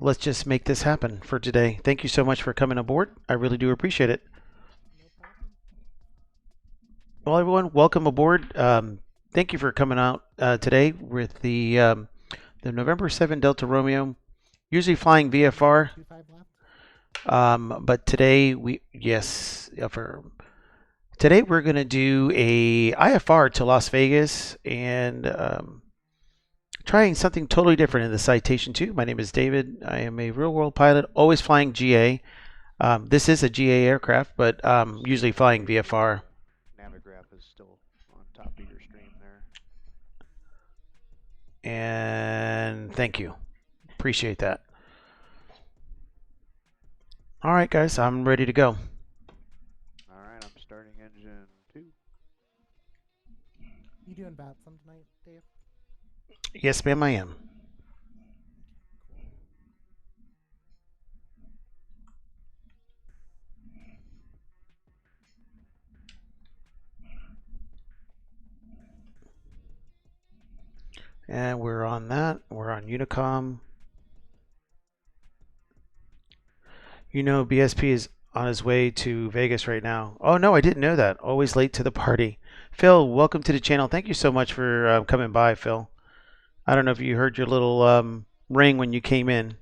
let's just make this happen for today. Thank you so much for coming aboard. I really do appreciate it. No problem. Well, everyone, welcome aboard. Thank you for coming out today with the November 7 Delta Romeo, usually flying VFR. 25 left. But today yes, affirm. Today we're going to do a IFR to Las Vegas and trying something totally different in the Citation II. My name is David. I am a real world pilot, always flying GA. This is a GA aircraft, but usually flying VFR. Navigraph is still on top of your stream there. And thank you. Appreciate that. All right, guys, I'm ready to go. All right, I'm starting engine 2. You doing Vatsim tonight, Dave? Yes, ma'am, I am. And we're on that. We're on Unicom. You know, BSP is on his way to Vegas right now. Oh, no, I didn't know that. Always late to the party. Phil, welcome to the channel. Thank you so much for coming by, Phil. I don't know if you heard your little ring when you came in.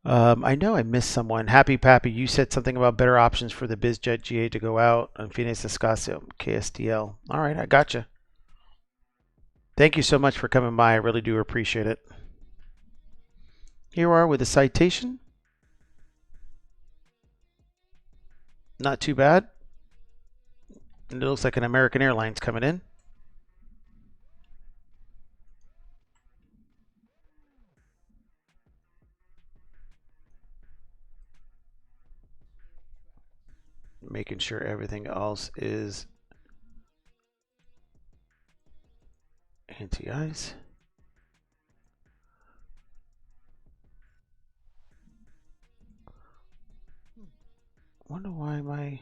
I know I missed someone. Happy Pappy, you said something about better options for the BizJet GA to go out on Phoenix Escasio, KSDL. All right, I gotcha. Thank you so much for coming by. I really do appreciate it. Here we are with a citation. Not too bad. And it looks like an American Airlines coming in. Making sure everything else is anti-ice. Wonder why my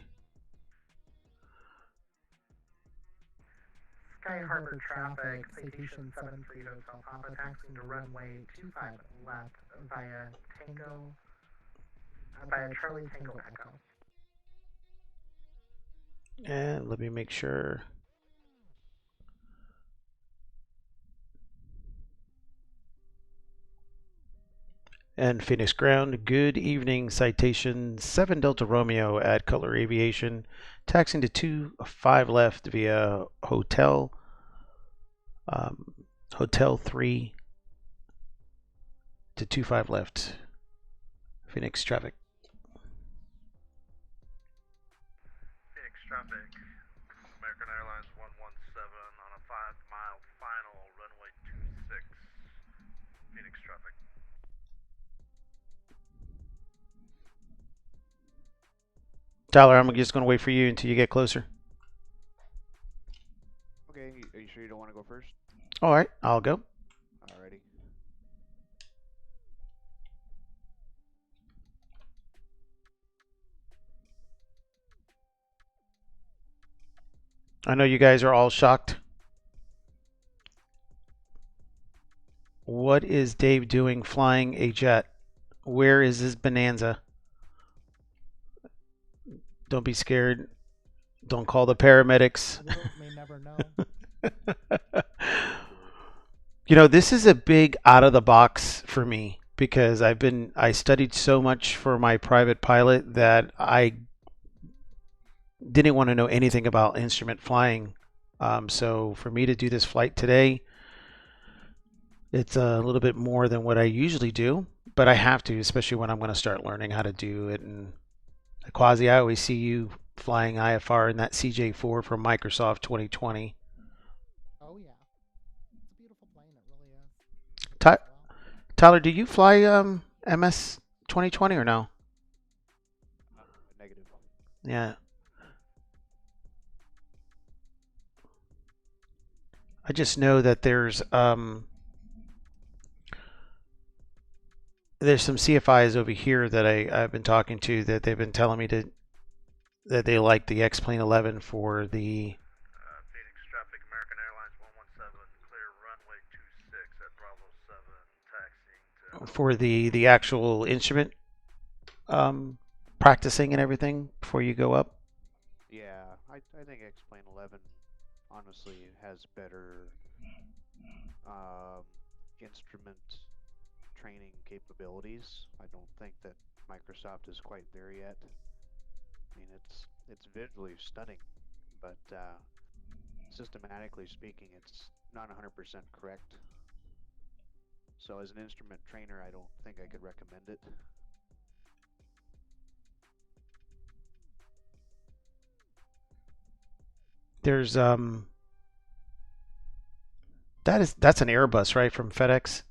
Sky Harbor traffic, Citation 73 Hotel Papa, taxiing to runway 25 left via Charlie Tango Echo. and let me make sure. And Phoenix Ground, good evening. Citation 7 Delta Romeo at Color Aviation, taxiing to 25 left via Hotel 3 to 25 left. Phoenix traffic. Phoenix traffic, American Airlines 117 on a 5-mile final, runway 26, Phoenix traffic. Tyler, I'm just going to wait for you until you get closer. Okay, are you sure you don't want to go first? All right, I'll go. Alrighty. I know you guys are all shocked. What is Dave doing flying a jet? Where is his bonanza? Don't be scared. Don't call the paramedics. We may never know. You know, this is a big out of the box for me because I studied so much for my private pilot that I didn't want to know anything about instrument flying. So for me to do this flight today, it's a little bit more than what I usually do, but I have to, especially when I'm going to start learning how to do it. And Quasi, I always see you flying IFR in that CJ4 from Microsoft 2020. Oh yeah, it's a beautiful plane. It really is. Ty- Tyler, do you fly MS 2020 or no? Negative. Yeah. I just know that there's some CFIs over here that I've been talking to that they've been telling me that they like the X-Plane 11 for the Phoenix traffic, American Airlines 117, clear runway 26 at Bravo 7, taxi for the actual instrument practicing and everything before you go up. Yeah, I think X-Plane 11 honestly has better um, instrument training capabilities. I don't think that Microsoft is quite there yet. I mean, it's visually stunning, but systematically speaking, it's not 100% correct. So as an instrument trainer, I don't think I could recommend it. There's that's an Airbus, right, from FedEx.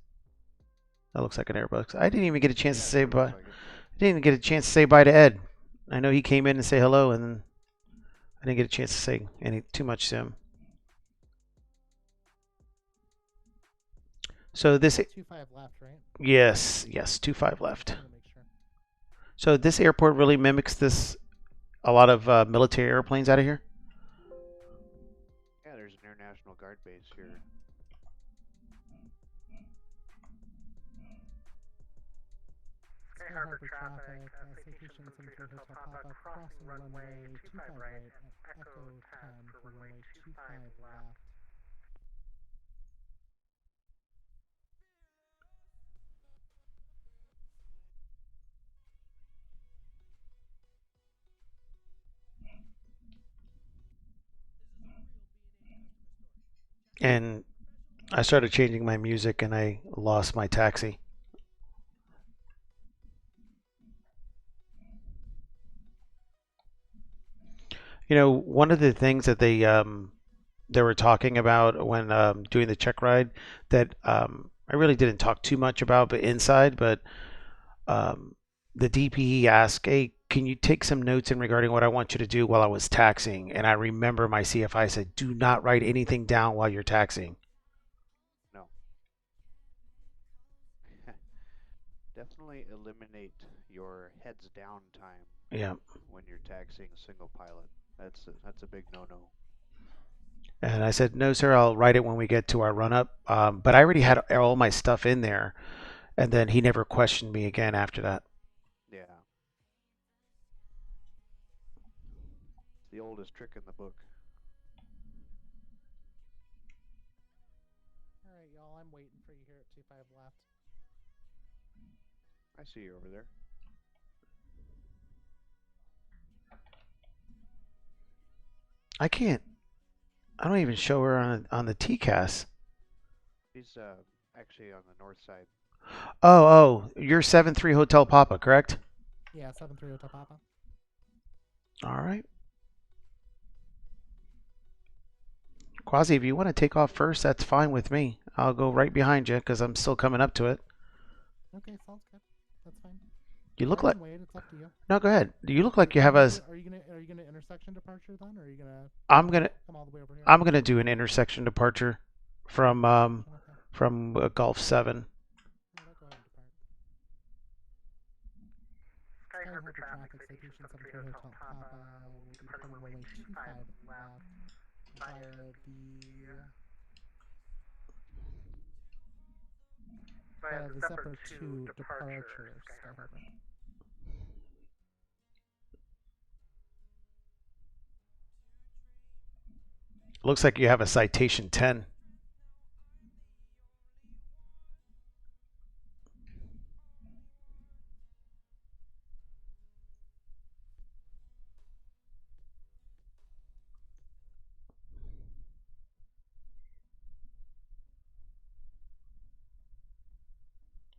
That looks like an Airbus. I didn't even get a chance to Yeah, say sure looks bye. like it. I didn't even get a chance to say bye to Ed. I know he came in and say hello, and I didn't get a chance to say any too much to him. So this, 2-5 left, right? yes, 2-5 left. Just wanna make sure. So this airport really mimics this a lot of military airplanes out of here. Yeah, there's an Air National Guard base here. Sky Harbor traffic, Citation 17 Hotel Papa, crossing runway 25 right, Echo 10 for runway 25 left. And I started changing my music, and I lost my taxi. You know, one of the things that they were talking about when doing the check ride that I really didn't talk too much about, but inside, but um, the DPE asked, "Hey, can you take some notes in regarding what I want you to do while I was taxiing?" And I remember my CFI said, "Do not write anything down while you're taxiing." No. Definitely eliminate your heads down time Yeah. when you're taxiing a single pilot. That's a big no-no. And I said, "No, sir, I'll write it when we get to our run up." But I already had all my stuff in there, and then he never questioned me again after that. Yeah. It's the oldest trick in the book. Alright, y'all, I'm waiting for you here at 2-5 left. I see you over there. I can't. I don't even show her on the TCAS. He's actually on the north side. Oh, you're 7-3 Hotel Papa, correct? Yeah, 7-3 Hotel Papa. All right. Quasi, if you want to take off first, that's fine with me. I'll go right behind you because I'm still coming up to it. Okay, sounds good. That's fine. You Or look I like. can wait, it's up to you. No, go ahead. You look like you have a. Are you gonna intersection departure then, or are you gonna I'm gonna. come all the way over here? I'm gonna do an intersection departure from Okay. Gulf 7. Yeah, go ahead and depart. Sky Harbor Harbor traffic, traffic, Citation Citation 17 17 Hotel Hotel Papa Papa will be will be departing departing runway runway 25 25 left via the the Zephyr Zephyr 2 2 departure, departure, Sky Sky Harbor. Harbor. Looks like you have a Citation 10.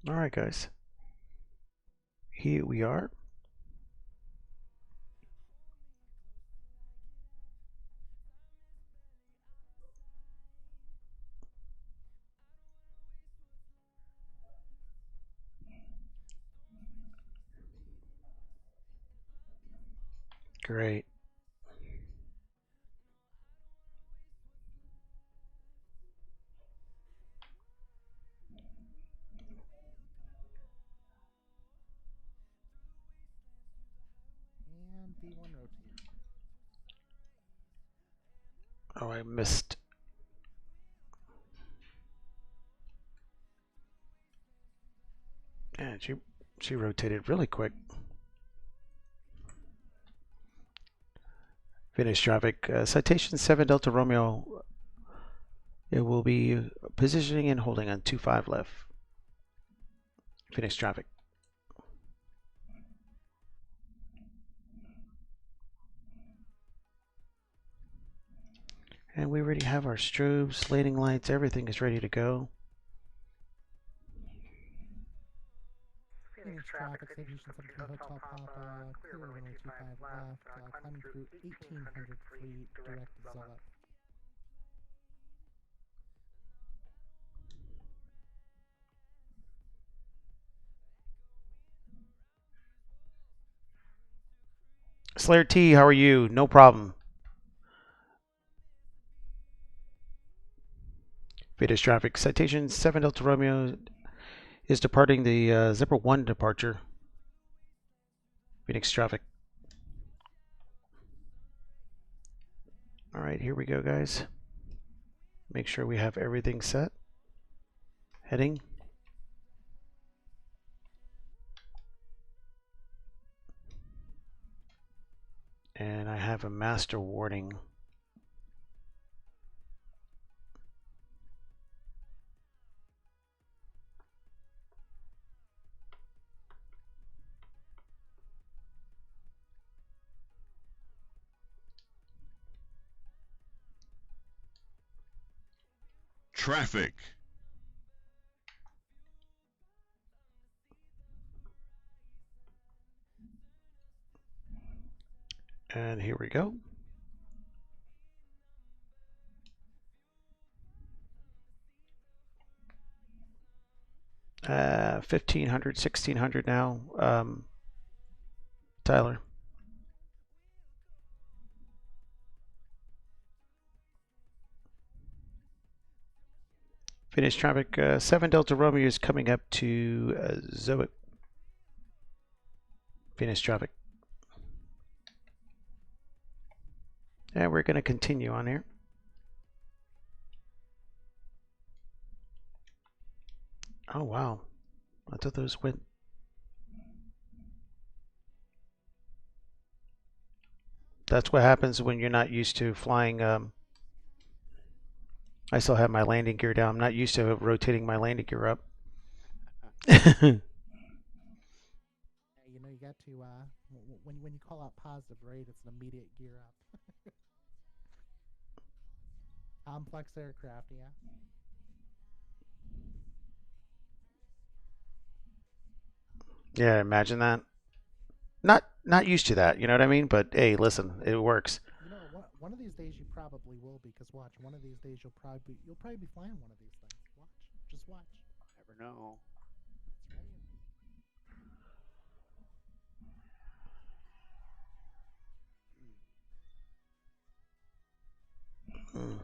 All right, guys. Here we are. Great. And V1 rotate. Oh, I missed. And she rotated really quick. Finish traffic. Citation 7 Delta Romeo. It will be positioning and holding on 25 left. Finish traffic. And we already have our strobes, landing lights, everything is ready to go. Phoenix traffic, Citation 17 Hotel Papa, clear runway 25 left, climbing through 1800 feet, direct to Zilla. Slayer T, how are you? No problem. Finish traffic. Citation 7 Delta Romeo is departing the Zipper 1 departure. Phoenix traffic. All right, here we go, guys. Make sure we have everything set. Heading. And I have a master warning. Traffic. And here we go. Uh, 1500, 1600 now. Tyler. Finish traffic. 7 Delta Romeo is coming up to Zoic. Finish traffic. And we're going to continue on here. Oh, wow. I thought those went. That's what happens when you're not used to flying. I still have my landing gear down. I'm not used to rotating my landing gear up. You know, you got to, when you call out positive rate, it's an immediate gear up. Complex aircraft, yeah. Yeah, imagine that. Not used to that, you know what I mean? But hey, listen, it works. You know, one of these days you probably will, because watch, one of these days you'll probably be flying one of these things. Watch, just watch. Never know. That's right. Mm.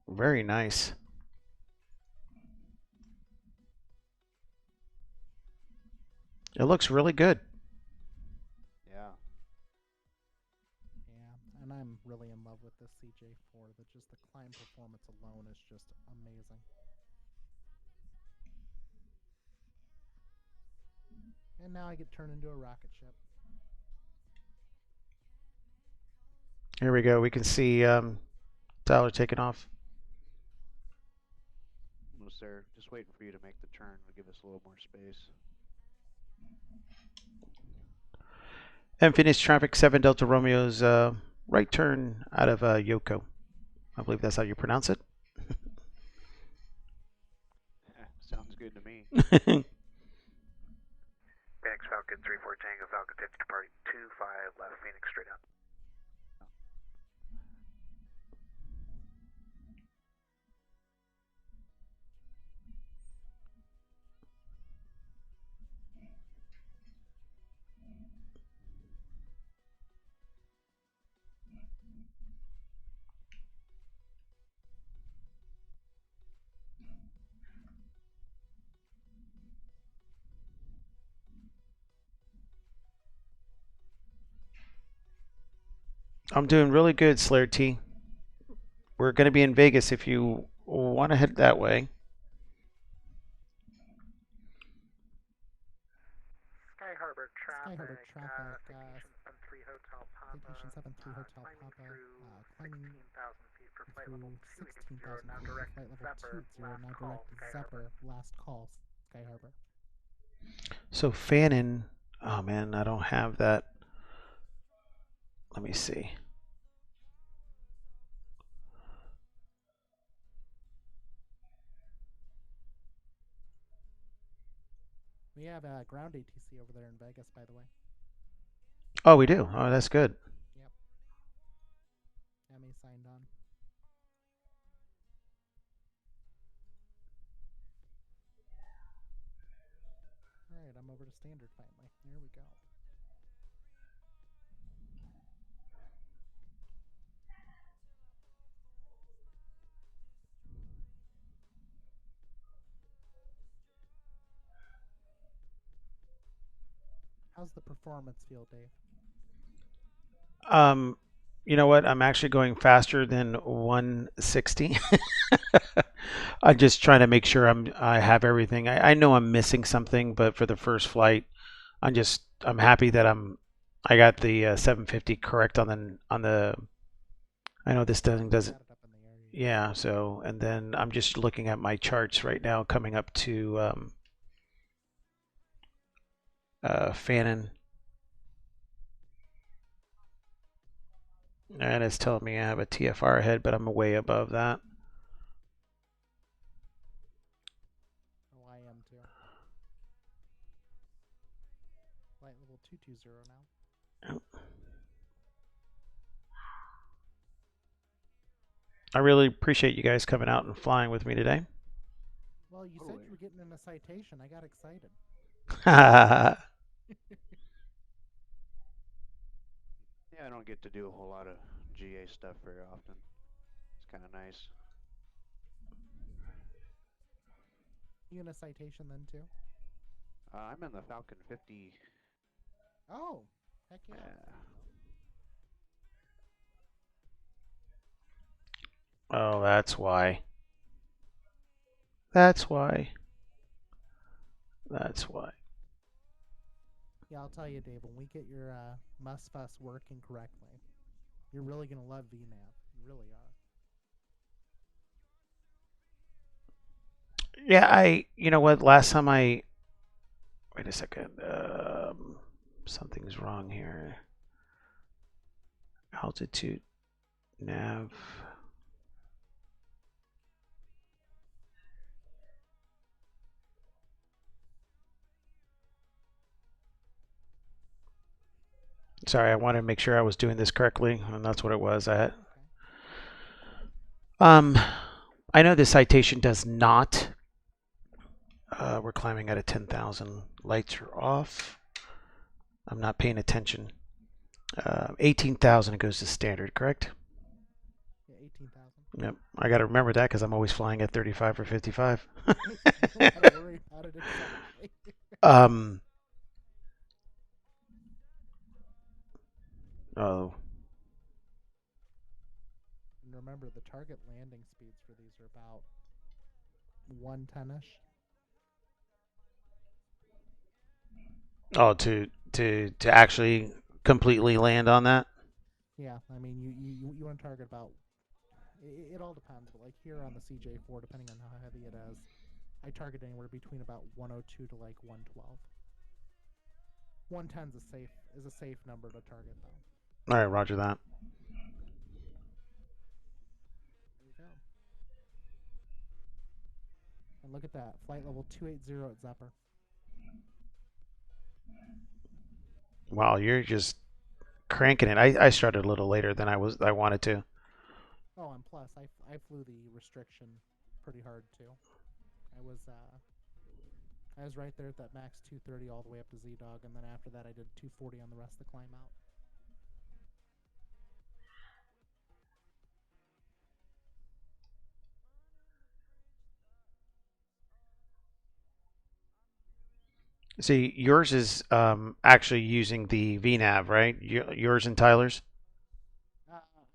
Very nice. It looks really good. Yeah. Yeah, and I'm really in love with this CJ4. Just the climb performance alone is just amazing. And now I get turned into a rocket ship. Here we go. We can see Tyler taking off. Almost there. Just waiting for you to make the turn. Will give us a little more space. And finish traffic 7 Delta Romeo's right turn out of Yoko. I believe that's how you pronounce it. Sounds good to me. Phoenix Falcon 34 Tango Falcon 50 departing 25 left Phoenix straight out. I'm doing really good, Slayer T. We're going to be in Vegas if you want to head that way. Sky Harbor Sky Harbor traffic, traffic, Citation 73 Hotel Papa, Citation 73 Hotel climbing Papa, through climbing 16,000 feet for flight level through 280, 16,000 now feet for direct flight level Zephyr, 280, last now call, direct Sky Harbor. Zephyr, last call, Sky Harbor. So Fannin, oh man, I don't have that. Let me see. We have a ground ATC over there in Vegas, by the way. Oh, we do. Oh, that's good. Yep. MA signed on. Alright, I'm over to standard finally. There we go. How's the performance feel, Dave? Um, you know what? I'm actually going faster than 160. I'm just trying to make sure I have everything. I know I'm missing something, but for the first flight, I'm happy that I got the 750 correct on the. I know this doesn't. Got it up in the air. Yeah. So and then I'm just looking at my charts right now, coming up to Fannin, and it's telling me I have a TFR ahead, but I'm way above that. Oh, I am too. Flight level 220 now. I really appreciate you guys coming out and flying with me today. Well, you said you were getting in a citation. I got excited. Yeah, I don't get to do a whole lot of GA stuff very often. It's kind of nice. You in a citation then too? I'm in the Falcon 50. Oh, heck yeah. Oh, that's why. That's why. That's why. Yeah, I'll tell you, Dave, when we get your MUSFUS working correctly, you're really going to love VNAV. You really are. Yeah, you know what? Last time wait a second. Something's wrong here. Altitude, nav. Sorry, I wanted to make sure I was doing this correctly, and that's what it was. Um, I know the citation does not. We're climbing at a 10,000. Lights are off. I'm not paying attention. 18,000 goes to standard, correct? Yeah, 18,000. Yep. I got to remember that because I'm always flying at 35 or 55. You don't got to worry about it exactly. Oh. And remember, the target landing speeds for these are about 110-ish. Oh, to actually completely land on that? Yeah, I mean, you want to target about. It all depends, but like here on the CJ4, depending on how heavy it is, I target anywhere between about 102 to like 112. 110 is a safe number to target though. All right, roger that. There you go. And look at that, flight level 280 at Zephyr. Wow, you're just cranking it. I started a little later than I wanted to. Oh, and plus, I flew the restriction pretty hard too. I was right there at that max 230 all the way up to Z-Dog, and then after that I did 240 on the rest of the climb out. See, yours is actually using the VNAV, right? Yours and Tyler's?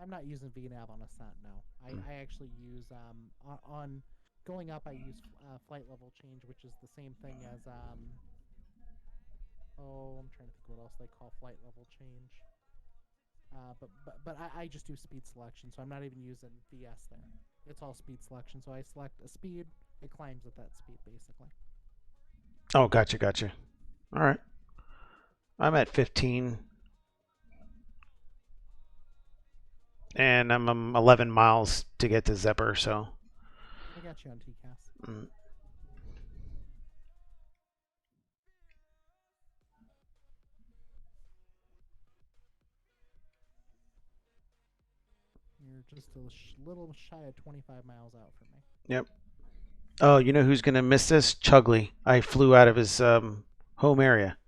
I'm not using VNav on ascent. No, I actually use on going up. I use flight level change, which is the same thing as oh, I'm trying to think what else they call flight level change. But I just do speed selection, so I'm not even using VS there. It's all speed selection. So I select a speed, it climbs at that speed basically. Oh, gotcha. All right. I'm at 15, and I'm 11 miles to get to Zephyr, so. I got you on TCAS. Mm. You're just a little shy of 25 miles out from me. Yep. Oh, you know who's gonna miss this? Chugley. I flew out of his home area.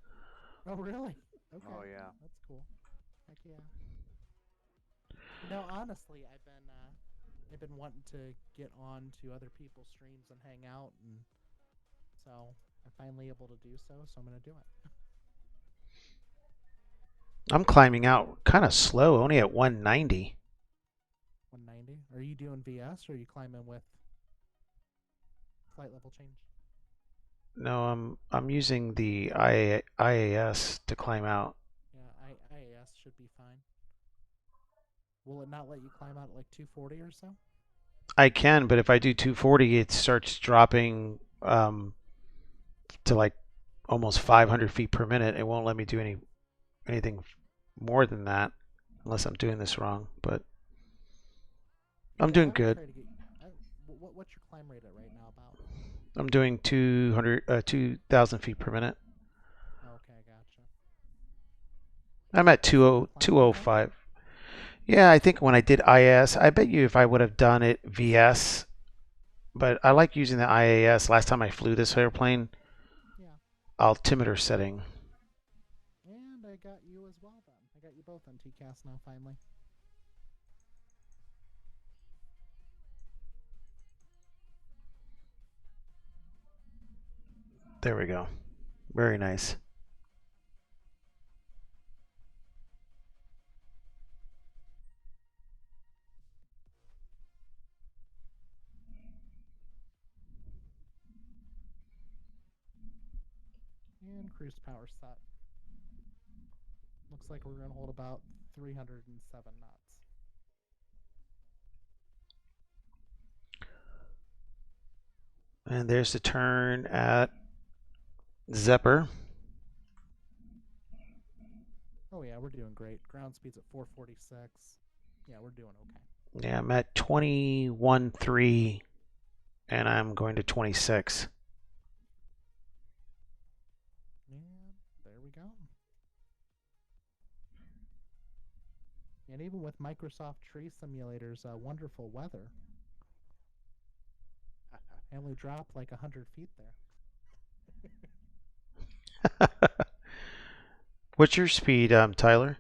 Oh, really? Okay. Oh yeah. That's cool. Heck yeah. You know, honestly, I've been wanting to get on to other people's streams and hang out, and so I'm finally able to do so. So I'm gonna do it. I'm climbing out kind of slow, only at 190. 190. Are you doing VS or are you climbing with flight level change? No, I'm using the IAS to climb out. Yeah, IAS should be fine. Will it not let you climb out at like 240 or so? I can, but if I do 240, it starts dropping to like almost 500 feet per minute. It won't let me do anything more than that unless I'm doing this wrong. But I'm doing good. What's your climb rate at right now about? I'm doing 2,000 feet per minute. Okay, gotcha. I'm at Is it good climbing, 205. Yeah, I think when I did IAS, I bet you if I would have done it VS, but I like using the IAS. Last time I flew this airplane, Yeah. altimeter setting. And I got you as well then. I got you both on TCAS now finally. There we go. Very nice. And cruise power set. Looks like we're going to hold about 307 knots. And there's the turn at Zephyr. Oh yeah, we're doing great. Ground speed's at 446. Yeah, we're doing okay. Yeah, I'm at 21.3, and I'm going to 26. And there we go. And even with Microsoft Tree Simulator's wonderful weather, I only dropped like 100 feet there. What's your speed, Tyler?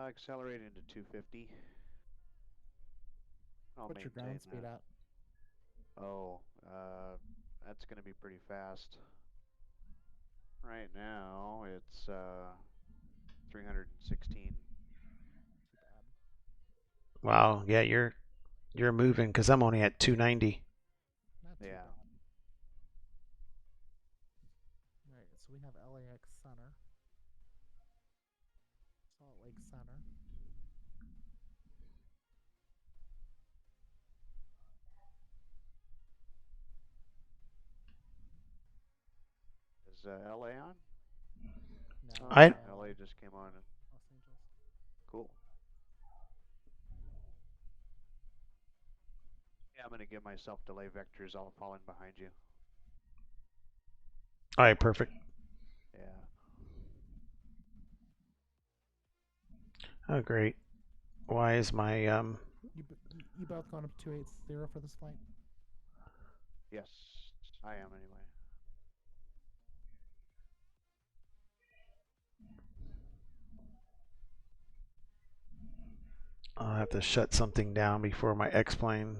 Accelerating to 250. What's your ground speed that. at? Oh, that's going to be pretty fast. Right now, it's 316. Too bad. Wow, yeah, you're moving because I'm only at 290. Not too Yeah. bad. Alright, so we have LAX Center. Salt Lake Center. Is LA on? No, I LA just came on. Los Angeles. Cool. Yeah, I'm going to give myself delay vectors all falling behind you. All right, perfect. Yeah. Oh, great. Why is my You both going up 280 for this flight? Yes, I am anyway. I'll have to shut something down before my X-plane,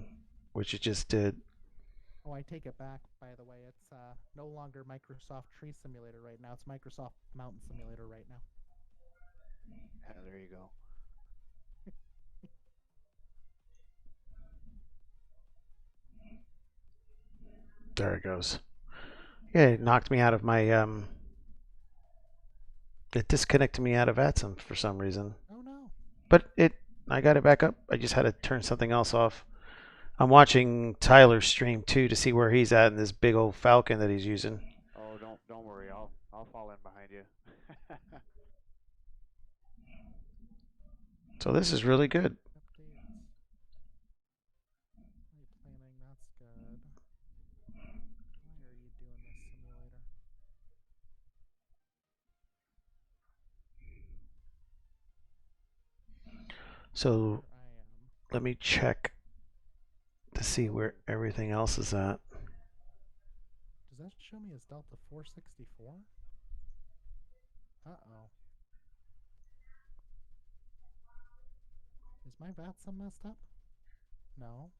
which it just did. Oh, I take it back, by the way. It's no longer Microsoft Tree Simulator right now. It's Microsoft Mountain Simulator right now. Yeah, there you go. There it goes. Yeah, it knocked me out of my it disconnected me out of Vatsim for some reason. Oh no. But I got it back up. I just had to turn something else off. I'm watching Tyler's stream too to see where he's at in this big old Falcon that he's using. Oh, don't worry. I'll fall in behind you. So this is really good. Updates. Flight planning, that's good. Why are you doing this simulator? So Here I am. let me check to see where everything else is at. Does that show me as Delta 464? Uh-oh. Is my Vatsim messed up? No.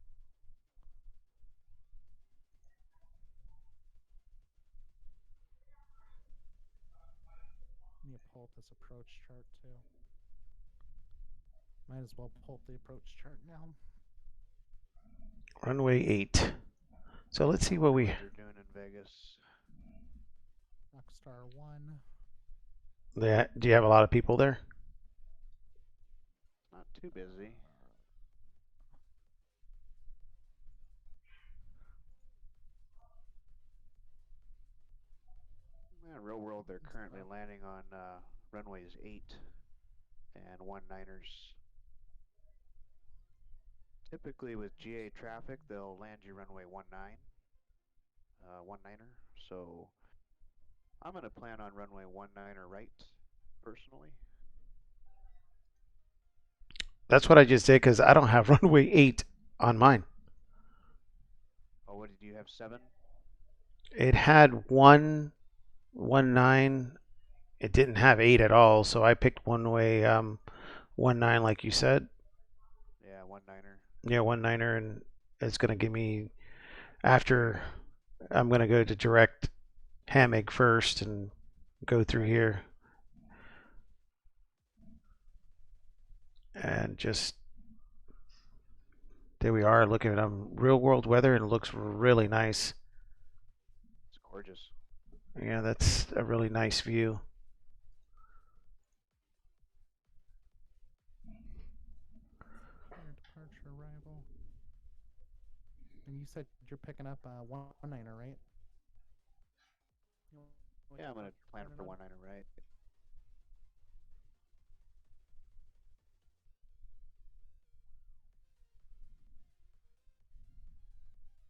Let me pull up this approach chart too. Might as well pull up the approach chart now. Runway 8. So let's see what we... What they're doing in Vegas. Rockstar 1. Do you have a lot of people there? Not too busy. In real world, they're currently landing on runways 8 and 19ers. Typically with GA traffic, they'll land you runway 19er. So I'm going to plan on runway 19er right, personally. That's what I just did because I don't have runway 8 on mine. Oh, what did you have, 7? It had 119. It didn't have 8 at all, so I picked runway 19 like you said. Yeah, 19er. Yeah, 19er, and it's going to give me, after, I'm going to go to direct Hammock first and go through here. And just, there we are, looking at real world weather, and it looks really nice. It's gorgeous. Yeah, that's a really nice view. Departure arrival. And you said you're picking up 19er, right? Yeah, I'm going to plan for 19er right.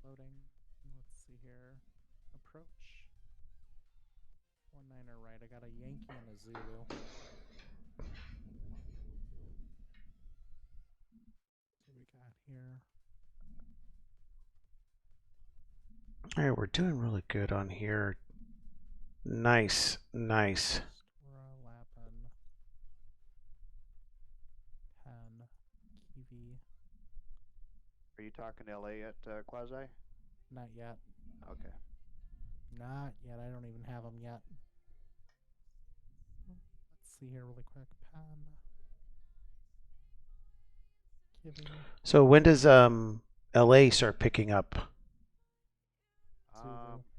Loading. Let's see here. Approach. 19er right. I got a Yankee and a Zulu. What we got here? All right, we're doing really good on here. Nice, nice. Lapin. Pen. Kiwi. Are you talking to LA yet, Quasi? Not yet. Okay. Not yet. I don't even have them yet. Let's see here really quick. Pen. Kiwi. So when does LA start picking up?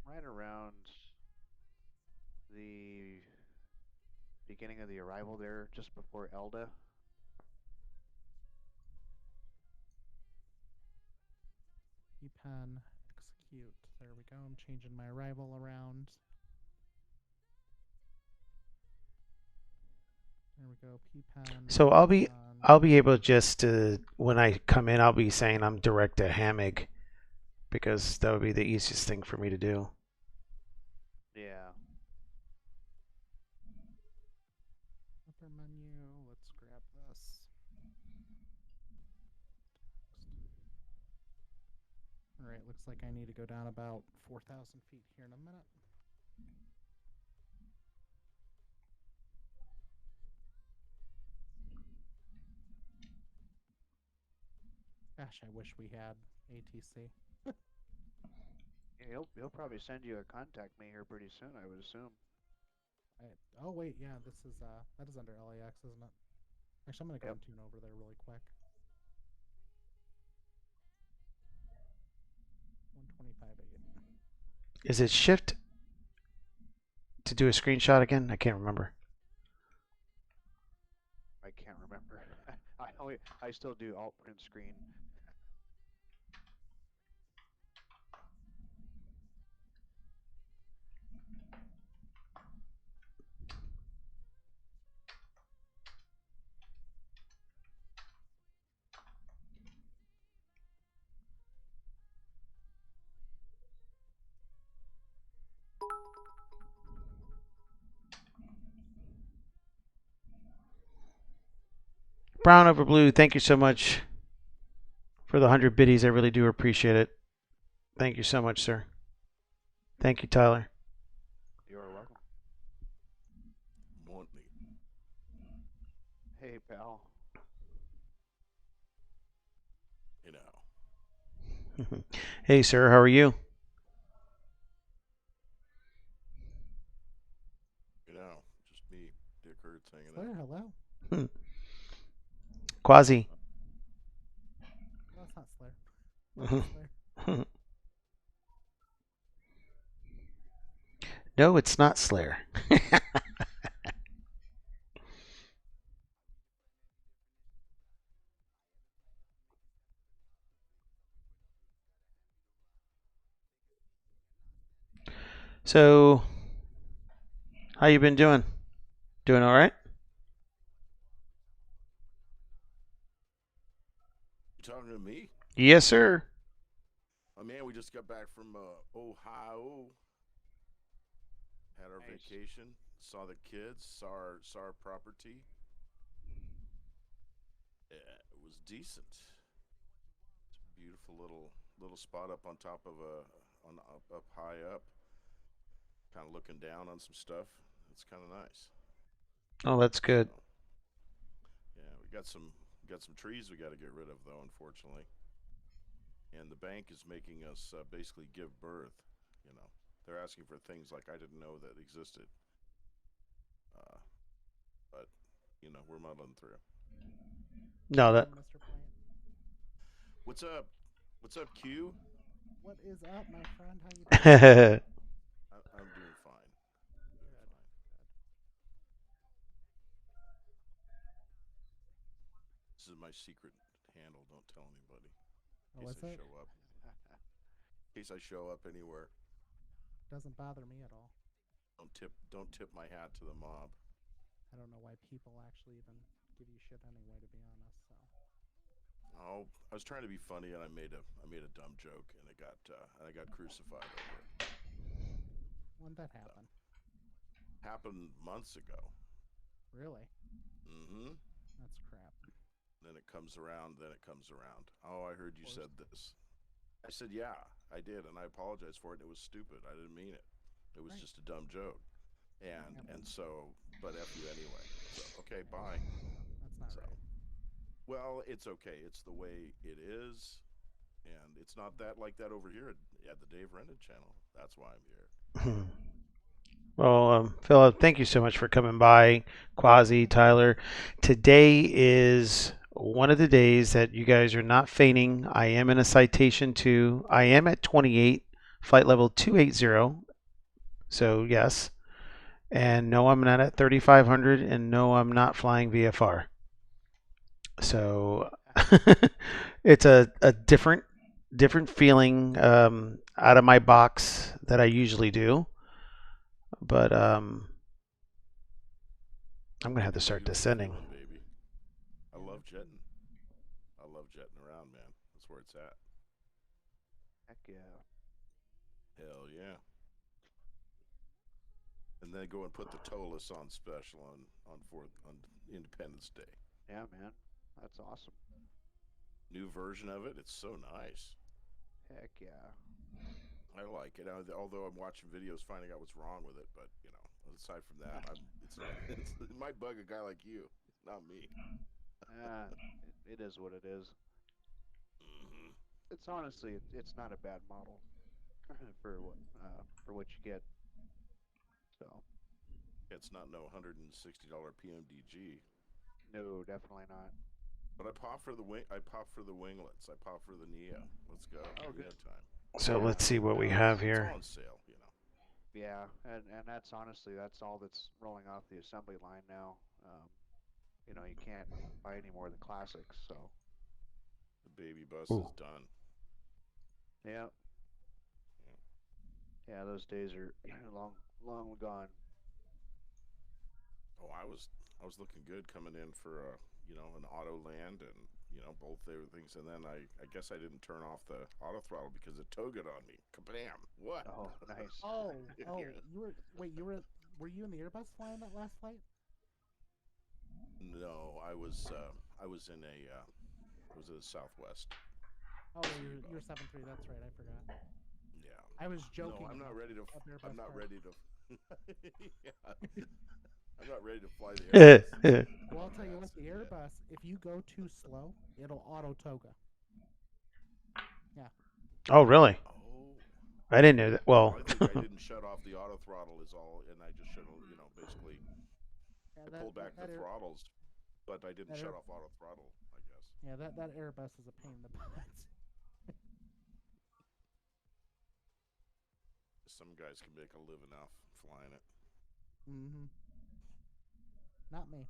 Right around the beginning of the arrival there, just before Elda. Pen. Execute. There we go. I'm changing my arrival around. There we go. Pen. So I'll be able just to, when I come in, I'll be saying I'm direct to Hammock, because that would be the easiest thing for me to do. Yeah. Upper menu. Let's grab this. All right. Looks like I need to go down about 4,000 feet here in a minute. Gosh, I wish we had ATC. Yeah, he'll probably send you a contact me here pretty soon, I would assume. Oh wait, yeah, this is that is under LAX, isn't it? Actually, I'm gonna go and tune over there really quick. 125.8. Is it shift to do a screenshot again? I can't remember. I can't remember. I still do alt print screen. Brown over blue, thank you so much for the 100 biddies. I really do appreciate it. Thank you so much, sir. Thank you, Tyler. You are welcome. Want me? Hey, pal. You know. Hey, sir, how are you? You know, just me, Dick Hurts hanging Claire, out. hello. Quasi. No, it's not Slayer. Slayer. No, it's not Slayer. So, how you been doing? Doing all right? You talking to me? Yes, sir. Oh man, we just got back from Ohio. Had our Nice. vacation. Saw the kids. Saw our property. Yeah, it was decent. It's a beautiful little spot up on top of up high up. Kind of looking down on some stuff. It's kind of nice. Oh, that's good. So, yeah, we got some trees we got to get rid of though, unfortunately. And the bank is making us basically give birth. You know, they're asking for things like I didn't know that existed. But you know, we're muddling through. No, that. Mr. Plant. What's up? What's up, Q? What is up, my friend? How you doing? I'm doing fine. Doing Good. fine. This is my secret handle. Don't tell anybody. Oh, In is case I it? show up. In case I show up anywhere. Doesn't bother me at all. Don't tip my hat to the mob. I don't know why people actually even give you shit anyway, to be honest. So. Oh, I was trying to be funny and I made a dumb joke and I got crucified over it. When did that happen? Happened months ago. Really? Mm-hmm. That's crap. Then it comes around. Oh, I heard you said this. I said, yeah, I did, and I apologize for it. It was stupid. I didn't mean it. It was just a dumb joke. And so, but F you anyway. So, okay, bye. That's not right. Well, it's okay. It's the way it is. And it's not that like that over here at the Dave Rendon channel. That's why I'm here. Well, Philip, thank you so much for coming by. Quasi, Tyler. Today is one of the days that you guys are not feigning. I am in a Citation II. I am at 28, flight level 280. So, yes. And no, I'm not at 3,500. And no, I'm not flying VFR. So, it's a different feeling out of my box that I usually do. But I'm gonna have to start Beautiful descending. feeling, baby. I love jetting. I love jetting around, man. That's where it's at. Heck yeah. Hell yeah. And then go and put the TOLUS on special on Independence Day. Yeah, man. That's awesome. New version of it. It's so nice. Heck yeah. I like it. Although I'm watching videos finding out what's wrong with it, but you know, aside from that, it might bug a guy like you, not me. It is what it is. Mm-hmm. It's honestly, it's not a bad model for what you get. So. It's not no $160 PMDG. No, definitely not. But I pop for the winglets. I pop for the Neo. Let's go. Oh, We good. got time. So let's see what we have It's here. all on sale, you Yeah, and that's honestly that's all that's rolling off the assembly line now. You know, you can't buy any more of the classics, so The baby bus Ooh. is done. yeah, yeah, those days are long, long gone. Oh, I was looking good coming in for an auto land and both things, and then I guess I didn't turn off the auto throttle because it towed on me. Kabam! What? Oh, nice. Oh, oh, Yeah. were you in the Airbus flying that last flight? No, I was in a I was in the Southwest. Oh, you're 7-3. That's right. I forgot. Yeah. I was No, joking I'm not about ready to. I'm Airbus not cars. ready to. Yeah, I'm not ready to fly the Eh, Airbus. eh. Well, I'll tell you what, That's the it. Yeah. Airbus, if you go too slow, it'll auto toga. Yeah. Oh, really? Oh. I didn't know that. Well, Well, I think I didn't shut off the auto throttle is all, and I just should have, basically Yeah, I pulled back the throttles, but I didn't that shut air, off auto throttle. I guess. yeah, that Airbus is a pain in the butt. Some guys can make a living off flying it. Mm-hmm. Not me.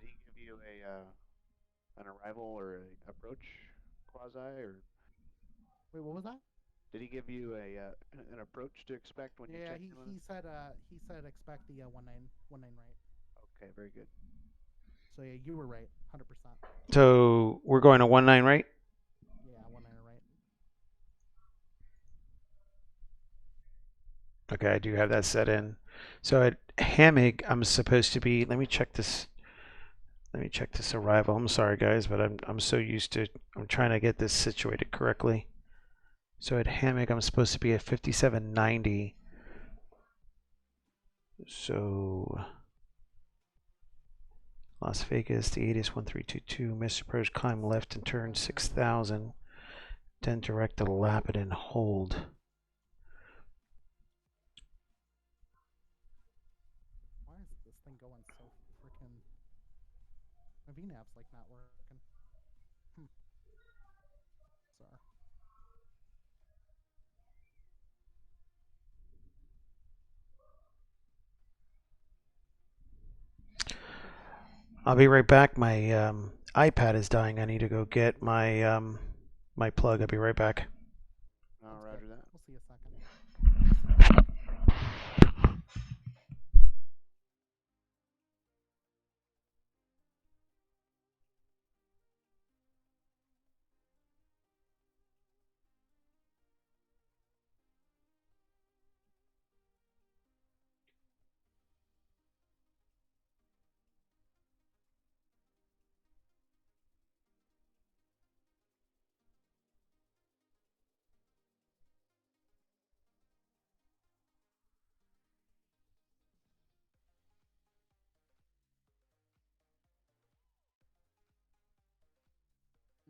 Did he give you a an arrival or a approach quasi, or Wait, what was that? did he give you a an approach to expect when you Yeah, checked in with him? he said expect the 19 right. Okay, very good. So yeah, you were right, 100%. so we're going to 19, right? Yeah, 19 right. Okay, I do have that set in. So at Hammock, I'm supposed to be. Let me check this. Let me check this arrival. I'm sorry, guys, but I'm so used to. I'm trying to get this situated correctly. So at Hammock, I'm supposed to be at 5790. So Las Vegas, the 8 is 1322. Mr. Approach, climb left and turn 6000. Then direct to Lapid and hold. Why is this thing going so freaking? My VNav's like not working. Sorry. I'll be right back. My iPad is dying. I need to go get my plug. I'll be right back. Oh, Sounds good. Roger that. We'll see you a second.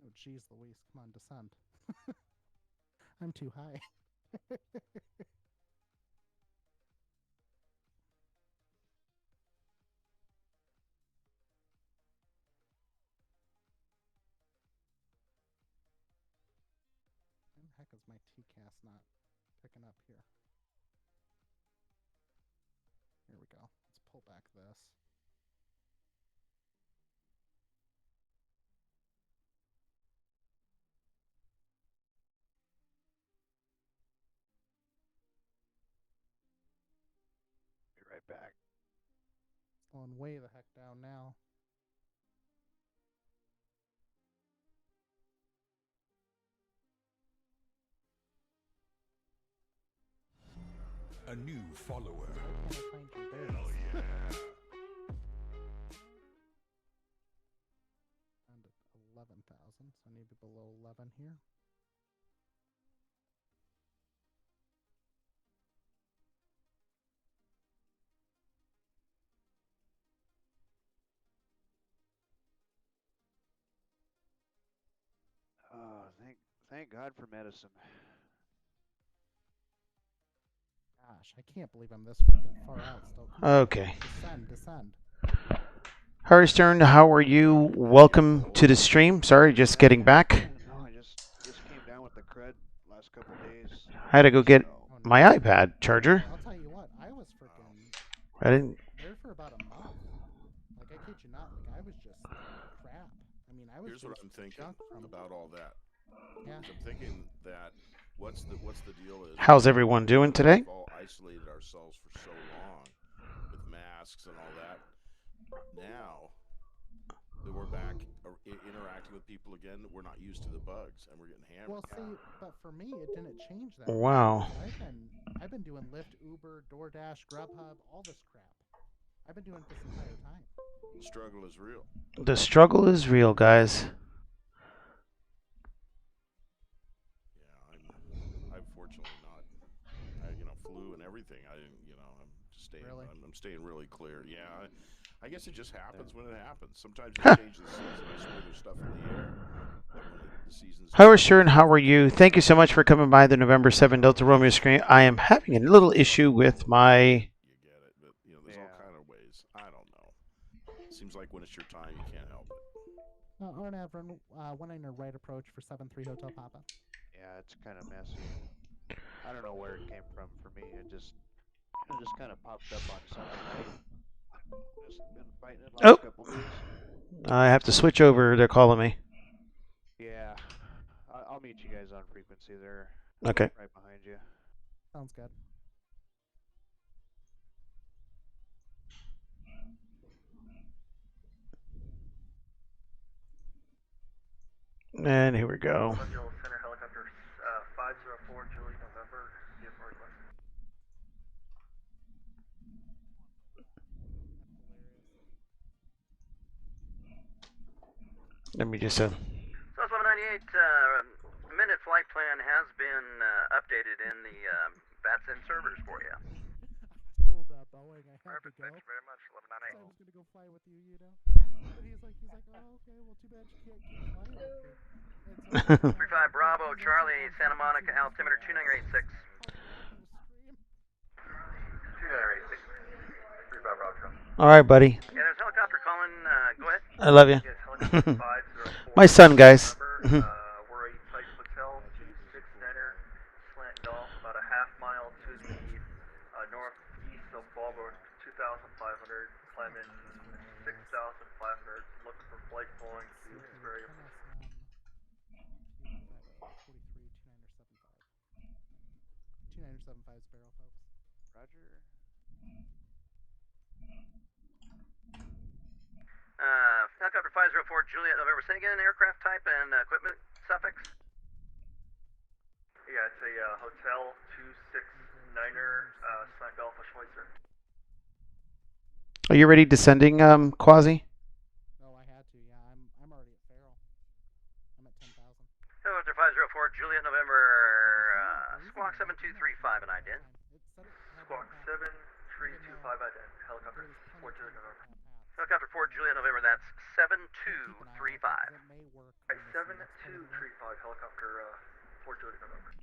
Oh, jeez, Louise, come on, descend. I'm too high. Why the heck is my TCAS not picking up here? Here we go. Let's pull back this. Be right back. Slowing way the heck down now. A new follower. Why can't I find you? There it Hell is. yeah! Found it 11,000, so I need to be below 11 here. Oh, thank God for medicine. Gosh, I can't believe I'm this freaking far out still. Come on. Okay. Descend, descend. Harry Stern, how are you? Welcome to the stream. Sorry, just getting back. No, I just came down with the crud last couple days. I had to go get So Oh no. my iPad charger. I'll tell you what. I was freaking I didn't. there for about a month. Like I kid you not. Like I was just crap. I mean, I was Here's what just I'm thinking junk from about all that. Yeah. I'm thinking that what's the deal is. How's everyone doing today? We've all isolated ourselves for so long with masks and all that. Now that we're back interacting with people again, we're not used to the bugs and we're getting hammered. Well, see, but for me, it didn't change that. Wow. because I've been doing Lyft, Uber, DoorDash, Grubhub, all this crap. I've been doing it this entire time. The struggle is real. The struggle is real, guys. Yeah, I'm fortunately not. Flu and everything. I didn't. I'm just staying. Really? I'm staying really clear. Yeah. I guess it just happens when it happens. Sometimes Huh. you change the season. I swear there's stuff in the air. But when the season's Howard Stern, how are you? Thank you so much for coming by the November 7 Delta Romeo screen. I am having a little issue with my. You get it, but there's all Yeah. kind of ways. I don't know. Seems like when it's your time, you can't help it. On Avron, 1-9 right approach for 7-3 Hotel Papa. yeah, it's kind of messy. I don't know where it came from for me. It just kind of popped up on Sunday night. Just been fighting it Oh. last couple days. I have to switch over. They're calling me. Yeah, I'll meet you guys on frequency there, Okay. right behind you. Sounds good. And here we go. Central Center Helicopter 504 Julie November. Vehicle request. Let me just. So 1198 minute flight plan has been updated in the Vatsim servers for you. I told Boeing I had to Perfect. go. Thank you very much. So I 1198. was gonna go fly with you, And he's like, oh, okay, well, too bad you can't keep flying with me. And so, 35 Bravo Charlie Santa Monica altimeter 2986. 2986. 35 Bravo Charlie. All right, buddy. Yeah, there's a helicopter calling. Go ahead. I love you. Yes, helicopter 504. My son, guys. We're a type hotel 269er slant golf, about a half mile to the northeast of Fallbrook, 2,500, climbing 6,500, looking for flight going to Hesperia. 2975 Sparrow, folks. Roger. Helicopter 504 Juliet November. Say again, aircraft type and equipment suffix. Yeah, it's a hotel 269er slant golf Schweitzer. Are you ready descending, Quasi? Oh, I had to. Yeah, I'm already at Farrell. I'm at 10,000. Helicopter 504 Juliet November. Squawk 7235 and IDEN. Squawk 7325 IDEN. Helicopter 4 Juliet November. Helicopter 4 Juliet November, that's 7235. 7235, helicopter 4 Juliet November.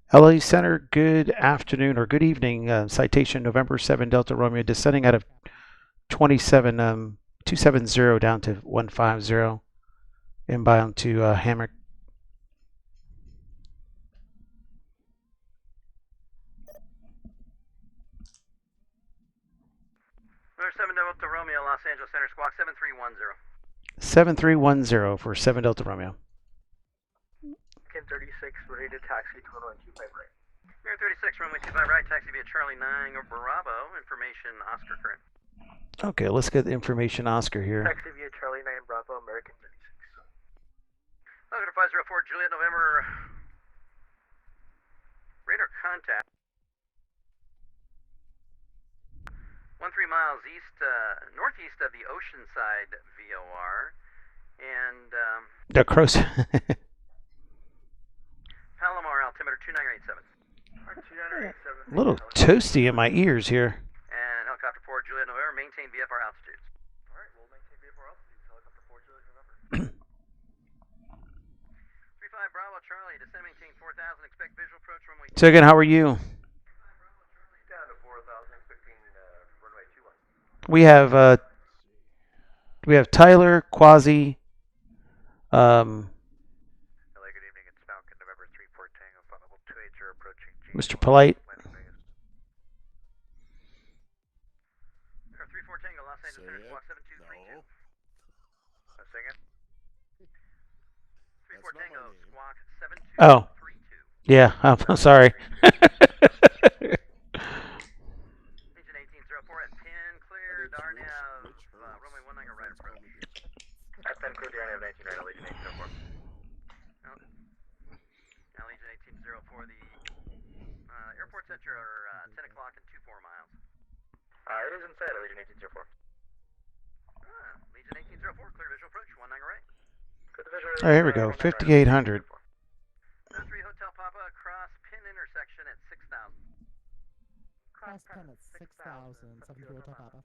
LA Center, good afternoon or good evening. Citation November 7 Delta Romeo descending out of 270 down to 150. Inbound to Hammock. Number 7 Delta Romeo, Los Angeles Center, squawk 7310. 7310 for 7 Delta Romeo. Ken 36, ready to taxi to runway 25 right. Mirror 36, runway 25 right, taxi via Charlie 9 or Bravo, information Oscar current. Okay, let's get the information Oscar here. Taxi via Charlie 9 Bravo, American 36. Helicopter 504 Juliet November, radar contact. 13 miles east, northeast of the Oceanside VOR, and The cross. Palomar altimeter 2987. 2987. A little toasty in my ears here. And helicopter 4 Juliet November, maintain VFR altitudes. Alright, we'll maintain VFR altitudes. Helicopter 4 Juliet November. 35 Bravo Charlie, descend maintain 4,000, expect visual approach runway. So again, how are you? Down to 4,000, expecting runway 21. We have We have Tyler, Quasi, um, Hello, good evening. It's Falcon, November 34 Tango, flight level 28. You're approaching G. Mr. Polite. Las Vegas. 34 Tango, Los Angeles Say Center, it. squawk 7232. No, Sing it. 34 That's not Tango, my name. squawk Oh. 7232. Yeah, I'm sorry. Engine 1804 at 10, clear, It's Darnav, Rich Hurts. runway 19 My right friends call approach. me Rich. At 10, clear, Darnav 19 right, Legion 1804. Now, Legion 1804, the airport's at your 10 o'clock and 24 miles. It is inside of Legion 1804. Legion 1804, clear visual approach, 19 right. Good visual. All right, here we go. 5,800. 03 Hotel Papa, cross pin intersection at 6,000. Cross pen at 6,000, 70 Hotel Papa.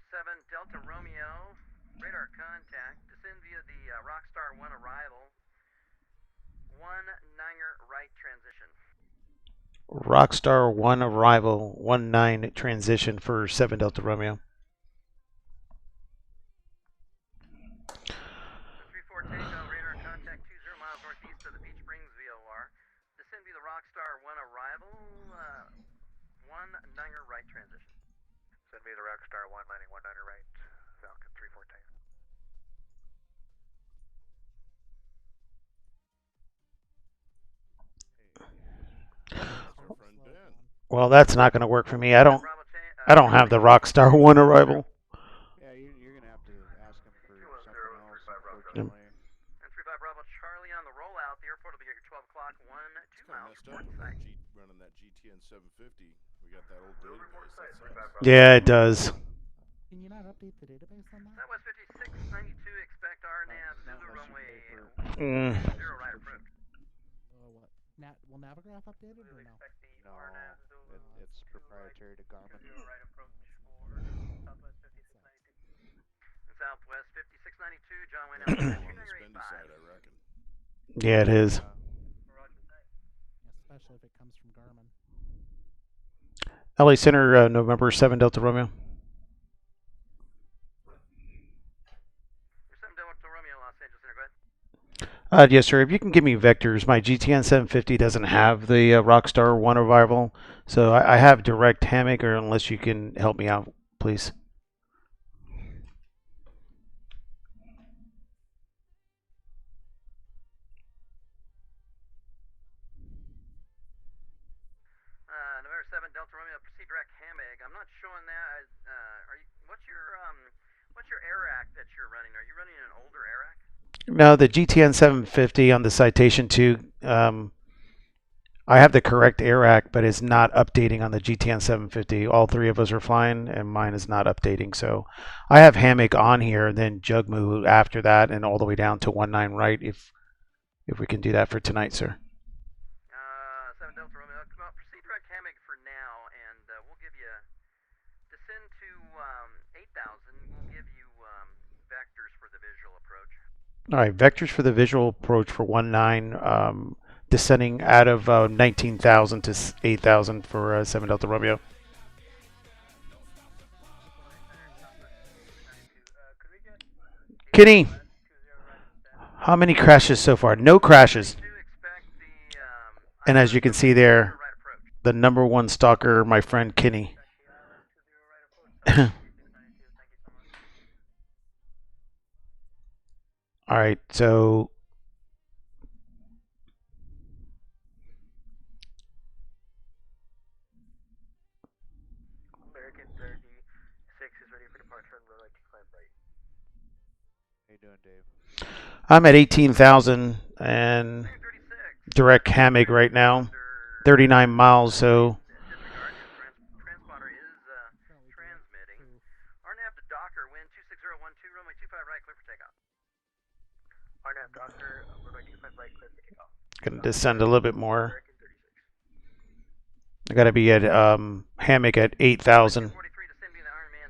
7 Delta Romeo, radar contact, descend via the Rockstar 1 arrival, 19er right transition. Rockstar 1 arrival, 19 transition for 7 Delta Romeo. 34 Tango, radar contact 20 miles northeast of the Beach Springs VOR, descend via the Rockstar 1 arrival, 19er right transition. Send me the Rockstar 1 landing 19er right, Falcon 34 Tango. Our friend Ben. Well, that's not going to work for me. I don't Bravo have the Rockstar 1 arrival. Yeah, you're gonna have to ask him for 210, something else, 35 Bravo. unfortunately. And 35 Bravo Charlie on the rollout. The airport will be here at 12 o'clock, 2 It's kind of miles messed from up port with site. running that GTN 750. We got that old database. That sucks. Yeah, it does. Can you not update the database on that? Southwest 5692, expect RNAV, Not Zulu unless you runway pay for Mm. 0 right approach. Oh, what? Will Navigraph update it or no? Expect the No, RNAV, Zulu it's proprietary to Garmin. 0 right approach for Southwest 5692. And Southwest 5692, John Wayne On Alpha the spendy 2985. side, I reckon. Yeah, it is. Roger that. Especially if it comes from Garmin. LA Center, November 7 Delta Romeo. You're 7 Delta Romeo, Los Angeles Center, go ahead. Yes, sir. If you can give me vectors, my GTN 750 doesn't have the Rockstar 1 arrival, so I have direct hammock, or unless you can help me out, please. November 7 Delta Romeo, proceed direct hammock. I'm not showing that. What's your air rack that you're running? Are you running an older air rack? No, the GTN 750 on the Citation II, I have the correct air rack, but it's not updating on the GTN 750. All three of us are flying, and mine is not updating. So I have hammock on here, then Jugmoo after that, and all the way down to 19 right. If we can do that for tonight, sir. 7 Delta Romeo, come out, proceed direct hammock for now, and we'll give you, descend to 8,000, we'll give you vectors for the visual approach. All right, vectors for the visual approach for 19, descending out of 19,000 to 8,000 for 7 Delta Romeo. Kenny, how many crashes so far? No crashes. And as you can see there, the number one stalker, my friend Kenny. All right, so American 36 is ready for departure and runway 25 right. How you doing, Dave? I'm at 18,000 and direct hammock right now, 39 miles. So Transponder is transmitting. RNAV to Docker, wind 26012, runway 25 right, clear for takeoff. RNAV Docker, runway 25 right, clear for takeoff. gonna descend a little bit more. American 36. I gotta be at hammock at 8,000. 43 descend via the Iron Man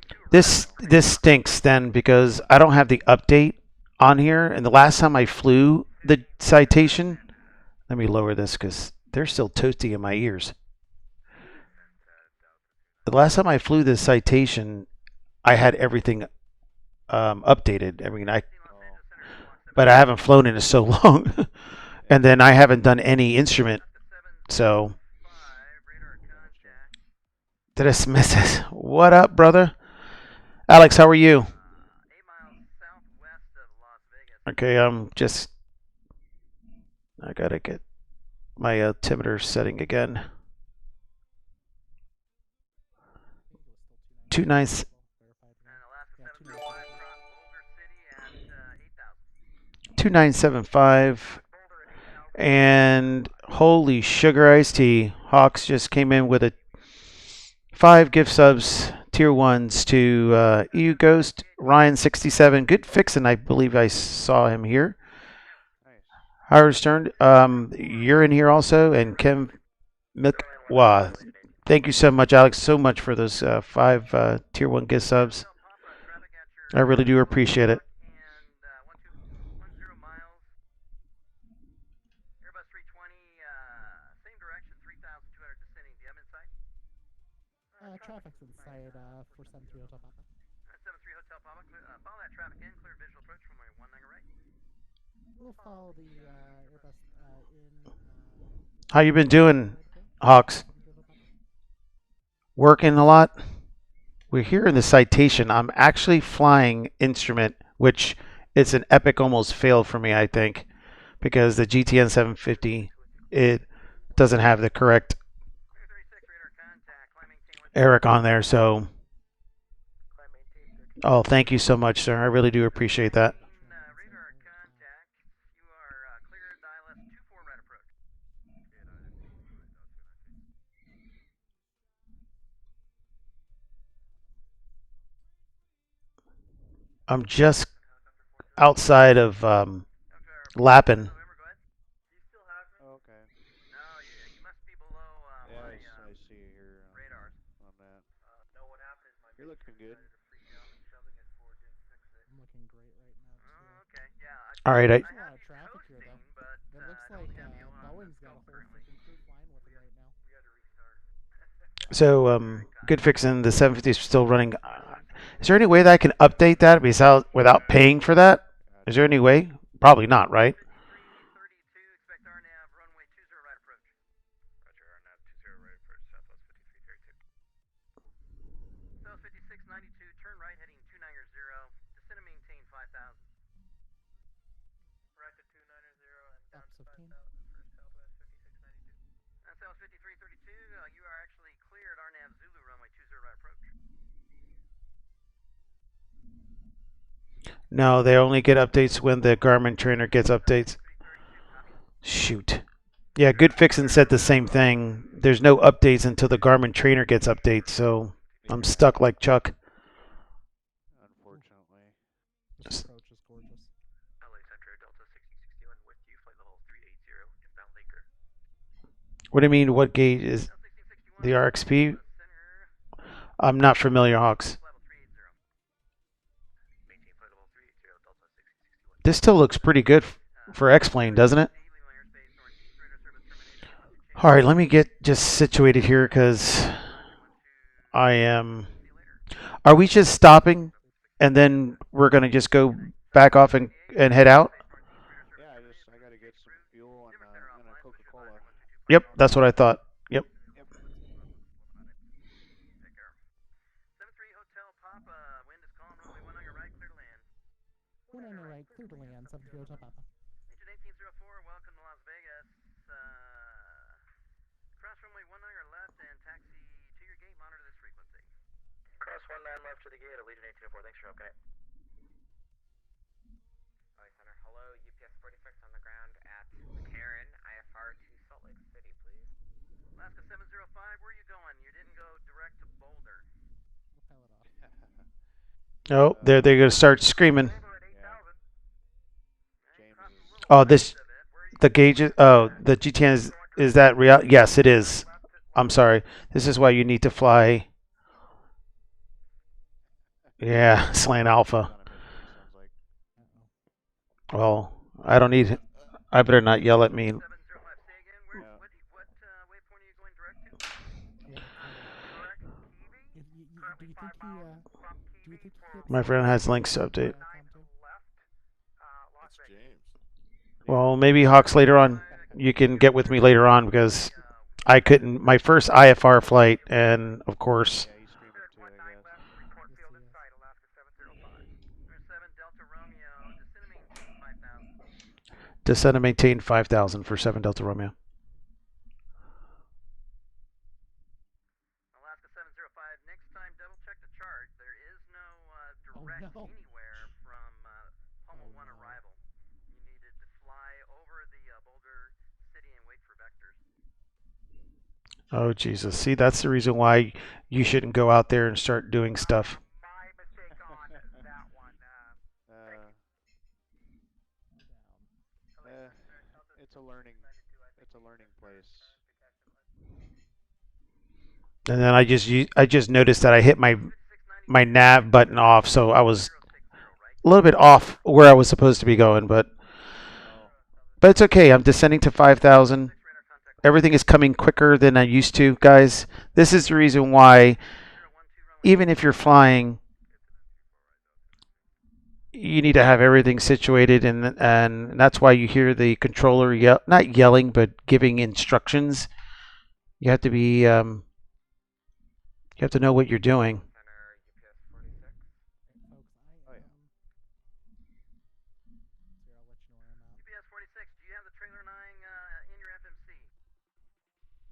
2 This stinks then because I don't have the update on here. And the last time I flew the Citation, let me lower this because they're still toasty in my ears. The last time I flew this Citation, I had everything updated. I mean, Oh, but I haven't flown in so long, and then I haven't done any instrument. So gotcha. Dennis misses. What up, brother? Alex, how are you? Okay, I gotta get my altimeter setting again. I think it was still 2.9 verified again. Yeah, 2975. And holy sugar iced tea. Hawks just came in with a 5 gift subs, tier 1s to EU Ghost, Ryan67. Good fixin', I believe I saw him here. Nice. Howard Stern, you're in here also. And Kim Mikwa. Thank you so much, Alex, so much for those 5 tier 1 gift subs. I really do appreciate it. Traffic's inside 473 Hotel Papa. We'll follow the Airbus in. How you been doing, Hawks? 73 Hotel Papa. Working a lot? We're here in the citation. I'm actually flying instrument, which it's an epic almost fail for me, I think, because the GTN 750 it doesn't have the correct Eric on there. So, oh, thank you so much, sir. I really do appreciate that. I'm just outside of Lappin. Oh, okay. Yeah, I see you here on that. You're looking good. I'm looking great right now too. All right, There's a lot of traffic here though. It looks like Boeing's got a whole freaking crew flying with them right now. so good fixing. The 750 is still running. Is there any way that I can update that without paying for that? Is there any way? Probably not, right? Ups of 10. No, they only get updates when the Garmin trainer gets updates. Shoot. Yeah, good fixin' said the same thing. There's no updates until the Garmin trainer gets updates, so I'm stuck like Chuck. Unfortunately. This approach is gorgeous. What do you mean? What gauge is the RXP? I'm not familiar, Hawks. This still looks pretty good for X-Plane, doesn't it? All right, let me get just situated here because I am. Are we just stopping and then we're going to just go back off and head out? Yeah, I gotta get some fuel and a Coca-Cola. Yep, that's what I thought. Yep. Yep. One on your right, clear to land. 73 Hotel Papa. Cross 19 left to the gate, Allegiant 1804. Thanks for help, guy. Center, hello, UPS 46 on the ground at McCarran, IFR to Salt Lake City, please. We'll pilot off. Oh, they're going to start screaming. Yeah. James is. Oh, the gauge. Oh, the GTN is that real? Yes, it is. I'm sorry. This is why you need to fly. Yeah, Slant Alpha. On a mission, it sounds like. Uh-oh. Well, I don't need. I better not yell at me. Yeah. Yeah, do you think he do you think he hit My friend has links to update. left, Las That's Vegas. James. Well, maybe Hawks later on. You can get with me later on because I couldn't. My first IFR flight, and of course, Yeah, he's streaming too, I 19 guess. left, report Yes, field he in is. sight, Alaska 705. 7 Delta Romeo, descend and maintain 5,000. descend and maintain 5,000 for 7 Delta Romeo. Alaska 705, next time double check the chart. There is no direct no. anywhere from Pummel Oh, 1 no. arrival. You needed to fly over the Boulder City and wait for vectors. Oh Jesus! See, that's the reason why you shouldn't go out there and start doing stuff. My mistake on that one. It's a learning place. And then I just noticed that I hit my nav button off, so I was a little bit off where I was supposed to be going, but it's okay. I'm descending to 5,000. Everything is coming quicker than I used to, guys. This is the reason why, even if you're flying, you need to have everything situated, and that's why you hear the controller not yelling, but giving instructions. You have to be you have to know what you're doing. Center UPS 46. Folks, Oh, yeah. Here, I'll let you know where I'm at. UPS 46, do you have the trailer 9 in your FMC?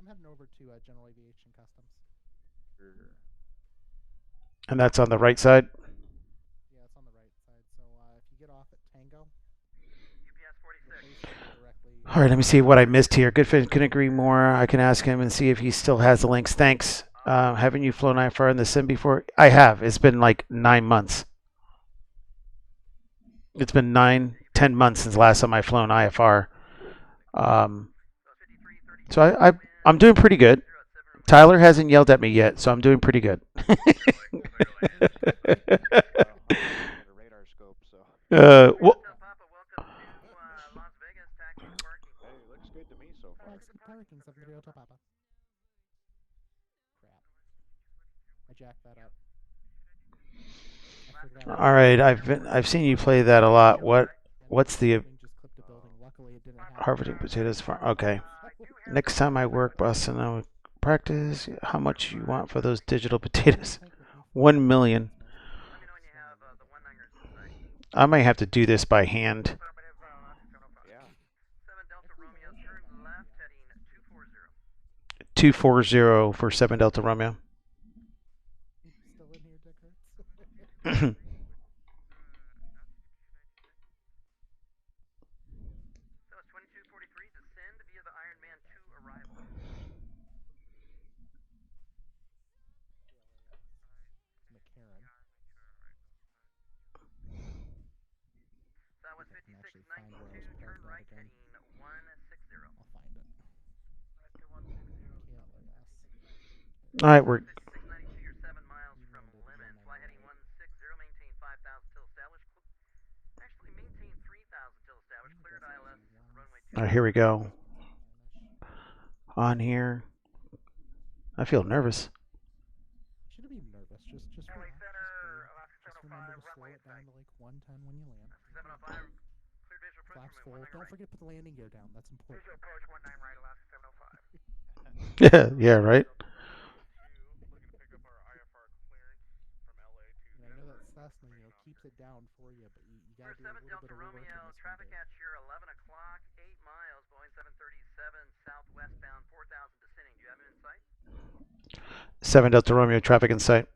I'm heading over to General Aviation Customs. And that's on the right side. Yeah, it's on the right side. So if you get off at Tango, UPS 46. directly. All right, let me see what I missed here. Goodfin couldn't agree more. I can ask him and see if he still has the links. Thanks. Haven't you flown IFR in the sim before? I have. It's been like 9 months. It's been 10 months since the last time I flown IFR. So I'm doing pretty good. Tyler hasn't yelled at me yet, so I'm doing pretty good. I'm looking at a radar scope, so. Well, Papa, welcome to Las Vegas, taxi to parking. Hey, looks good to me so far. Taxi parking, 730 Hotel Papa. Crap. I jacked that up. I figured out all right, I've seen you play that a lot. What's the just clipped a building. Luckily, it didn't happen. harvesting potatoes farm? Okay. Next time I work, Boston, I will practice. How much you want for those digital potatoes? 1 million. Let me know when you have the 1-9ers in sight. I might have to do this by hand. Affirmative, Alaska 705. Yeah. 7 Delta Romeo, turn left, heading 240. 240 for 7 Delta Romeo. Still in here, Dick Hurts? So it's 2243, descend via the Iron Man 2 arrival. McCarran. That was I can actually find where I was 5692, turn parked at right, again. heading 160. I'll find it. All right, we're 5692, you're 7 miles from Lemon. Fly heading 160, maintain 5,000 till established. Actually, maintain 3,000 till established. Cleared ILS, runway 2. here we go. On here. I feel nervous. Shouldn't be nervous. Just Charlie relax. Center, Just Alaska remember 705, to slow runway it down inside. to like 110 when you land. 705, cleared visual approach Flaps runway full. 19 Don't right. forget to put the landing gear down. That's important. Visual approach 19 right, Alaska 705. Yeah, right. Looking to pick up our IFR clearance from LA to And I know that Cessna, keeps it down for you, but you gotta do a 7 little Delta bit of work in Romeo, this one, traffic Dave. at your 11 o'clock, 8 miles, Boeing 737, southwestbound, 4,000 descending. Do you have it in sight? 7 Delta Romeo, traffic in sight.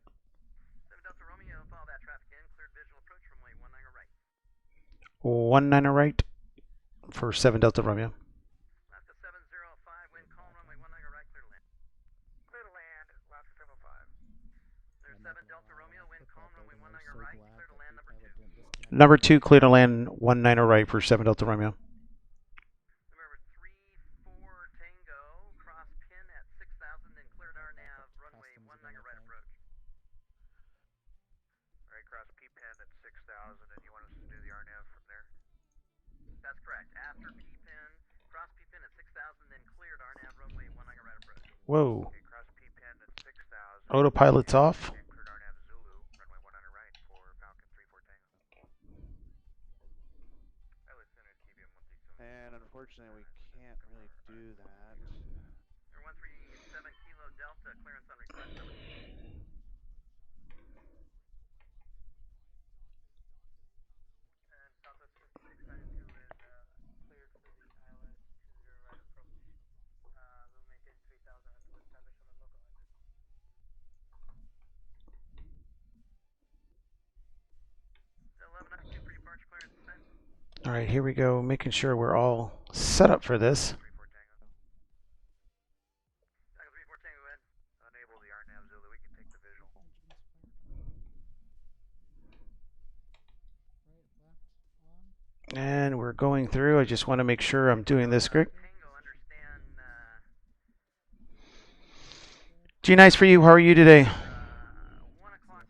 7 Delta Romeo, follow that traffic in, cleared visual approach runway 19 right. 19 right for 7 Delta Romeo. Alaska 705, wind calm, runway 19 right, clear to land. Clear to land, Alaska 705. There's 7 Delta Romeo, wind calm, runway 19 right, clear to land, number 2. Number 2, clear to land 19 right for 7 Delta Romeo. Remember 34 Tango, cross pin at 6,000, then cleared our nav, runway 19 right approach. Alright, cross P pin at 6,000, and you want us to do the RNAV from there? That's correct. After P pin, cross P pin at 6,000, then cleared RNAV, runway 19 right approach. Whoa. Okay, cross P pin at 6,000. Autopilot's off. And cleared All right, here we go. Making sure we're all set up for this. 3-4 Tango in. Enable the RNAV Zulu. We can take the visual. Right, left, on. And we're going through. I just want to make sure I'm doing this correct. Tango, understand. G, nice for you. How are you today? 1 o'clock,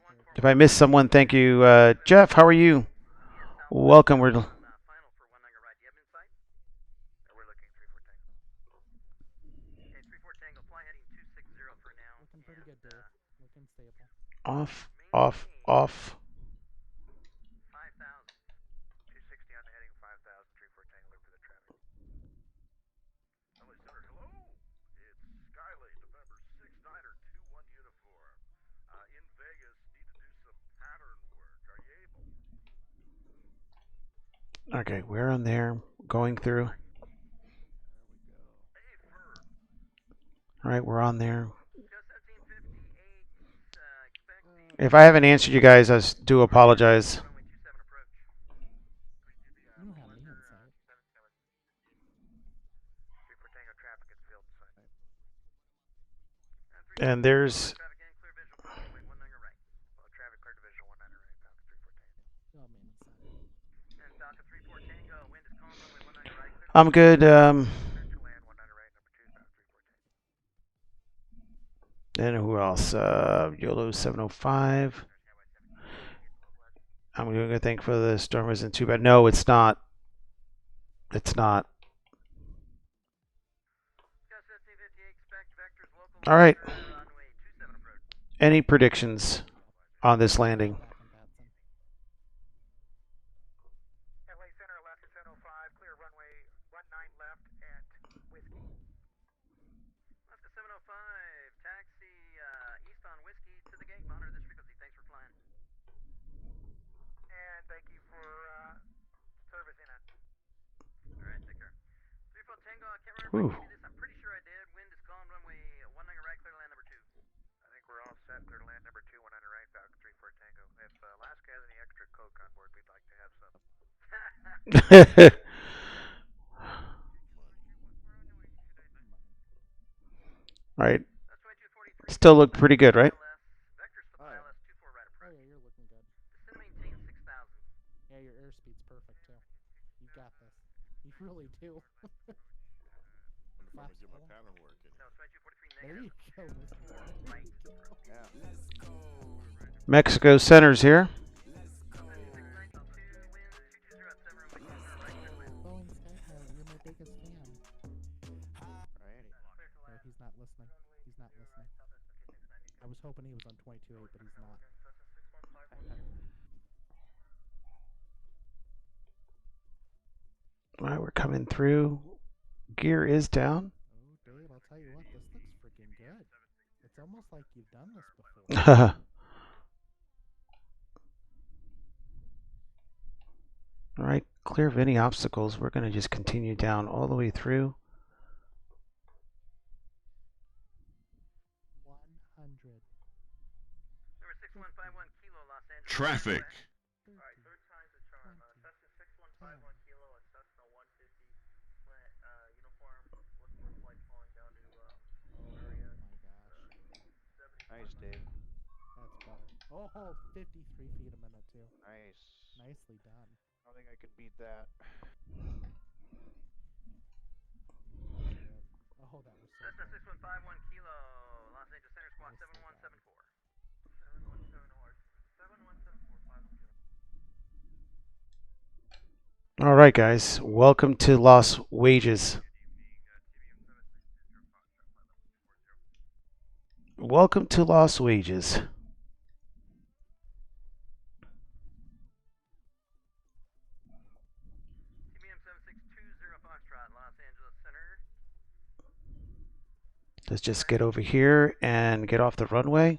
1 If I missed someone, thank you. Jeff, how are you? Welcome. We're final for 1 nugget right. Do you have insight? Or we're looking 3-4 Tango. Okay, 3-4 Tango. Fly heading 260 for now. Looking pretty good, Dave. Looking stable. off, off, off. 5,000. 260 on the heading, 5,000. 3-4 Tango. Look for the traffic. LA Center, hello. It's Skylane, November 6 Niner 21 uniform. In Vegas, need to do some pattern work. Are you able? Okay, we're on there. Going through. Hey, Fur. All right, we're on there. Just 1758. Expecting. If I haven't answered you guys, I do apologize. Runway 27 approach. You don't have any insight. 3-4 Tango. Traffic is filled. And there's Traffic in, clear visual. Crossing wing 1 nugget right. Well, traffic clear to visual 1 nugget right. Falcon 3-4 Tango. Still have any insight. And Falcon 3-4 Tango. Wind is calm. Runway 1 nugget right. Clear to I'm good. clear to land 1 nugget right. Number 2. Falcon 3-4 Tango. And who else? YOLO 705. I'm doing a thing for the storm isn't too bad. No, it's not. It's not. Just 1758. Expect vectors local. All right. Runway 27 approach. Any predictions on this landing? Back in Vatsim. LA Center, Alaska 705, clear runway 19 left at Whiskey. Alaska 705. Taxi east on Whiskey to the gate. Monitor this frequency. Thanks for flying. And thank you for servicing us. All right, take care. 3-4 Tango. I can't remember Ooh. if I gave you this. I'm pretty sure I did. Wind is calm. Runway 1 nugget right. Clear to land number 2. I think we're all set. Clear to land number 2, 1 nugget right. Falcon 3-4 Tango. If Alaska has any extra Coke on board, we'd like to have some. All right. That's 2243. Still look pretty good, right? Vectors for Oh, yeah. ILS 24 right Oh approach. yeah, you're looking good. Descend maintain 6,000. Yeah, your airspeed's perfect too. You got this. You really do. Wonder if I'm Flaps gonna get my full. pattern working. No, 2243 There negative. you go, Whiskey. Right. Yeah. Mexico Center's here. 692 wind 220 at 7 runway 20 right. Clear to land. Boeing Skypilot, you're my biggest fan. Right. No, he's not listening. He's not listening. I was hoping he was on 22.8, but he's not. All right, we're coming through. Gear is down. Oh, Dave, I'll tell you what, this looks freaking good. It's almost like you've done this before. All right, clear of any obstacles. We're going to just continue down all the way through. 100. Number 6151 Kilo Los Angeles. Traffic. Alright, third time's a charm. Cessna 6151 Kilo and Cessna 150 slant uniform. Looking for flight falling down to area. Oh my gosh. 70. Nice, Dave. That's better. Oh, 53 feet a minute too. Nice. Nicely done. I don't think I can beat that. Good. Oh, that was so Cessna good. 6151 Kilo Los Angeles Center Squawk Nicely done. 7174. 7174 All right, guys. Welcome to Lost Wages. Welcome to Lost Wages. TBM 7620 Foxtrot Los Angeles Center. Let's just get over here and get off the runway.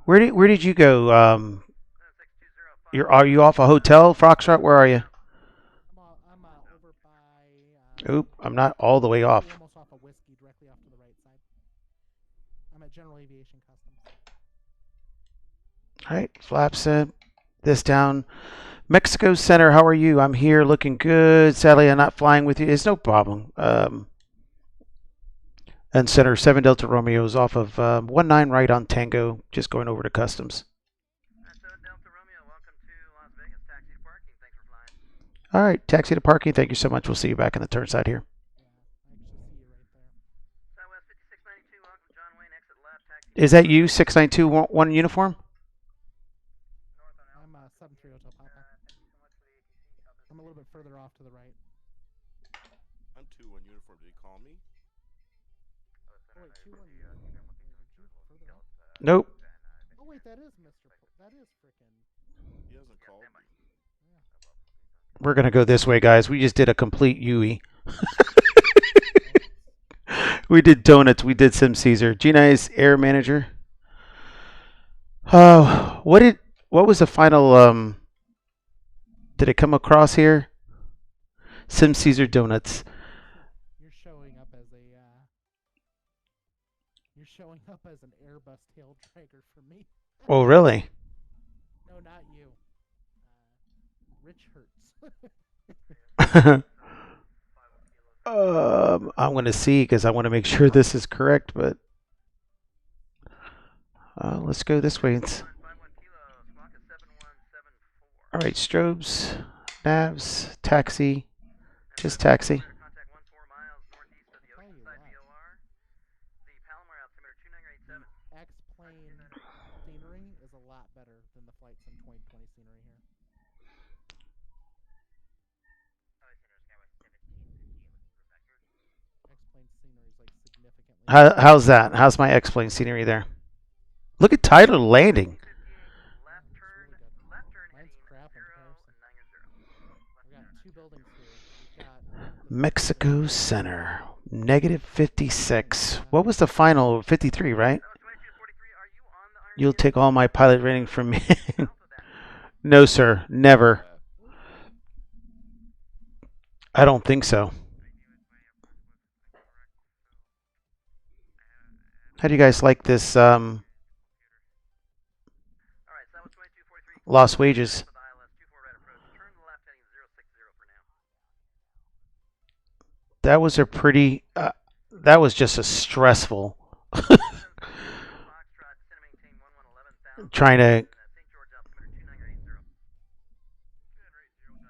Where did you go? 7620 Are you off a hotel, Foxtrot? Where are you? I'm over by. Oop, I'm not all the way off. Almost off of Whiskey, directly off to the right side. I'm at General Aviation Customs. All right, flaps in. This down. Mexico Center, how are you? I'm here, looking good. Sadly, I'm not flying with you. It's no problem. And Center 7 Delta Romeo is off of 19 right on Tango, just going over to customs. 7 Delta Romeo, welcome to Las Vegas. Taxi to parking. Thanks for flying. All right, taxi to parking. Thank you so much. We'll see you back in the turn side here. Yeah, I actually see you right there. Southwest 5692, welcome to John Wayne. Exit left. Taxi. Is that you, 692, one uniform? North on I'm 730 Hotel Papa. Thank you so much for the ATC. I'm a little bit further off to the right. I'm 2-1 uniform. Did he call me? Oh wait, 2-1. Wait, you further up? Nope. Oh wait, that is Mr. That is frickin'. He hasn't called me. We're going to go this way, guys. We just did a complete UE. We did donuts. We did Sim Caesar. G-Nice Air Manager. What was the final, did it come across here? Sim Caesar donuts. You're showing up as an Airbus tail dragger for me. Oh, really? No, not you. Rich Hertz. I'm going to see because I want to make sure this is correct, but let's go this way. All right, strobes, navs, taxi, just taxi. Contact 14 miles northeast of the Oceanside VOR. The Palomar altimeter 29887. X-plane scenery is a lot better than the Flight Sim 2020 scenery here. X-plane scenery is like significantly. How's that? How's my X-plane scenery there? Look at Tyler landing. Left turn Mine's heading crap in 0 comparison. and 90. We got two buildings here. We've got Mexico Center, -56. What was the final? 53, right? 2243, are you on the Iron You'll Tail? take all my pilot rating from me. No, sir. Never. I don't think so. How do you guys like this All right, so that was 2243. lost wages? With ILS 24 right approach. Turn left heading 060 for now. That was a pretty, that was just a stressful Foxtrot, descend and maintain 1110,000. trying to, St. George altimeter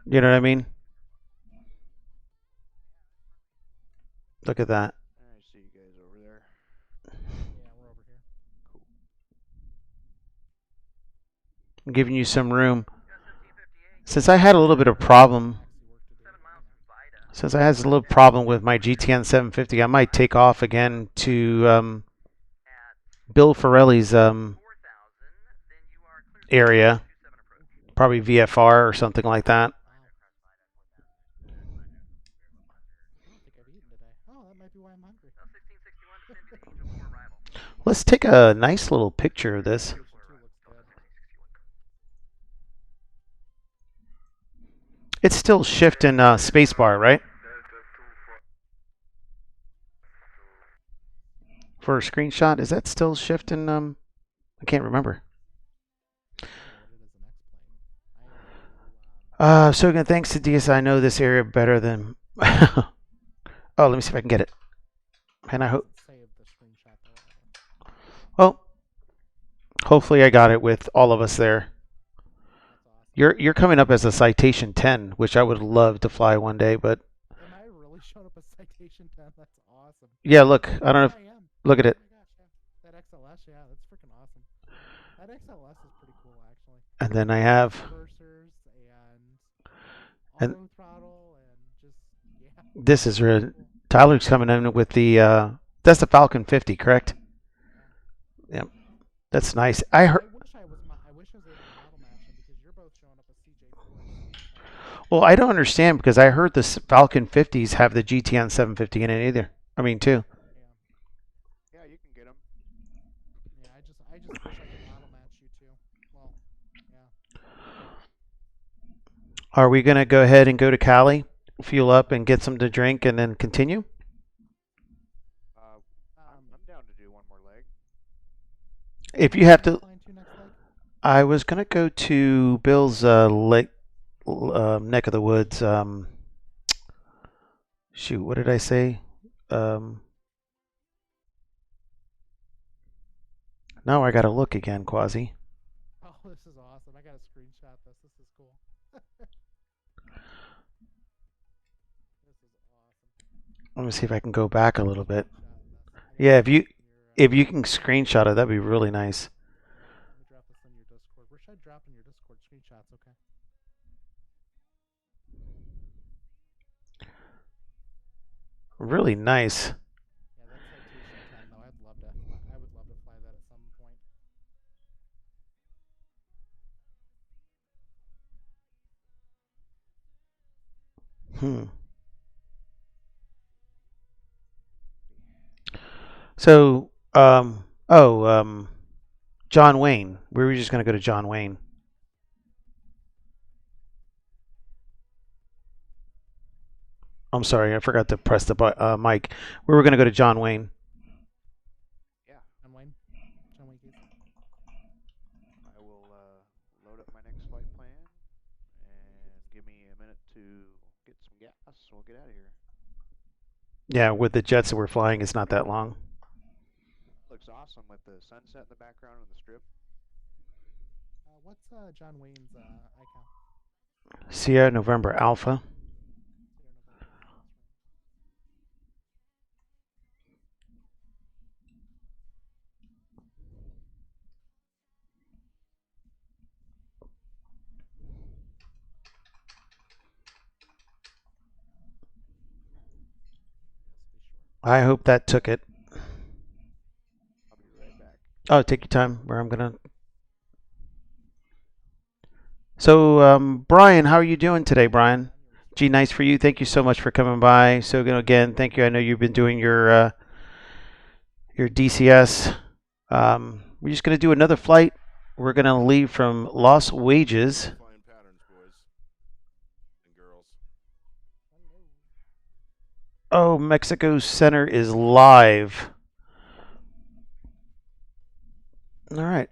29880. you know what I mean? Look at that. I see you guys over there. Yeah, we're over here. Cool. I'm giving you some room. Got 1758. Since I had a little bit of problem, Taxi work to do. 7 miles from Vida. since I had a little problem with my GTN 750, I might take off again to At Bill Farelli's 4,000, then you are clear. area, 27 approach. probably VFR or something like that. Wow. I don't think I've eaten today. Oh, that might be why I'm hungry. 1661, descend via the Angel 4 arrival. Let's take a nice little picture of this. Station 2 looks good. It's still shifting spacebar, right? For a screenshot, is that still shifting? I can't remember. I don't know what it is an X-plane. So again, thanks to DS, I know this area better than. Oh, let me see if I can get it. And I hope. Save the screenshot though. Well, hopefully I got it with all of us there. That's awesome. You're coming up as a Citation 10, which I would love to fly one day, but Am I really showing up a Citation 10? That's awesome. yeah, look, I don't know if, I am. look at it. Oh my gosh, yeah. That XLS, yeah, that's freaking awesome. That XLS is pretty cool, actually. And then I have, Reversers And- auto throttle and just, yeah. this is real. Tyler's coming in with the, that's the Falcon 50, correct? Yep. That's nice. I heard, I wish I was able to model match them because you're both showing up as CJ4. well, I don't understand because I heard the Falcon 50s have the GTN 750 in it either. I mean, too. Yeah. Yeah, you can get them. Yeah, I just wish I could model match you two. Well, yeah. Are we going to go ahead and go to Cali, fuel up and get some to drink and then continue? I'm down to do one more leg. If you have to, Flying to next leg? I was going to go to Bill's lake. neck of the woods. Shoot, what did I say? Now I gotta look again, Quasi. Oh, this is awesome. I gotta screenshot this. This is cool. This is awesome. Let me see if I can go back a little bit. Screenshotting this. Yeah, if you Your, if you can screenshot it, that'd be really nice. let me drop this in your Discord. Where should I drop in your Discord screenshots? Okay. Really nice. Yeah, that's Citation 10 though. I'd love to. I would love to fly that at some point. Hmm. So, John Wayne. We were just gonna go to John Wayne. I'm sorry, I forgot to press the mic. We were gonna go to John Wayne. Yeah, John Wayne. John Wayne Casey. I will load up my next flight plan and give me a minute to get some gas. We'll get out of here. Yeah, with the jets that we're flying, it's not that long. Looks awesome with the sunset in the background and the strip. What's John Wayne's icon? Sierra November Alpha. Sierra November. That's right. Yes, be sure. I hope that took it. I'll be right back. Oh, take your time. Where I'm gonna. So, Brian, how are you doing today, Brian? Gee, nice for you. Thank you so much for coming by. So again, thank you. I know you've been doing your DCS. We're just gonna do another flight. We're gonna leave from Los Wages. Flying patterns, boys and girls. Oh, Mexico Center is live. All right.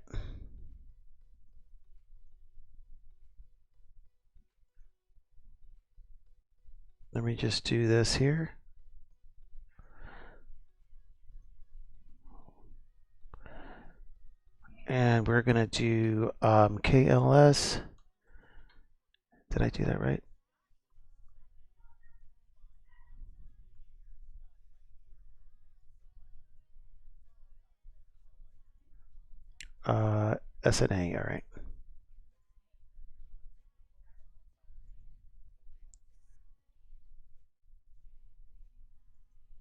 Let me just do this here. And we're going to do KLS. Did I do that right? SNA, all right.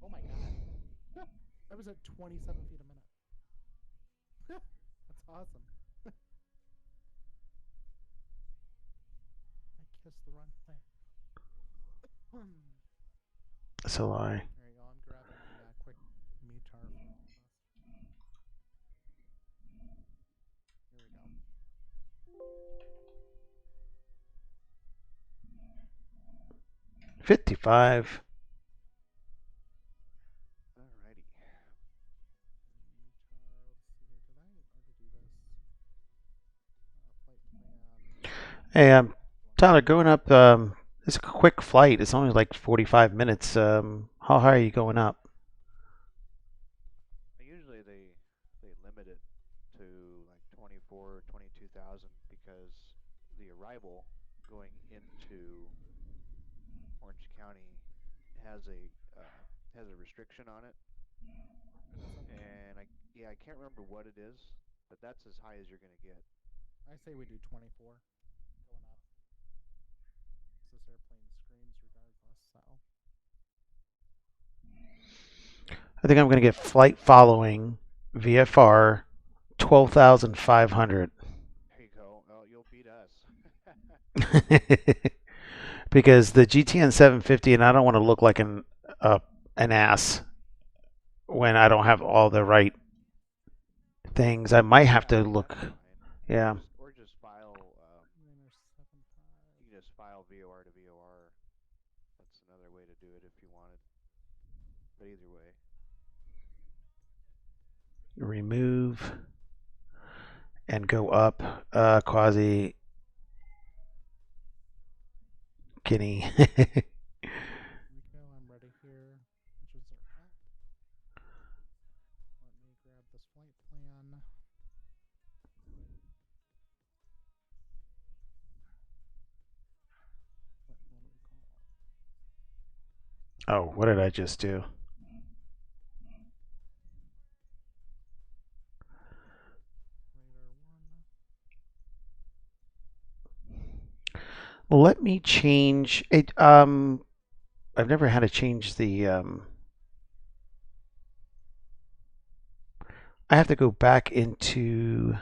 Oh my god. I was at 27 feet a minute. That's awesome. I kissed the runway. That's a lie. There you go. I'm grabbing a quick METAR for all of us. Here we go. 55. Alrighty. METAR. Let's see here. Did I already do this? Flight plan. Hey, Tyler, going up, it's a quick flight. It's only like 45 minutes. How high are you going up? Usually they limit it to like 24, 22,000 because the arrival going into Orange County has a restriction on it, and I can't remember what it is, but that's as high as you're gonna get. I say we do 24 going up. This airplane screams regardless, so. I think I'm going to get flight following VFR 12,500. There you go. Oh, you'll beat us. Because the GTN 750, and I don't want to look like an ass when I don't have all the right things. I might have to look. Yeah. Or just file. You can just file VOR to VOR. That's another way to do it if you wanted. But either way. Remove and go up. Quasi. Kenny. Rico, I'm ready here. Which is our Let me grab this flight plan. What will recall? Oh, what did I just do? Radar 1. Let me change it. I've never had to change the. I have to go back into.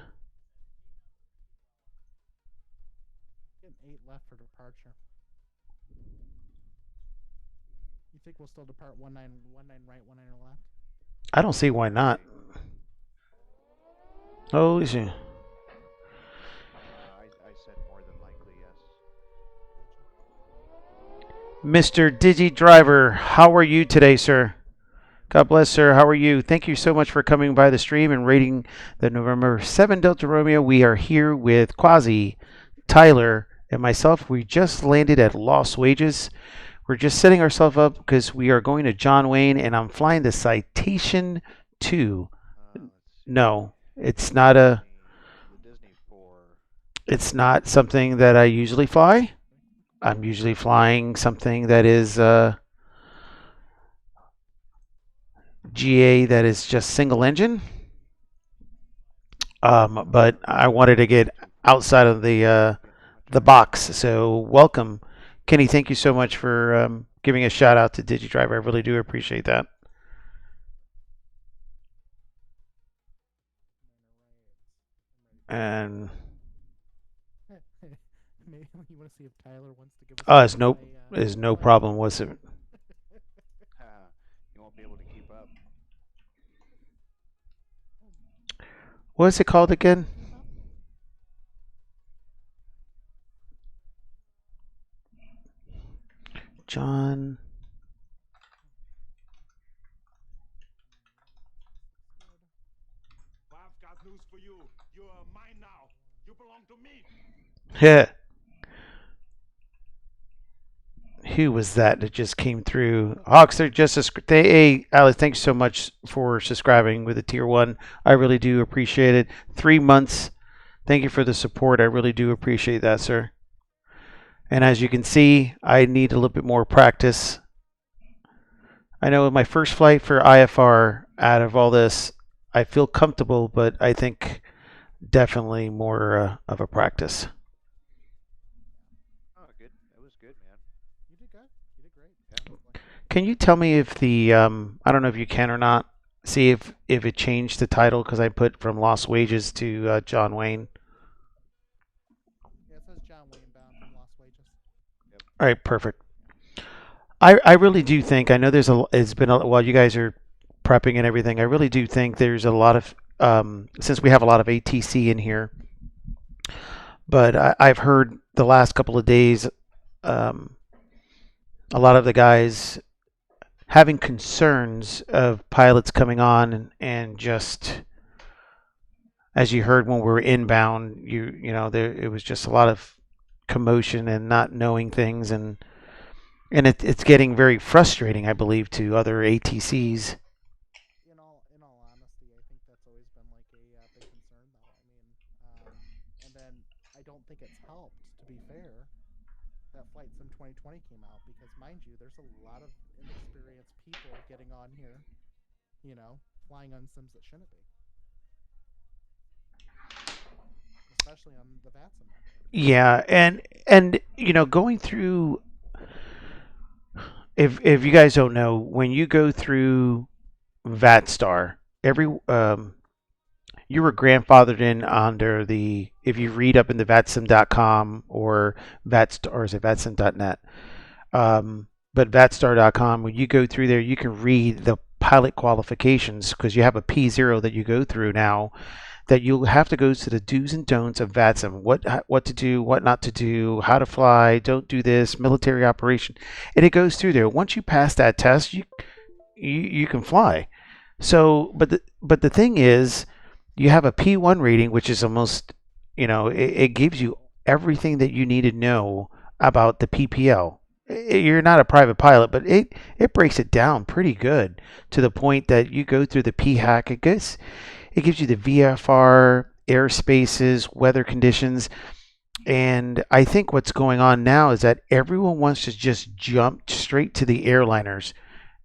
Getting 8 left for departure. You think we'll still depart 19 right, 19 left? I don't see why not. Holy shit. I said more than likely yes. Mr. Digi Driver, how are you today, sir? God bless, sir. How are you? Thank you so much for coming by the stream and rating the November 7 Delta Romeo. We are here with Quasi, Tyler, and myself. We just landed at Lost Wages. We're just setting ourselves up because we are going to John Wayne, and I'm flying the Citation II. No, it's not a. The Disney 4. It's not something that I usually fly. I'm usually flying something that is GA that is just single engine. But I wanted to get outside of the box. So welcome, Kenny. Thank you so much for giving a shout out to DigiDriver. I really do appreciate that. And Maybe you want to see if Tyler wants to give us. there's no problem with it. You won't be able to keep up. What is it called again? John. I've got news for you. You are mine now. You belong to me. Yeah. Who was that just came through? Hawks, they're just hey, Alex, thanks so much for subscribing with a tier 1. I really do appreciate it. 3 months. Thank you for the support. I really do appreciate that, sir. And as you can see, I need a little bit more practice. I know my first flight for IFR out of all this, I feel comfortable, but I think definitely more of a practice. Oh, good. It was good, man. You did good. You did great. Yeah. Can you tell me if the I don't know if you can or not, see if it changed the title because I put from Lost Wages to John Wayne. Yeah, it says John Wayne bound from Lost Wages. Yep. All right, perfect. I really do think I know it's been while you guys are prepping and everything. I really do think there's a lot of since we have a lot of ATC in here, but I've heard the last couple of days a lot of the guys having concerns of pilots coming on and just as you heard when we were inbound, you know it was just a lot of commotion and not knowing things and it's getting very frustrating, I believe, to other ATCs. In all honesty, I think that's always been like a big concern, though. I mean, and then I don't think it's helped. To be fair, that Flight Sim 2020 came out because, mind you, there's a lot of inexperienced people getting on here, flying on sims that shouldn't be, especially on the Vatsim network. Yeah, and going through if you guys don't know, when you go through VatStar, you were grandfathered in under the if you read up in the vatsim.com or vatstar or is it vatsim.net. But vatstar.com, when you go through there, you can read the pilot qualifications because you have a P0 that you go through now that you'll have to go to the do's and don'ts of VATSIM. What to do, what not to do, how to fly, don't do this, military operation. And it goes through there. Once you pass that test, you can fly. So, but the thing is, you have a P1 rating, which is almost, it gives you everything that you need to know about the PPL. you're not a private pilot, but it breaks it down pretty good to the point that you go through the PHAC. It gives you the VFR, airspaces, weather conditions, and I think what's going on now is that everyone wants to just jump straight to the airliners.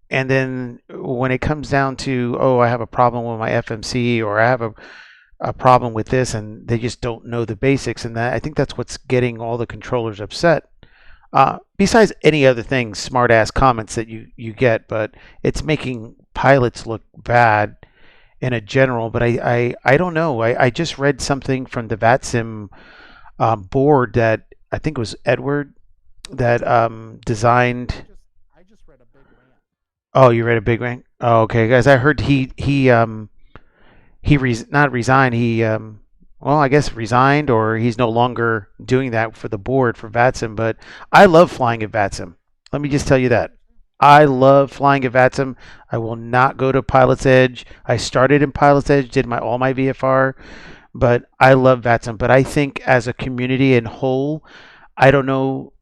And then when it comes down to, oh, I have a problem with my FMC, or I have a problem with this, and they just don't know the basics. And that, I think that's what's getting all the controllers upset. Besides any other things, smart ass comments that you get, but it's making pilots look bad in a general. But I don't know. I just read something from the Vatsim board that I think it was Edward that designed. I just read a big rant. Oh, you read a big rank? Oh, okay, guys. I heard not resigned. Well, I guess resigned, or he's no longer doing that for the board for Vatsim. But I love flying at Vatsim. Let me just tell you that. I love flying at Vatsim. I will not go to Pilot's Edge. I started in Pilot's Edge, did my all my VFR, but I love Vatsim. But I think as a community in whole, I don't know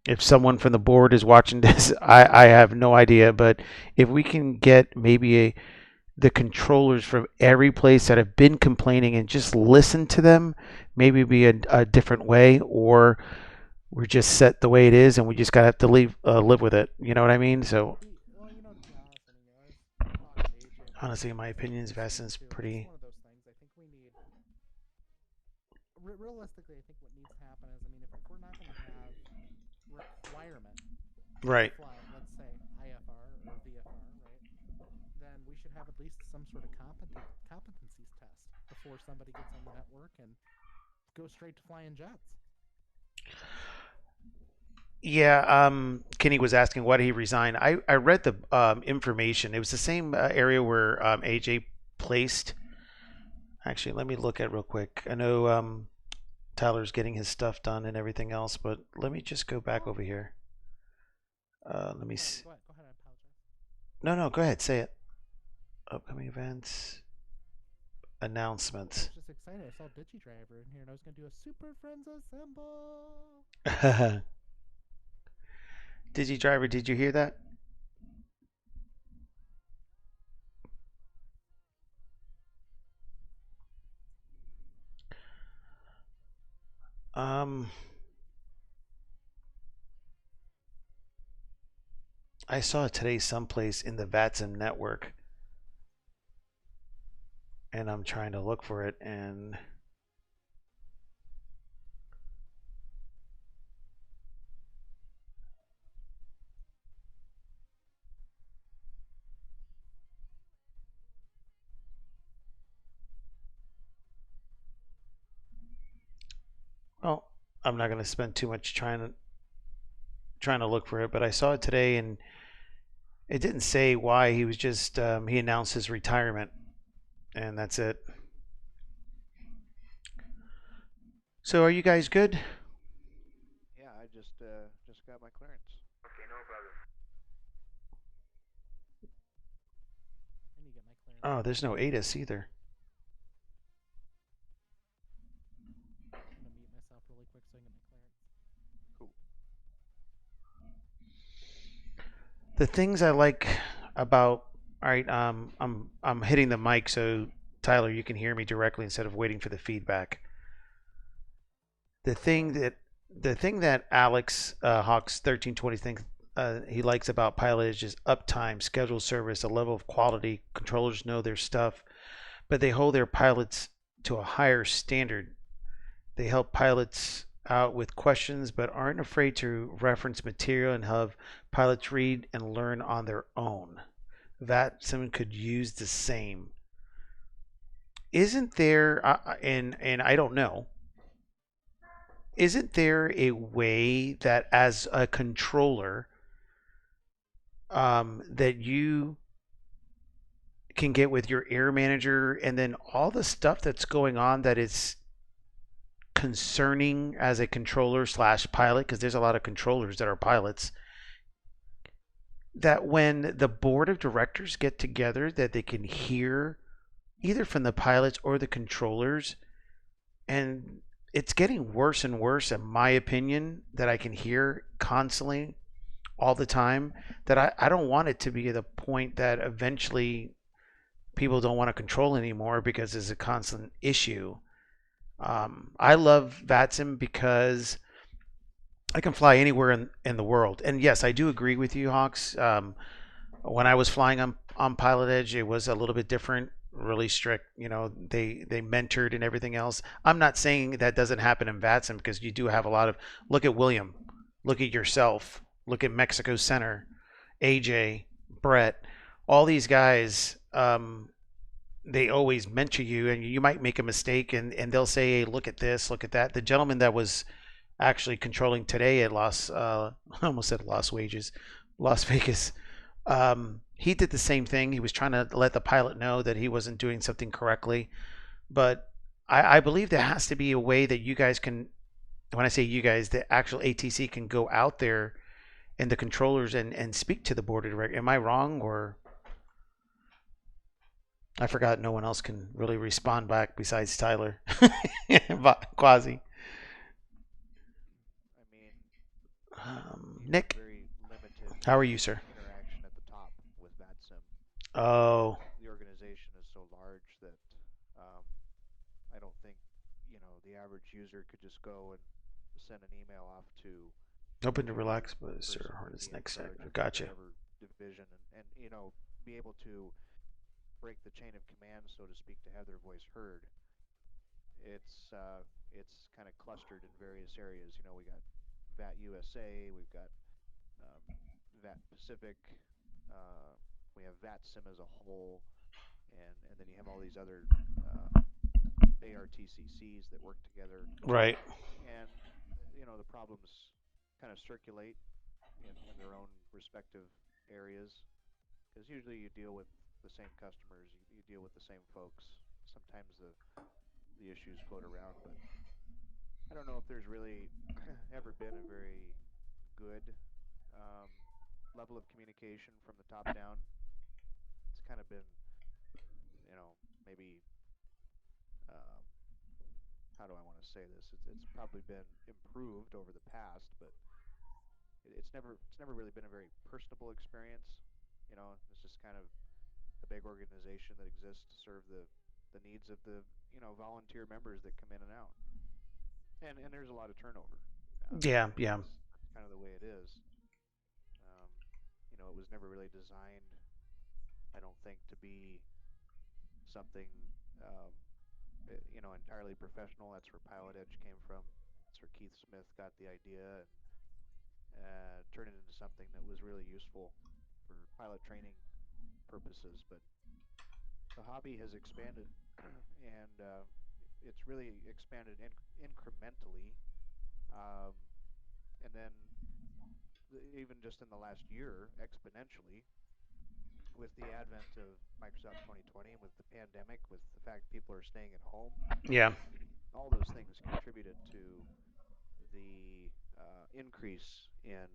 if someone from the board is watching this. I have no idea. But if we can get maybe the controllers from every place that have been complaining and just listen to them, maybe be a different way, or we're just set the way it is and we just gotta have to live with it. You know what I mean? So Well, to be honest, I mean, I was talking to AJ about honestly, in my opinion, this Vastin's too. It's pretty. one of those things. I think we need realistically. I think what needs to happen is, I mean, if we're not going to have requirement Right. fly, let's say IFR or VFR, right? Then we should have at least some sort of competencies test before somebody gets on the network and go straight to flying jets. Yeah, Kenny was asking why did he resign. I read the information. It was the same area where AJ placed. Actually, let me look at real quick. I know Tyler's getting his stuff done and everything else, but let me just go back over here. Let me see. Go ahead. I apologize. No, go ahead. Say it. Upcoming events, I announcements. was just excited. I saw DigiDriver in here, and I was going to do a Super Friends Assemble. Digi Driver, did you hear that? Um, I saw it today someplace in the Vatsim network, and I'm trying to look for it. And well, I'm not going to spend too much trying to look for it, but I saw it today, and it didn't say why. He was just he announced his retirement, and that's it. So, are you guys good? Yeah, I just got my clearance. Okay, no problem. I need to get my clearance. Oh, there's no ATIS either. I'm going to mute myself really quick so I can get my clearance. Cool. The things I like about, all right, I'm hitting the mic so Tyler, you can hear me directly instead of waiting for the feedback. The thing that Alex Hawks 1320 thinks he likes about Pilot is just uptime, schedule service, a level of quality. Controllers know their stuff, but they hold their pilots to a higher standard. They help pilots out with questions, but aren't afraid to reference material and have pilots read and learn on their own. That someone could use the same. Isn't there, and I don't know, isn't there a way that as a controller that you can get with your air manager and then all the stuff that's going on that is concerning as a controller slash pilot, because there's a lot of controllers that are pilots, that when the board of directors get together that they can hear either from the pilots or the controllers and it's getting worse and worse, in my opinion, that I can hear constantly all the time. That I don't want it to be the point that eventually people don't want to control anymore because it's a constant issue. I love Vatsim because I can fly anywhere in the world. And yes, I do agree with you, Hawks. When I was flying on Pilot Edge, it was a little bit different, really strict. You know, they mentored and everything else. I'm not saying that doesn't happen in Vatsim because you do have a lot of. Look at William, look at yourself, look at Mexico Center, AJ, Brett, all these guys. They always mentor you, and you might make a mistake, and they'll say, "Hey, look at this, look at that." The gentleman that was actually controlling today at I almost said Las Wages, Las Vegas. He did the same thing. He was trying to let the pilot know that he wasn't doing something correctly. But I believe there has to be a way that you guys can, when I say you guys, the actual ATC can go out there and the controllers and speak to the board of directors. Am I wrong, or I forgot no one else can really respond back besides Tyler, Quasi. I mean, Nick, very limited how are you, sir? interaction at the top with VATSIM. Oh, The organization is so large that um, I don't think the average user could just go and send an email off to open to the relax, but person sir, who'd hardest be in next set. charge of Gotcha. whatever division, and be able to break the chain of command, so to speak, to have their voice heard. It's kind of clustered in various areas. We got VAT USA, we've got um, VAT Pacific, uh, we have VAT Sim as a whole, and then you have all these other uh, ARTCCs that work together, Right. and the problems kind of circulate in their own respective areas, because usually you deal with the same customers, you deal with the same folks. Sometimes the issues float around, but I don't know if there's really ever been a very good um, level of communication from the top down. It's kind of been, maybe, um, how do I want to say this? It's probably been improved over the past, but it's never really been a very personable experience. It's just kind of a big organization that exists to serve the needs of the volunteer members that come in and out. And there's a lot of turnover. Yeah, yeah. That's kind of the way it is. Um, it was never really designed, I don't think, to be something um, entirely professional. That's where Pilot Edge came from. That's where Keith Smith got the idea and turned it into something that was really useful for pilot training purposes. But the hobby has expanded, and it's really expanded incrementally. Um, and then even just in the last year, exponentially, with the advent of Microsoft 2020 and with the pandemic, with the fact people are staying at home, Yeah. all those things contributed to the increase in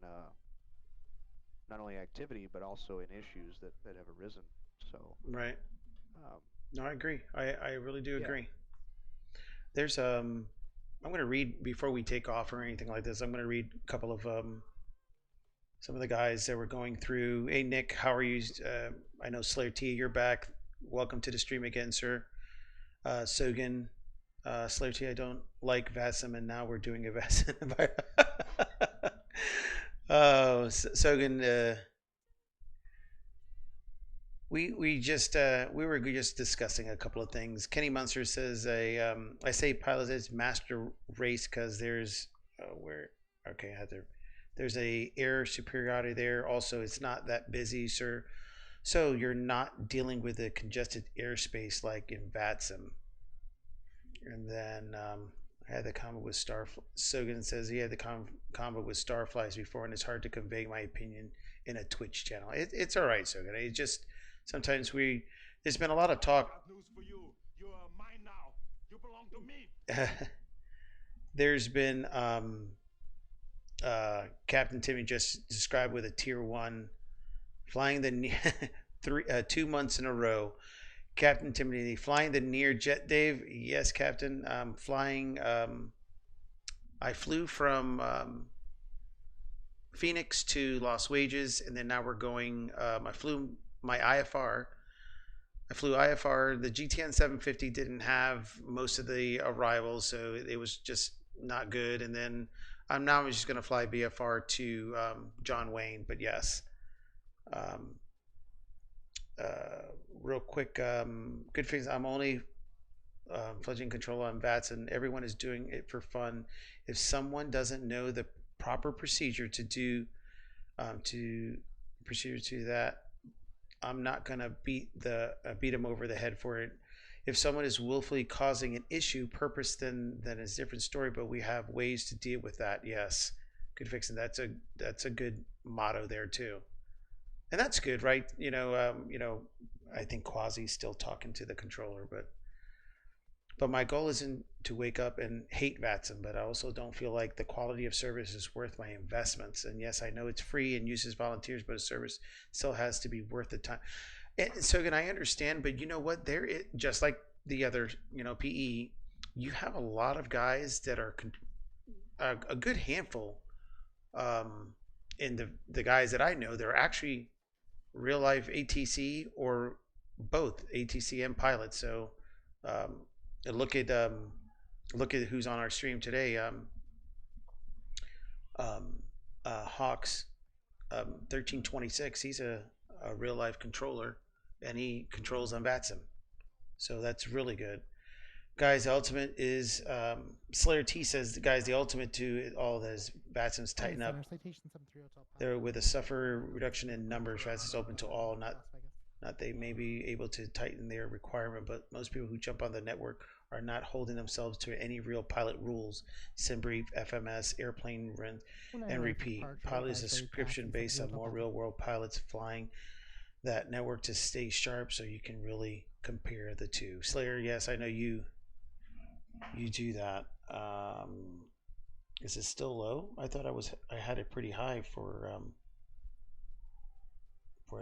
not only activity but also in issues that have arisen. So, Right. um, No, I agree. I really do yeah, agree. There's I'm gonna read before we take off or anything like this. I'm gonna read a couple of some of the guys that were going through. Hey Nick, how are you? I know Slayer T, you're back. Welcome to the stream again, sir. Sogan, Slayer T, I don't like Vasim, and now we're doing a Vasim. Oh, Sogan, we were just discussing a couple of things. Kenny Munster says I say pilot is master race because there's where okay Heather, there's a air superiority there. Also, it's not that busy, sir. So you're not dealing with a congested airspace like in Vatsim. And then I had the combo with Star. Sogan says he had the combo with Starflies before, and it's hard to convey my opinion in a Twitch channel. It's all right, Sogan. It just sometimes we. There's been a lot of talk. Got news for you. You are mine now. You belong to me. There's been Captain Timmy just described with a tier one flying the 2 months in a row. Captain Timothy flying the near jet, Dave. Yes, Captain. Flying I flew from Phoenix to Las Wages, and then now we're going. I flew my IFR. I flew IFR. The GTN 750 didn't have most of the arrivals, so it was just not good. And then I'm now just going to fly BFR to John Wayne. But yes, um, real quick, good things. I'm only fledgling control on VATS, and everyone is doing it for fun. If someone doesn't know the proper procedure to do to procedure to that, I'm not gonna beat them over the head for it. If someone is willfully causing an issue, purpose, then it's a different story. But we have ways to deal with that. Yes, good fixing. That's a good motto there too, and that's good, right? I think Quasi's still talking to the controller, but my goal isn't to wake up and hate Vatsim, but I also don't feel like the quality of service is worth my investments. And yes, I know it's free and uses volunteers, but a service still has to be worth the time. And so again, I understand, but you know what? Just like the other, PE, you have a lot of guys that are a good handful. And the guys that I know, they're actually real life ATC or both ATC and pilots. So um, look at who's on our stream today. Um, Hawks 1326. He's a real life controller, and he controls on Vatsim. So that's really good. Guys, the ultimate is Slayer T says, guys, the ultimate to all this Vatsim's tighten up. There with a suffer reduction in numbers, VATS is open to all, not they may be able to tighten their requirement, but most people who jump on the network are not holding themselves to any real pilot rules. SimBrief, FMS, airplane rent, and repeat. Pilot is a subscription based on more real world pilots flying that network to stay sharp, so you can really compare the two. Slayer, yes, I know you do that. Is it still low? I thought I had it pretty high for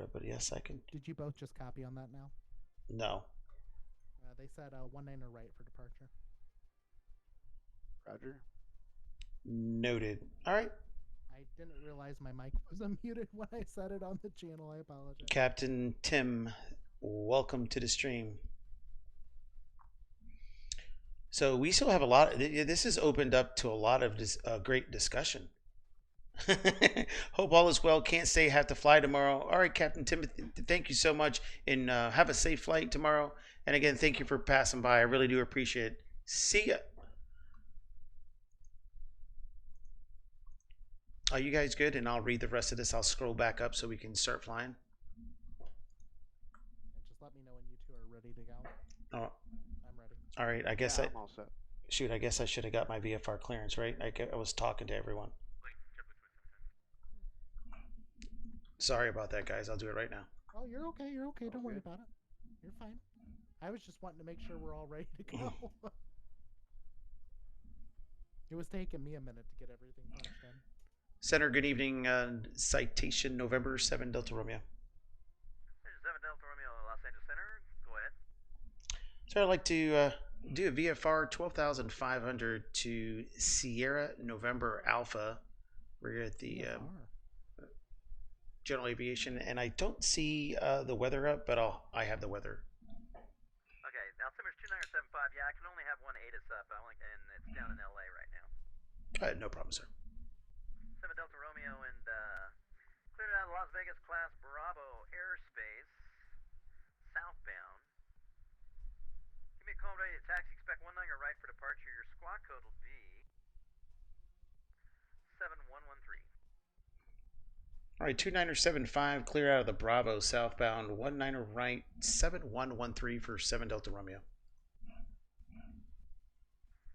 it, but yes, I can. Did you both just copy on that now? No. They said 19er right for departure. Roger. Noted. All right. I didn't realize my mic was unmuted when I said it on the channel. I apologize. Captain Tim, welcome to the stream. So we still have a lot. This has opened up to a lot of great discussion. Hope all is well. Can't stay. Have to fly tomorrow. All right, Captain Timothy. Thank you so much, and have a safe flight tomorrow. And again, thank you for passing by. I really do appreciate it. See ya. Are you guys good? And I'll read the rest of this. I'll scroll back up so we can start flying. And just let me know when you two are ready to go. Oh, I'm ready. all right. I guess I'm all set. shoot. I guess I should have got my VFR clearance, right? I was talking to everyone. Sorry about that, guys. I'll do it right now. Oh, you're okay. You're okay. Don't worry about it. You're fine. I was just wanting to make sure we're all ready to go. It was taking me a minute to get everything punched in. Center, good evening. Citation November 7 Delta Romeo. 7 Delta Romeo, Los Angeles Center. Go ahead. So I'd like to do a VFR 12,500 to Sierra November Alpha. We're at the General Aviation, and I don't see the weather up, but I have the weather. Okay, altimeter's 2975. Yeah, I can only have one ATIS up, and it's down in LA right now. No problem, sir. 7 Delta Romeo and cleared out of Las Vegas class Bravo airspace, southbound. Give me a call ready to taxi. Expect 19 right for departure. Your squawk code will be 7113. All right, 2975, clear out of the Bravo southbound, 19 right, 7113 for 7 Delta Romeo.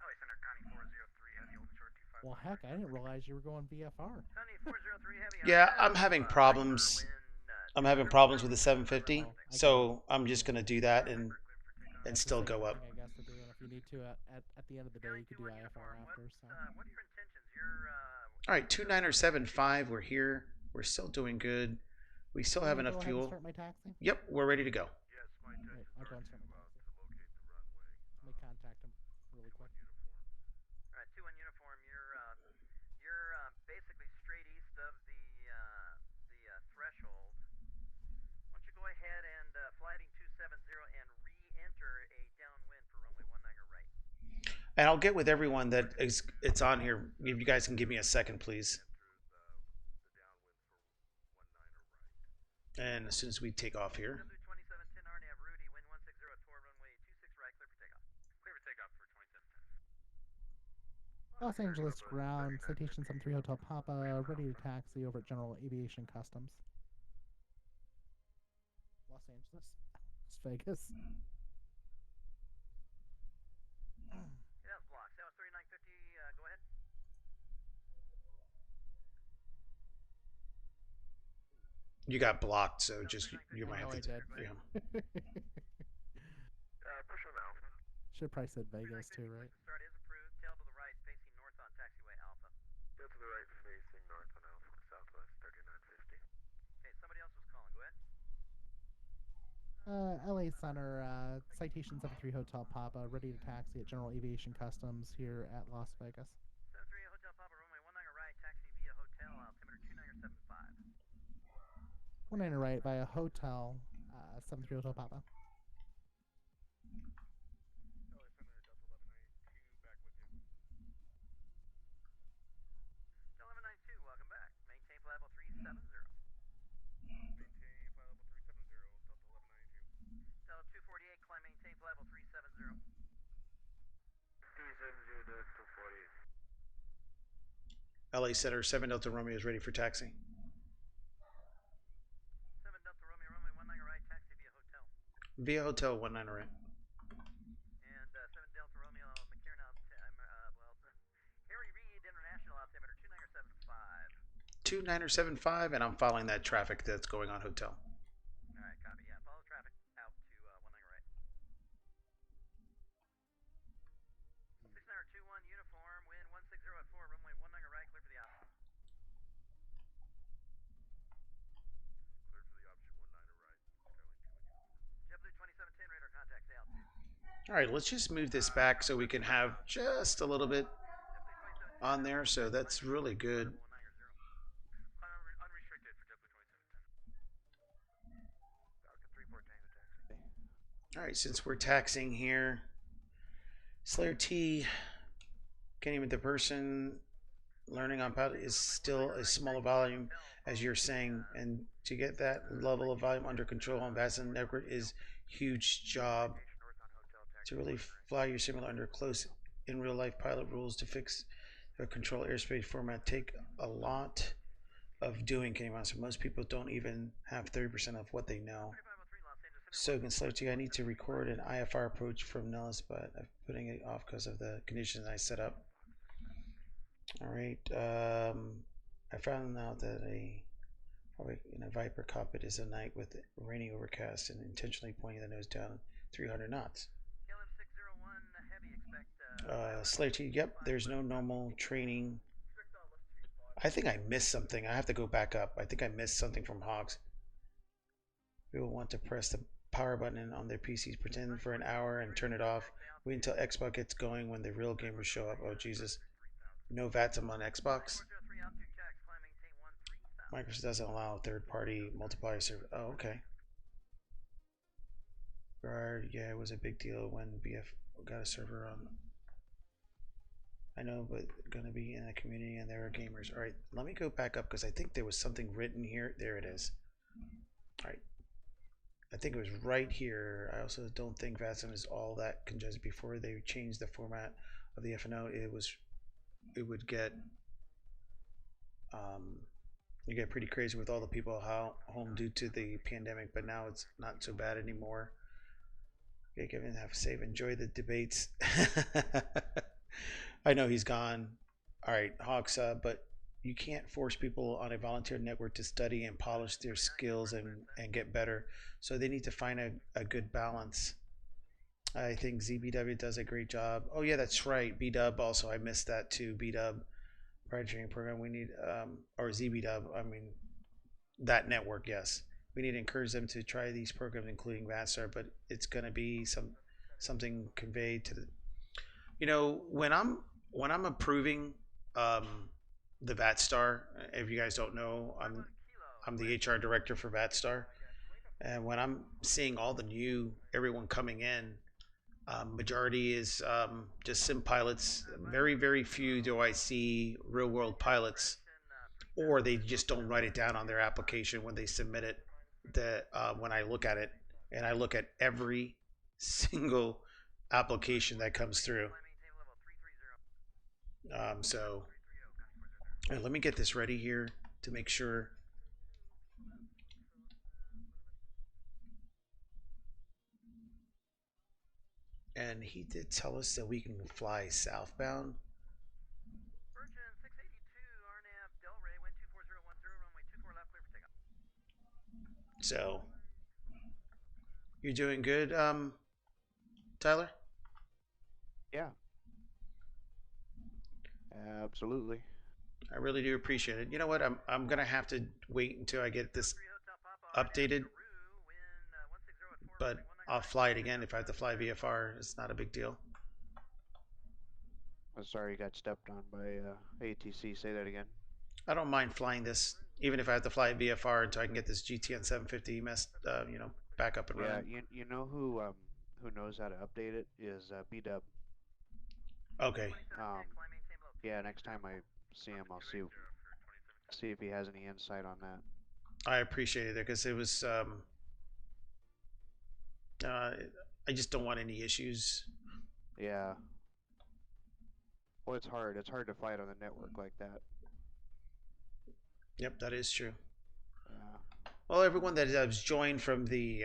Center, Connie 403, heavy, hold short 25. Well, heck, I didn't realize you were going VFR. Connie 403, heavy. Yeah, I'm having problems. I'm having problems with the 750, so I'm just going to do that and still go up. I guess to do it if you need to. At the end of the day, you could do IFR after. So. What are your intentions? You're All right, 2975, we're here. We're still doing good. We still have enough fuel. Start my taxi? Yep, we're ready to go. Yes, my Right, intentions I'll go are and to, start my taxi. to locate the runway. Let me contact him really quick. Alright, 2-1 uniform, you're And I'll get with everyone that is it's on here. If you guys can give me a second, please. And as soon as we take off here. W2710 RNAV Rudy, wind 160 at 4, runway 26 right, clear for takeoff. Clear for takeoff for 2710. Los Angeles ground, Citation 73 Hotel Papa, ready to taxi over at General Aviation Customs. Los Angeles, Las Vegas. Yeah, that was blocked. That was 3950, go ahead. You got blocked, so just you might I have know to. I did. Yeah. Push on Alpha. Should probably said Vegas too, right? Start is approved. Tail to the right, facing north on taxiway Alpha. Tail to the right, facing north on Alpha, southwest 3950. Okay, somebody else was calling. Go ahead. LA Center, Citation 73 Hotel Papa, ready to taxi at General Aviation Customs here at Las Vegas. 73 Hotel Papa, runway 19 right, taxi via hotel, altimeter 2975. 19 right via hotel, 73 Hotel Papa. LA Center, Delta 1192, back with you. Delta 1192, welcome back. Maintain flight level 370. Maintain flight level 370, Delta 1192. Delta 248, climb maintain flight level 370. 370 to 248. LA Center 7 Delta Romeo is ready for taxi. 7 Delta Romeo, runway 19 right, taxi via hotel. Via hotel 19 right. And 7 Delta Romeo, McCarran, Harry Reid International, altimeter 2975. 2975, and I'm following that traffic that's going on hotel. Alright, copy. Yeah, follow traffic out to 19 right. 6921 uniform, wind 160 at 4, runway 19 right, clear for the option. Clear for the option 19 right. JetBlue 2710, radar contact, say altitude. All right, let's just move this back so we can have just a little bit on there. So that's really good. Unrestricted for JetBlue 2710. Falcon 34 Tango taxi. All right, since we're taxing here, Slayer T, can't even the person learning on pilot is still a smaller volume, as you're saying, and to get that level of volume under control on Vatsim network is huge job. To really fly your simulator under close in real life pilot rules to fix the control airspace format take a lot of doing, Kenny Monster. Most people don't even have 30% of what they know. So I need to record an IFR approach from Nellis, but I'm putting it off because of the conditions I set up. All right. I found out that probably in a Viper cockpit is a night with rainy overcast and intentionally pointing the nose down 300 knots. KLM 601 heavy, expect Slayer T, yep, there's no normal training. I think I missed something. I have to go back up. I think I missed something from Hogs. People want to press the power button on their PCs, pretend for an hour and turn it off. Wait until Xbox gets going when the real gamers show up. Oh, Jesus. No Vatsim on Xbox? Microsoft doesn't allow third-party multiplier server. Oh, okay. Yeah, it was a big deal when BF got a server on. I know, but gonna be in a community and there are gamers. All right, let me go back up because I think there was something written here. There it is. All right. I think it was right here. I also don't think Vatsim is all that congested. Before they changed the format of the FNO, it would get you get pretty crazy with all the people home due to the pandemic, but now it's not so bad anymore. Okay, Kevin, have a safe. Enjoy the debates. I know he's gone. All right, Hawks, but you can't force people on a volunteer network to study and polish their skills and get better. So they need to find a good balance. I think ZBW does a great job. Oh yeah, that's right. BDub also, I missed that too. BDub, private training program. We need, or ZBW. I mean, that network. Yes, we need to encourage them to try these programs, including VATSTAR. But it's going to be something conveyed to the. You know, when I'm approving the VATSTAR, if you guys don't know, I'm the HR director for VATSTAR, and when I'm seeing all the new everyone coming in, Majority is just sim pilots. Very, very few do I see real world pilots, or they just don't write it down on their application when they submit it. That when I look at it, and I look at every single application that comes through. So let me get this ready here to make sure. And he did tell us that we can fly southbound. Virgin 682, RNAV Delray, wind 24010, runway 24 left, clear for takeoff. So you're doing good, Tyler? Yeah. Absolutely. I really do appreciate it. You know what? I'm gonna have to wait until I get this updated, but I'll fly it again if I have to fly VFR. It's not a big deal. I'm sorry you got stepped on by ATC. Say that again. I don't mind flying this, even if I have to fly VFR until I can get this GTN 750 back up and Yeah, running. you know who knows how to update it is B-Dub. Okay. Yeah, next time I see him, I'll see if he has any insight on that. I appreciate it because it was. I just don't want any issues. Yeah. Well, it's hard. It's hard to fight on the network like that. Yep, that is true. Yeah. Well, everyone that has joined from the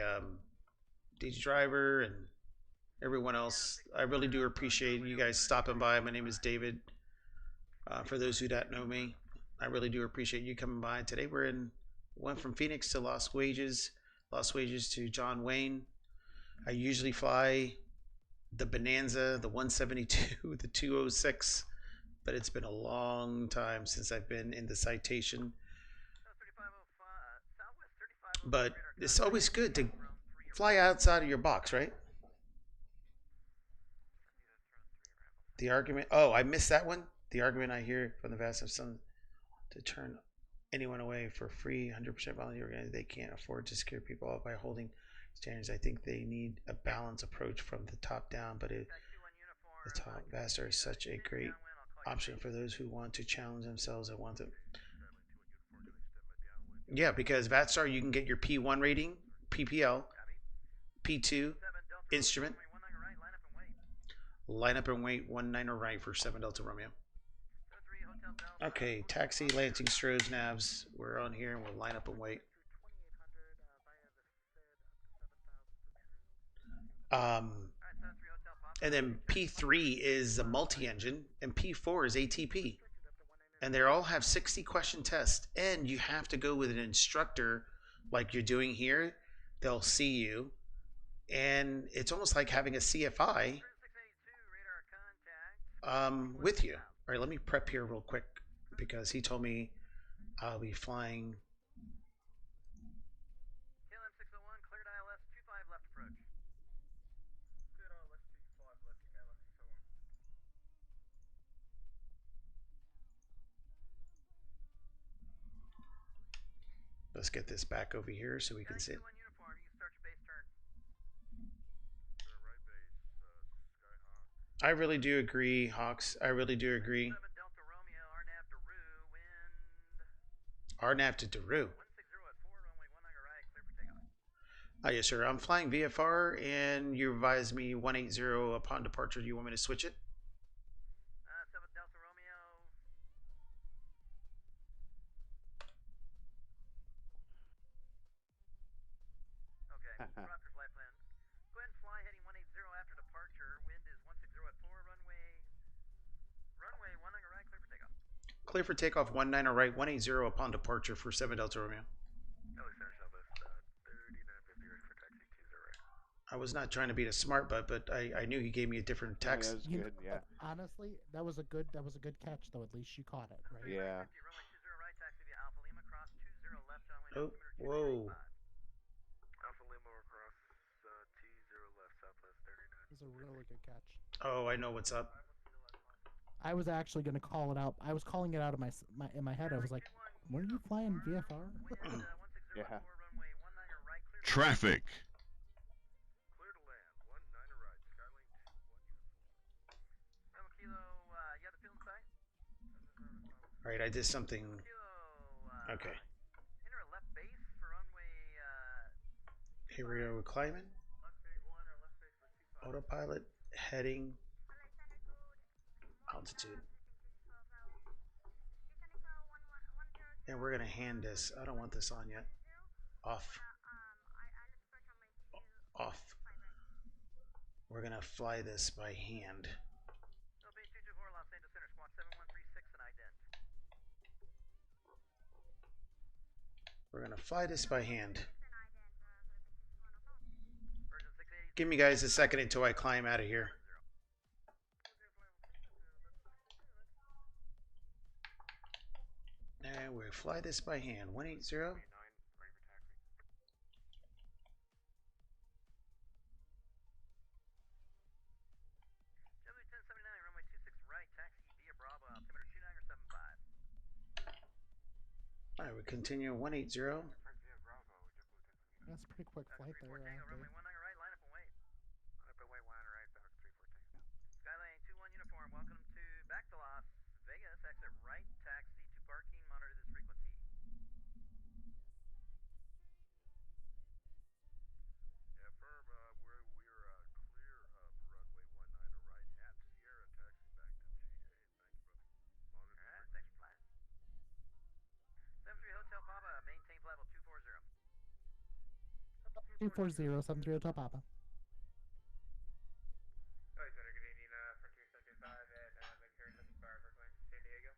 DJ Driver and everyone else, I really do appreciate you guys stopping by. My name is David. For those who don't know me, I really do appreciate you coming by. Today went from Phoenix to Las Wages to John Wayne. I usually fly the Bonanza, the 172, the 206, but it's been a long time since I've been in the Citation. But it's always good to fly outside of your box, right? The argument. Oh, I missed that one. The argument I hear from the vast of some to turn anyone away for free, 100% volunteer. They can't afford to scare people off by holding standards. I think they need a balanced approach from the top down, but the top Vassar is such a great option for those who want to challenge themselves and want to. Yeah, because VATSTAR, you can get your P1 rating, PPL, P2, instrument, line up and wait 19 right for 7 Delta Romeo. Okay, taxi, Lansing, Strohs, Navs. We're on here and we'll line up and wait. And then P3 is a multi-engine and P4 is ATP. And they all have 60 question tests. And you have to go with an instructor like you're doing here. They'll see you. And it's almost like having a CFI with you. All right, let me prep here real quick because he told me I'll be flying. KLM 601, cleared ILS 25 left approach. Cleared ILS 25 left, KLM 601. Let's get this back over here so we can see it. Uniform, you can start your base turn. Right base, Skyhawk. I really do agree, Hawks. I really do agree. 7 Delta Romeo, RNAV Daru, wind. RNAV to Daru. 160 at 4, runway 19 right, clear for takeoff. Yes, sir. I'm flying VFR, and you advised me 180 upon departure. Do you want me to switch it? 7 Delta Romeo. Okay, drop your flight plan. Go ahead and fly heading 180 after departure. Wind is 160 at 4, runway 19 right, clear for takeoff. Clear for takeoff 19 right, 180 upon departure for 7 Delta Romeo. Alexander Southwest, 3950 ready for taxi 20 right. I was not trying to be a smart butt, but I knew he gave me a different text. Yeah, that was good. Yeah. Honestly, that was a good catch though. At least you caught it, right? Yeah. Runway 20 right, taxi via Alpha Lima, cross 20 left, John Wayne. Oh, whoa. Alpha Lima across T0 left, southwest 39. It was a really good catch. Oh, I know what's up. I was actually going to call it out. I was calling it out in my head. I was like, "When are you flying VFR?" Yeah. Traffic. Clear to land, 19 right, Skylink All right, I did something. Kilo, Okay, enter a left base for runway, here we go. We're climbing. Left base 1 or left base with 25. Autopilot, heading, altitude. And we're gonna hand this. I don't want this on yet. Off. Off. We're gonna fly this by hand. base 224, Los Angeles Center, squawk 7136 and ident. We're gonna fly this by hand. Version 680. Give me guys a second until I climb out of here. And we fly this by hand. 180. W1079, runway 26 right, taxi via Bravo, altimeter 29 or 75. All right, we continue. 180. That's a pretty quick flight there. 314, runway 19 right, line up and wait. Line up and wait, 1 right, Falcon 314. Skylane 21 uniform, welcome to back to Las Vegas, exit right, taxi to parking, monitor this frequency. Yeah, firm. We're clear of runway 19 right at Sierra, taxi back to GA. Thank you, brother. Monitor. Alright, thanks for flying. 73 Hotel Papa, maintain flight level 240. 240, 73 Hotel Papa. Oh, Center, good evening, Frontier 725 at McCarran, looking for Brooklyn, San Diego.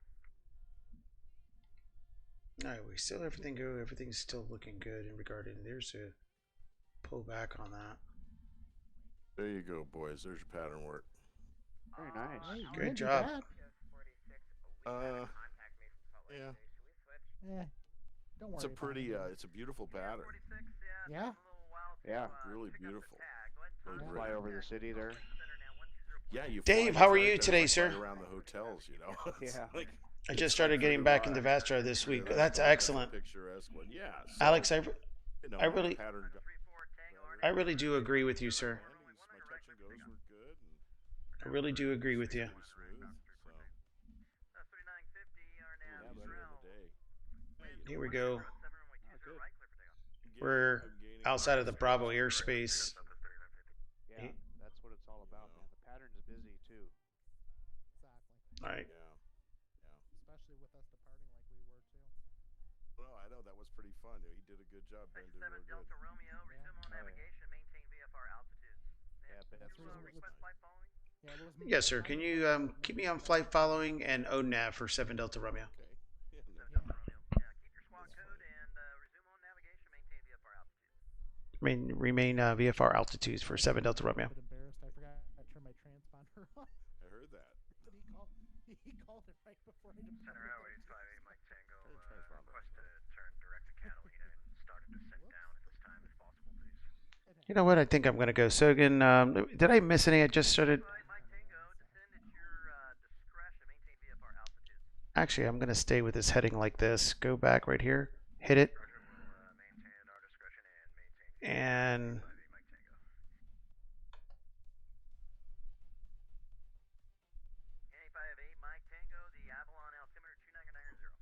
All right, we still everything go. Everything's still looking good in regard to. There's a pull back on that. There you go, boys. There's your pattern work. Very nice. Hey, you Good didn't do job. bad. PS 46, we had a contact made from Salt Lake yeah. City. Should we switch? Don't worry. It's a about pretty. it. It's a beautiful pattern. 46, yeah. Yeah. takes a little while to, Yeah. Really pick up the beautiful. tag. Go ahead and Really turn great. Fly over the city there. Center now, 120. Yeah, you. Dave, fly how are inside you there, today, it's sir? like right around the hotels, you know. It's Yeah. like, I just it's started like getting pretty back into wild. Vastra this week. Yeah, That's fun. excellent. That's a picturesque one. Yeah. So, Alex, you know, I really- pattern. I really do agree with you, sir. Landings, my touch and goes were good. And I really do agree with you. pretty smooth. So 3950 are now yeah, Israel. better in the day. Here we go. 7 runway 20 good. right, clear for takeoff. We're I'm gaining outside of the miles. Bravo airspace. Yeah, that's what it's all about, man. The pattern's busy too. Exactly. All right. Yeah. Especially with us departing like we were too. Well, I know that was pretty fun. He did a good job. Ben did 7 real good. Delta Romeo, resume on yeah. navigation, maintain VFR altitudes. Yeah, but that's you really request flight following? Yeah, it was Yes, sir. Can you keep me on flight following and ONAV for 7 Delta Romeo? Okay. Yeah, no, Delta Romeo. Yeah, keep your squawk code and resume on navigation, maintain VFR altitudes. Remain VFR altitudes for 7 Delta Romeo. A bit embarrassed. I forgot I turned my transponder off. I heard that. But he called it right before I departed. Center Airways 58 Mike Tango, Turn the transponder request to turn direct to Catalina and start a descent down at this time if possible, please. You know what? I think I'm going to go Sogan. Did I miss any? I just started. 58 Mike Tango, descend at your discretion, maintain VFR altitudes. Actually, I'm going to stay with this heading like this. Go back right here. Hit it. Roger, we'll maintain at our discretion and maintain And 58 Mike Tango. Hey, 58 Mike Tango, the Avalon altimeter 2990.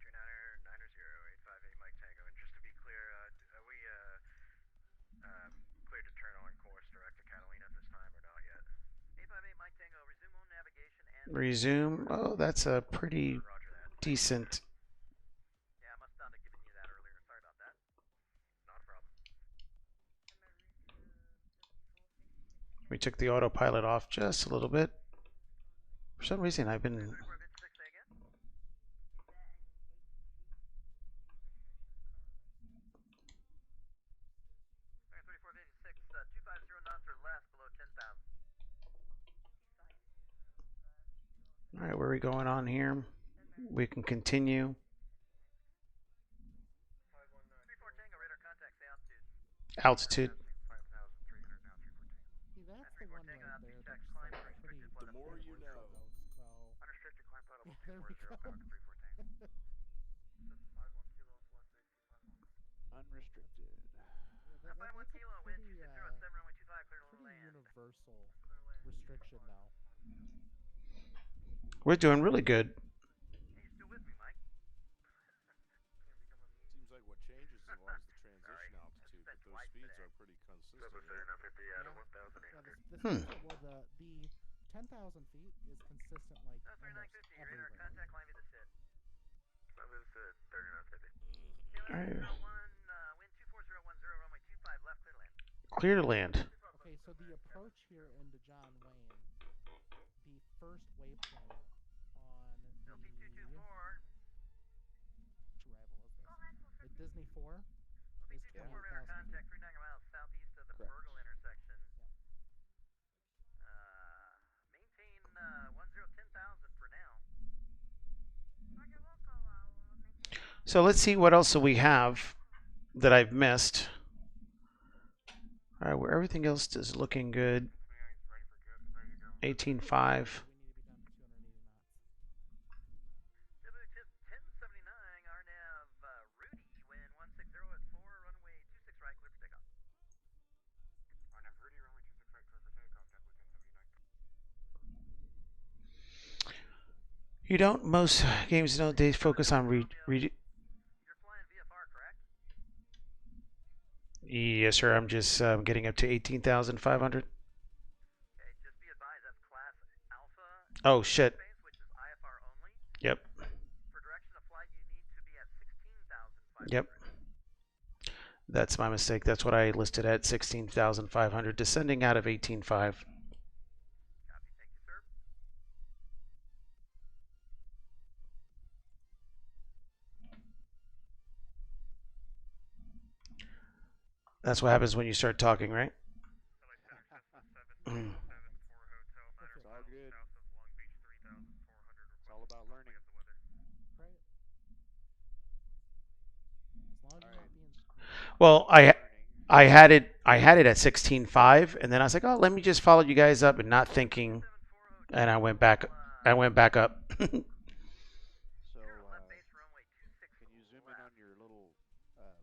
2990, 858 Mike Tango. And just to be clear, are we cleared to turn on course direct to Catalina at this time or not yet? 858 Mike Tango, resume on navigation and resume. Oh, that's a pretty Roger that. decent. Yeah, I must not have given you that earlier. Sorry about that. Not a problem. We took the autopilot off just a little bit. For some reason, I've been. 3456, say again. 3456, 250 knots or less below 10,000. All right, where are we going on here? We can continue. 34 Tango, radar contact, say altitude. Altitude. 5,300 now, 34 Tango. See, that's the one right there that's Climb like pretty. The more you know. So Unrestricted climb flight level Yeah, there we 240, go. Falcon 34 Tango. 51 kilos, left base 251. Unrestricted. yeah, 51 that's kilo, a wind pretty, 260 at 7 runway 25, clear to pretty land. universal restriction though. We're doing really good. Hmm. Well, the 10,000 feet is consistent like No, almost 3950, radar everywhere. contact, climb me to sit. That was 3950. KLM Alright. 01, wind 24010, runway 25, left, clear to land. Clear to land. Okay, so the approach here into John Wayne, the first waypoint on the LP 224, which arrival is this? The Disney 4 LP is 224, radar 28,000 feet. contact, 39 miles southeast of the Correct. Burgle intersection. Maintain 10,000 for now. So let's see what else we have that I've missed. All right, where everything else is looking good. 18.5. We need to be down to 280 knots. W1079, RNAV Rudy, wind 160 at 4, runway 26 right, clear for takeoff. RNAV Rudy, runway 26 right, clear for takeoff, JetBlue 1079. You don't. Most games nowadays focus on You're flying VFR, correct? Yes, sir. I'm just getting up to 18,500. Okay, just be advised that's class Alpha. Oh shit. Space, which is IFR only. Yep. For direction of flight, you need to be at 16,500. Yep. That's my mistake. That's what I listed at 16,500, descending out of 18.5. Copy, thank you, sir. That's what happens when you start talking, right? It's all good. It's all about learning. Right? As long as you're not being Well, Learning. I had it at 16.5, and then I was like, oh, let me just follow you guys up, and not thinking, and I went back up. So, Left base runway 26 can you zoom in left. on your little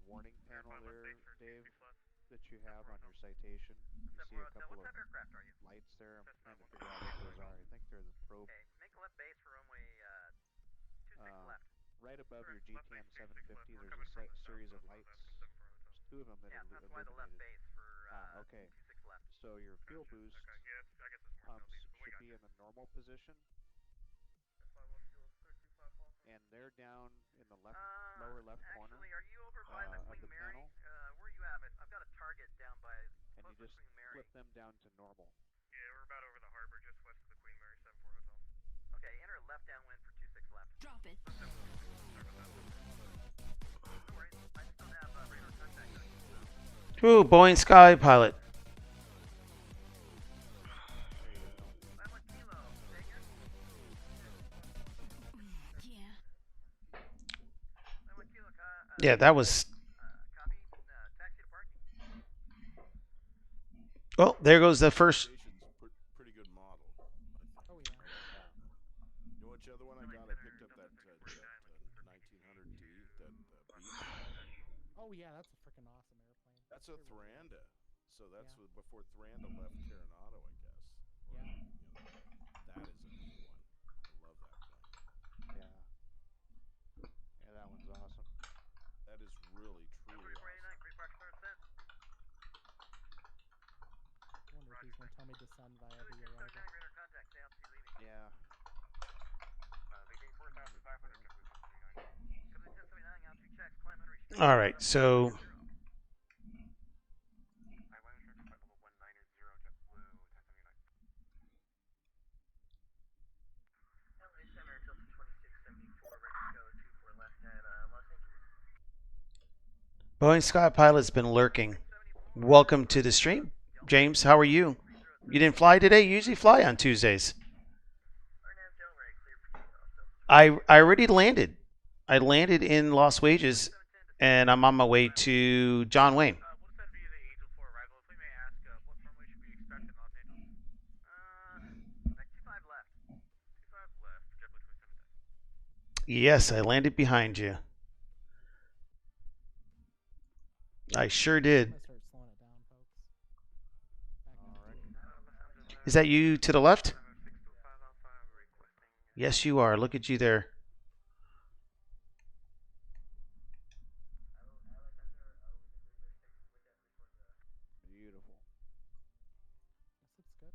warning panel there, Dave, that you have on your citation? You see a 7407, couple what of type of aircraft are you? lights there. I'm trying to figure out what those are. I think they're the probe. Okay, make a left base for runway 26 left. Right above your GTM 750, there's a series of lights. There's two of them that Yeah, are that's why the left illuminated. base for Okay. 26 left. So your fuel boost pumps should be in the normal position, and they're down in the lower left corner Actually, are you over by the of Queen the Mary? panel, Where are you at? I've got a target down by and you close to just Queen Mary. flip them down to normal. Yeah, we're about over the harbor, just west of the Queen Mary 74 Hotel. Okay, enter left downwind for 26 left. Drop it. No worries, I just don't have radar contact on you. ooh, Boeing Sky Pilot. I'm with Kilo, Sagan. Yeah. I'm with Kilo, Yeah, that was. copy, taxi to parking. Well, there goes the first. Citation's pretty good model. Oh yeah. You know which other one I got? I picked up that 1900D, that Beast. Oh yeah, that's a freaking awesome airplane. That's a They're really Thuranda. So that's Yeah. before Thuranda left Coronado, I guess. Or, Yeah. that is a neat one. I love that plane. Yeah. Yeah, that one's awesome. That is really, truly 4489, awesome. pre-park start set. I wonder if he's gonna tell me to descend via the arrival. 1079, radar contact, stay altitude leaving. Yeah. Leaving 4,500, JetBlue 1079. Come to 1079, altitude checks, climb unrestricted. All right, so I went in flight level 190, JetBlue 1079. LA Center until 2674, ready to go 24 left at Los Angeles. Boeing Sky Pilot's been lurking. Welcome to the stream, James. How are you? You didn't fly today? You usually fly on Tuesdays. RNAV Delray, clear for takeoff. I already landed. I landed in Las Vegas, and I'm on my way to John Wayne. We'll send via the Angel 4 arrival. If we may ask, what runway should we expect in Los Angeles? Like 25 left. 25 left, JetBlue 27. Yes, I landed behind you. I sure I'm did. gonna start slowing it down, folks. Back down to Alright. 280. Is that you to the left? 625 Alpha, requesting. Yes, you are. Look at you there. Beautiful. Yes, it's good.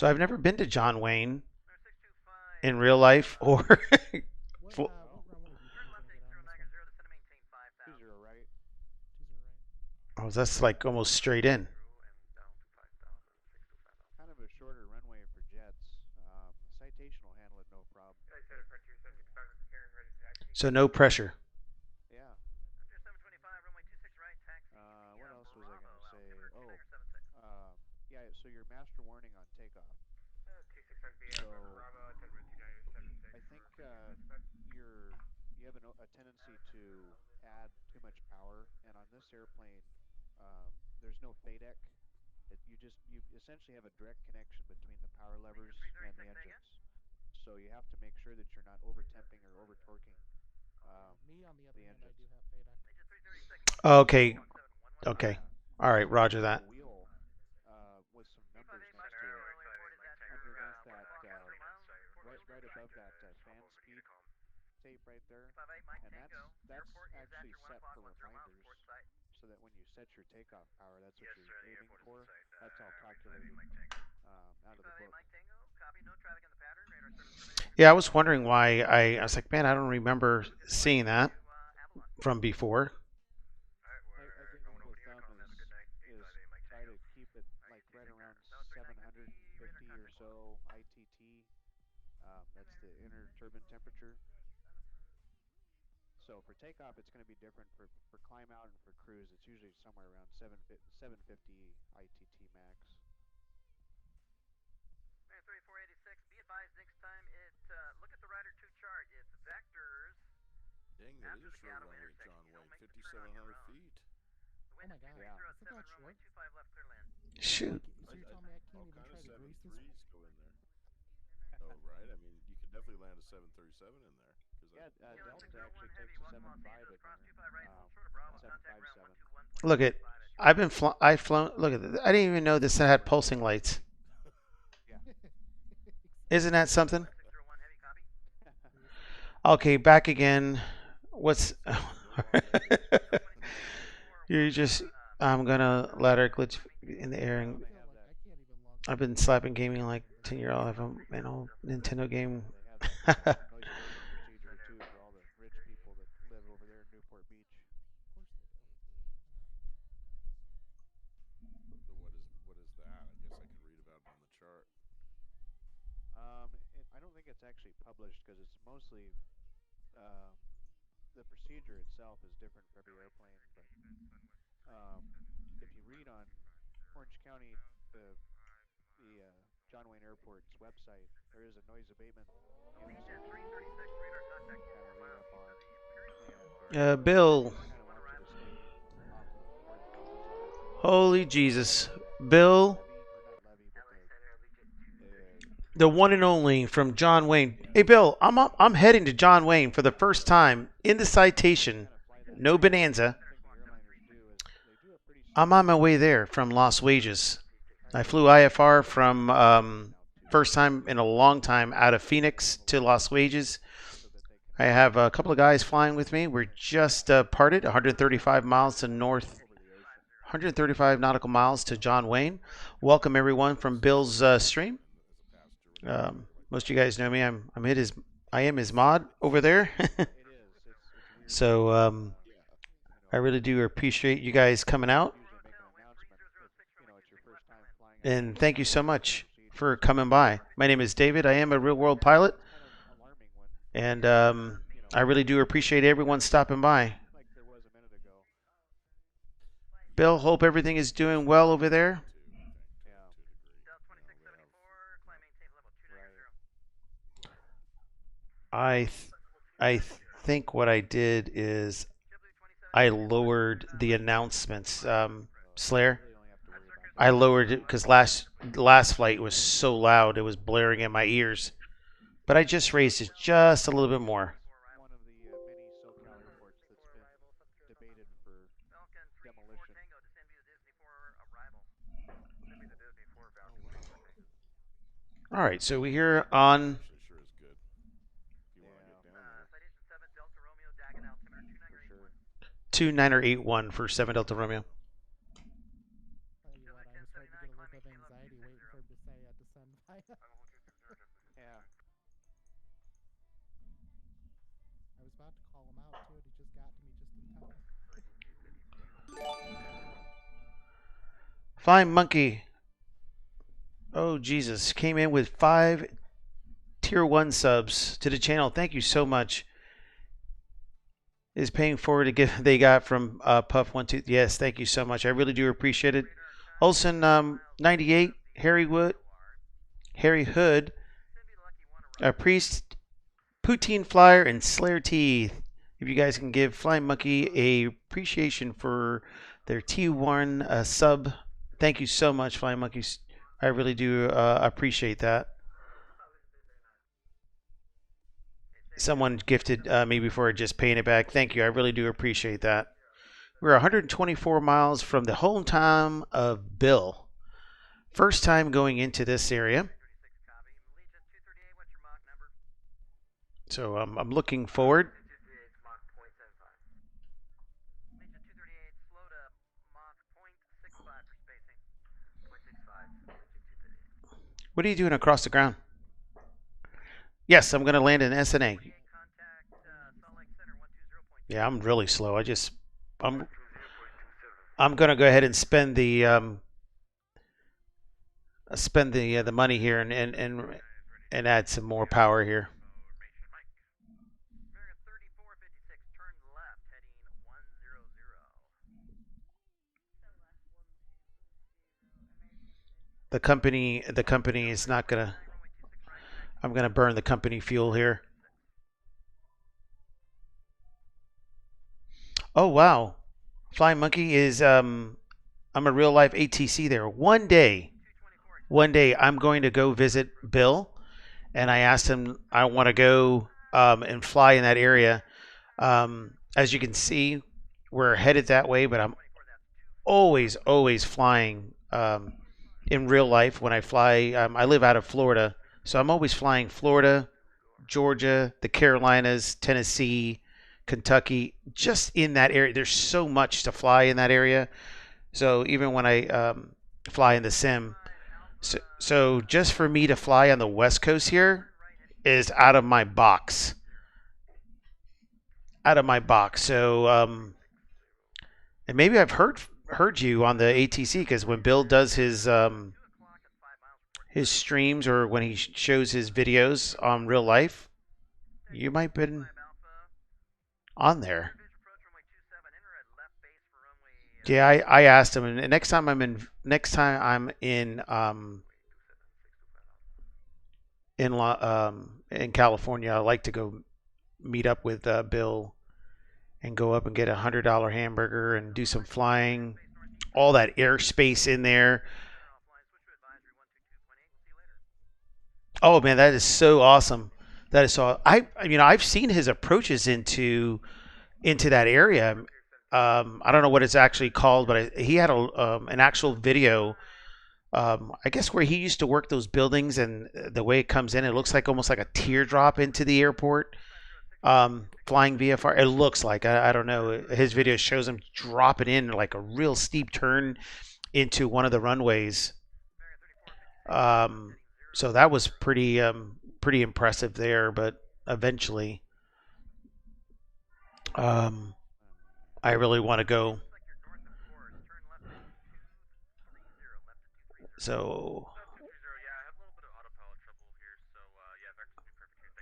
So I've never been to John Wayne Center 625. in real life or. What Full- what runway do you Turn think left you're gonna get 80 on this Niagara one? 0, descend to maintain 5,000. 20 right. 20 right. oh, that's like almost straight in. Through and down to 5,000. 6 to 5,000. Kind of a shorter runway for jets. Citation will handle it no problem. I said it for 275 with Karen ready to So no pressure. Yeah. Frontier 725, runway 26 right, taxi What via else was I Bravo, gonna say? altimeter Oh, 2976. yeah. So your master warning on takeoff. 265 via So Bravo, altimeter 2976. I think you have a tendency to add too much power, and on this airplane, there's no FADEC. You essentially have a direct connection between the power levers and the engines. So you have to make sure that you're not over temping or over torquing Me, on the other the hand, I engines. do have FADEC. Major 336. Okay. Okay. All right. So Roger you have that. a wheel with some numbers 358 next Mike to Tango, it report is at underneath that, 1 miles, right above that fan speed tape right there. 358 Mike And Tango, that's airport is at actually your 1 set o'clock, for 10 miles, reminders, report site. so that when you set your takeoff power, that's what you're aiming for. That's all calculated out of the 358 book. Mike Tango, copy, no traffic in the pattern, radar service terminated. Yeah, I was wondering why. I was like, man, I don't remember seeing that To Avalon. from before. A good rule of thumb is try to keep it like right around 750 or so ITT. That's the inner turbine temperature. So for takeoff, it's going to be different. For climb out and for cruise, it's usually somewhere around 750 ITT max. Man 3486, be advised next time look at the Rider 2 chart. It's vectors. Dang, that After is the short Gatto runway, intersection, John you don't Wayne. make the turn on your 5,700 own. feet. The wind Oh my is god, 30 Yeah. at isn't 7, that runway short? 25 left, clear land. Shoot. So you're telling me I can't All even kind try of to grease this? 7.3s go in there. Oh, right. I mean, you could definitely land a 737 in there. Yeah, Kilo Delta 601 actually heavy, takes a welcome Los 7.5 Angeles, in cross there. 25 right, hold short of Bravo, contact ground 757. 121.5 Look at. at you. I've been. I've flown. Look at. I didn't even know this had pulsing lights. Isn't that something? 601 heavy, copy. Okay, back again. What's? You're just. I'm gonna let her glitch in the air. And I feel like I can't even log. I've been slapping gaming like 10-year-old. I have an old Nintendo game. They have that noise abatement procedure too for all the rich people that live over there in Newport Beach. Of course they do. So what is that? I guess I could read about it on the chart. I don't think it's actually published because it's mostly the procedure itself is different for every airplane. But if you read on Orange County, the John Wayne Airport's website, there is a noise abatement unit section you can 336 radar contact kind of read up on, and Bill. kind of want you to stay off of where the deltas are. Holy Jesus. Bill. Levy, or not levy, but LA Center Allegiant 2. The one and only from John Wayne. Hey, Bill, I'm heading to John Wayne for the first time in the Citation. No Bonanza. thing the airliners do is they do a pretty I'm on my way there from Las Wages. I flew IFR from first time in a long time out of Phoenix to Las Wages. I have a couple of guys flying with me. We're just parted 135 miles to north, 135 nautical miles to John Wayne. Welcome everyone from Bill's stream. Most of you guys know me. I am his mod over there. So I really do appreciate you guys coming out. And thank you so much for coming by. My name is David. I am a real world pilot. And I really do appreciate everyone stopping by. Bill, hope everything is doing well over there. I think what I did is I lowered the announcements. Slayer, I lowered it because last flight was so loud it was blaring in my ears. But I just raised it just a little bit more. One of the many SoCal airports that's been debated for demolition. All right, so we're here on Actually, sure is good. If you want to get down there. Citation 7 Delta Romeo, Dagon altimeter 2981. 2981 for 7 Delta Romeo. Tell you what, I was starting to get a little bit of anxiety waiting for him to say descend 5,000. Yeah. I was about to call him out too, and he just got to me just in time. Flying Monkey. Oh, Jesus. Came in with 5 tier 1 subs to the channel. Thank you so much. Is paying forward a gift they got from Puff12. Yes, thank you so much. I really do appreciate it. Olson 98, Harry Hood, Priest, Poutine Flyer, and Slayer Teeth. If you guys can give Flying Monkey a appreciation for their T1 sub, thank you so much, Flying Monkeys. I really do appreciate that. Someone gifted me before just paying it back. Thank you. I really do appreciate that. We're 124 miles from the hometown of Bill. First time going into this area. So I'm looking forward. What are you doing across the ground? Yes, I'm going to land in SNA. Yeah, I'm really slow. I'm going to go ahead and spend the money here and add some more power here. The company is not gonna. I'm gonna burn the company fuel here. Oh wow, Flying Monkey is I'm a real life ATC there. One day I'm going to go visit Bill, and I asked him I want to go and fly in that area. As you can see, we're headed that way, but I'm always flying in real life when I fly. I live out of Florida, so I'm always flying Florida, Georgia, the Carolinas, Tennessee, Kentucky, just in that area. There's so much to fly in that area. So even when I fly in the sim, so just for me to fly on the West Coast here is out of my box. So and maybe I've heard you on the ATC because when Bill does his streams or when he shows his videos on real life, you might have been on there. Yeah, I asked him, and next time I'm in California, I like to go meet up with Bill and go up and get $100 hamburger and do some flying. All that airspace in there. Oh man, that is so awesome. That is so. I've seen his approaches into that area. I don't know what it's actually called, but he had an actual video. I guess where he used to work those buildings, and the way it comes in, it looks like almost like a teardrop into the airport. Flying VFR. It looks like I don't know. His video shows him dropping in like a real steep turn into one of the runways. So that was pretty impressive there. But eventually, I really want to go. So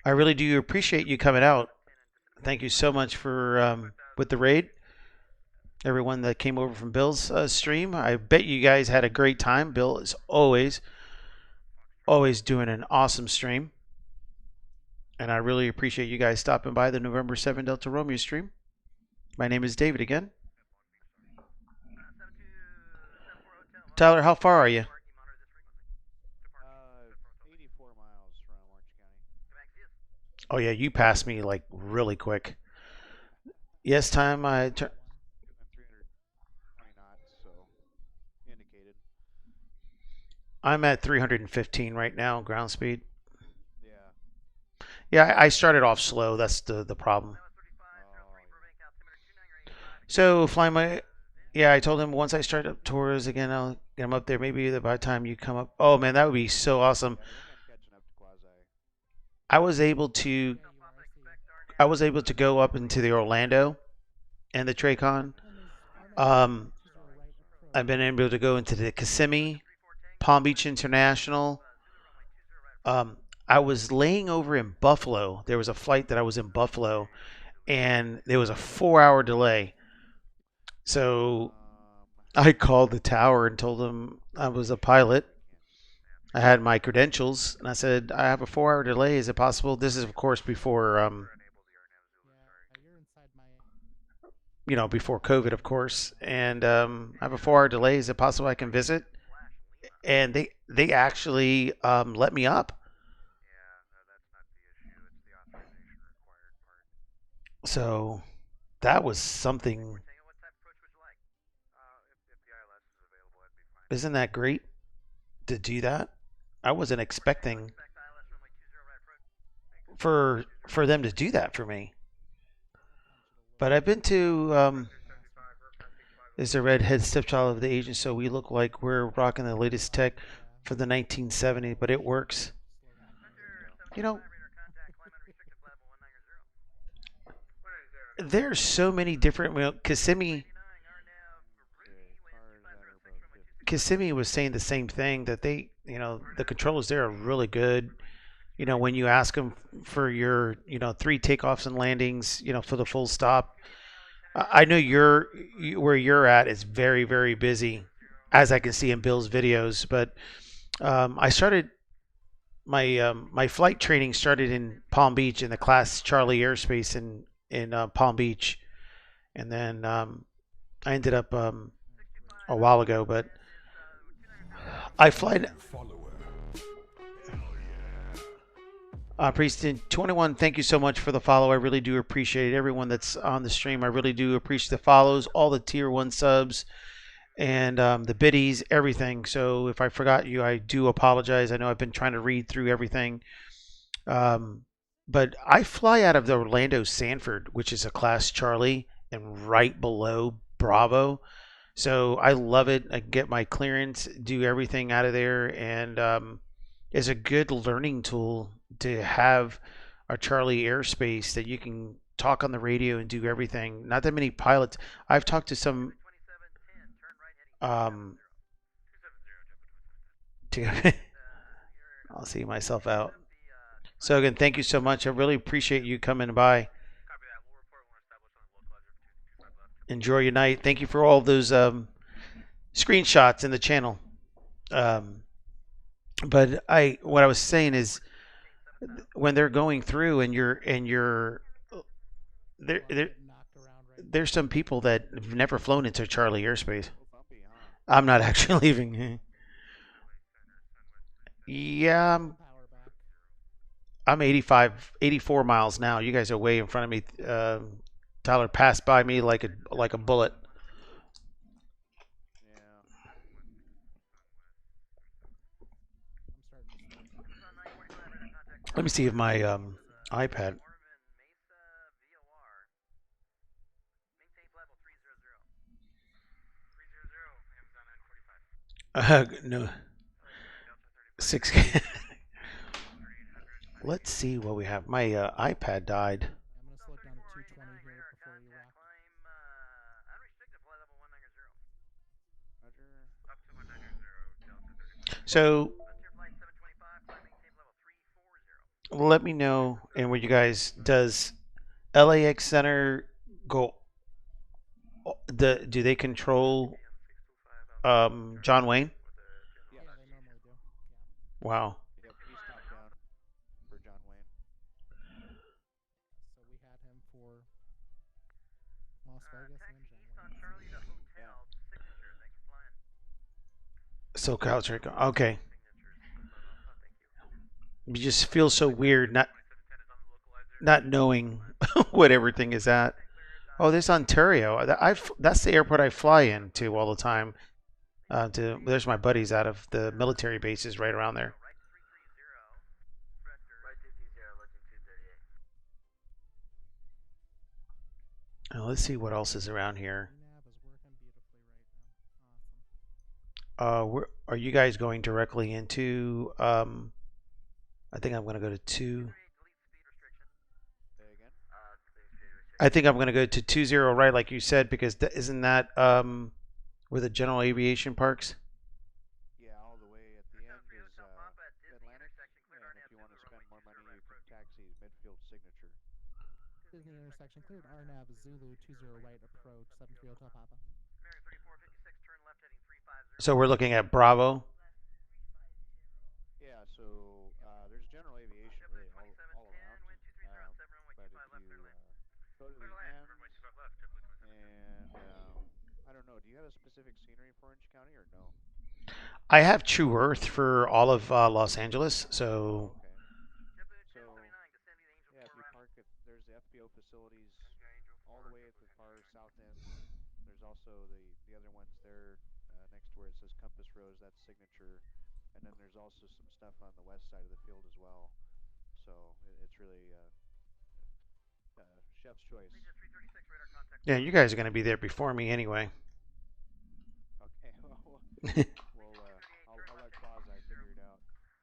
I really do appreciate you coming out. Thank you so much for with the raid. Everyone that came over from Bill's stream. I bet you guys had a great time. Bill is always doing an awesome stream. And I really appreciate you guys stopping by the November 7 Delta Romeo stream. My name is David again. Tyler, how far are you? 84 miles from Orange County. Oh yeah, you passed me like really quick. Yes, time I I'm 320 knots, so indicated. I'm at 315 right now, ground speed. Yeah. Yeah, I started off slow. That's the problem. So fly my. Yeah, I told him once I start up tours again, I'll get him up there. Maybe by the time you come up. Oh man, that would be so awesome. I was able to Yeah, you are. I see you. I was able to go up into the Orlando and the Tracon. And there's Um, R920 right approach. I've been able to go into the Kissimmee, Palm Beach International. Um, I was laying over in Buffalo. There was a flight that I was in Buffalo, and there was a 4 hour delay. So I called the tower and told them I was a pilot. I had my credentials, and I said, I have a 4 hour delay. Is it possible? This is, of course, before, Yeah, you're inside my. before COVID, of course. And I have a 4 hour delay. Is it possible I can visit? And they actually let me up. So that was something. Isn't that great to do that? I wasn't expecting for them to do that for me. But I've been to is the redhead stepchild of the agent, so we look like we're rocking the latest tech for the 1970s, but it works. You know, there's so many different. Kissimmee was saying the same thing that the controllers there are really good. When you ask them for your 3 takeoffs and landings, for the full stop. I know where you're at is very, very busy, as I can see in Bill's videos. But I started my flight training started in Palm Beach in the Class Charlie airspace in Palm Beach, and then I ended up a while ago. But I fly. Prieston 21, thank you so much for the follow. I really do appreciate it. Everyone that's on the stream, I really do appreciate the follows, all the tier 1 subs, and the biddies, everything. So if I forgot you, I do apologize. I know I've been trying to read through everything. But I fly out of the Orlando Sanford, which is a Class Charlie and right below Bravo. So I love it. I can get my clearance, do everything out of there, and it's a good learning tool to have a Charlie airspace that you can talk on the radio and do everything. Not that many pilots. I've talked to some. To I'll see myself out. So again, thank you so much. I really appreciate you coming by. Enjoy your night. Thank you for all those screenshots in the channel. But what I was saying is, when they're going through and you're there's some people that have never flown into Charlie airspace. I'm not actually leaving. Yeah, I'm 84 miles now. You guys are way in front of me. Tyler passed by me like a bullet. Let me see if my iPad. No. 6. Let's see what we have. My iPad died. I'm gonna slow it down to 220 here before you rock. So let me know, and what you guys, does LAX Center go? Do they control John Wayne? Yeah, they normally do. Yeah. Wow. Yep, he's top down for John Wayne. So we had him for Las Vegas and John Wayne. SoCal Trick. Okay. You just feel so weird not knowing what everything is at. Oh, there's Ontario. That's the airport I fly into all the time. There's my buddies out of the military bases right around there. Now, let's see what else is around here. Nav is working beautifully right now. Awesome. Are you guys going directly into I think I'm going to go to 2. Delete speed restriction. Say again? Delete speed restriction. I think I'm going to go to 20, right, like you said, because isn't that where the general aviation parks? Yeah, all the way at the end is Atlantic. And if you want to spend more money, you can taxi midfield signature. Disney intersection cleared RNAV Zulu 20 right approach 730 Hotel Papa. American 3456, turn left heading 350. So we're looking at Bravo. Yeah, so there's general aviation really all around. Wind 23 around 7, runway But 25 if left, clear you land. go to the Clear land, end, runway 25 left, JetBlue 26. and I don't know, do you have a specific scenery for Orange County or no? I have True Earth for all of Los Angeles, so Okay. JetBlue So 1079, descending the Angel yeah, if 4 you ramp. park at there's the FBO facilities Angel all 4, the way at the far south end. There's also the other ones there next to where it says Compass Rose. That's signature, and then there's also some stuff on the west side of the field as well. So it's really chef's choice. Regis 336, radar contact. yeah, you guys are going to be there before me anyway. Okay, well, I'll let Quasi figure it out.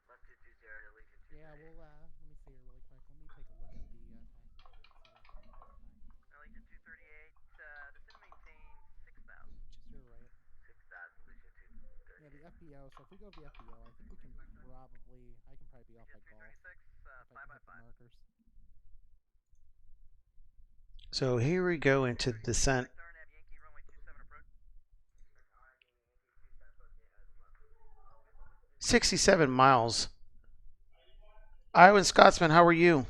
Left 220 to Legion 238. Yeah, we'll let me see here really quick. Let me take a look at the taxi code, see what it's looking like. Legion 238, descend and maintain 6,000. Just your right. 6,000, Legion 238. Yeah, the FBO. So if we go to the FBO, I think we can probably. I can probably be off by golf 336, if I can hit the 5x5. markers. So here we go into descent. RNAV Yankee, runway 27 approach. 67 miles. Iowa Scotsman, how are you?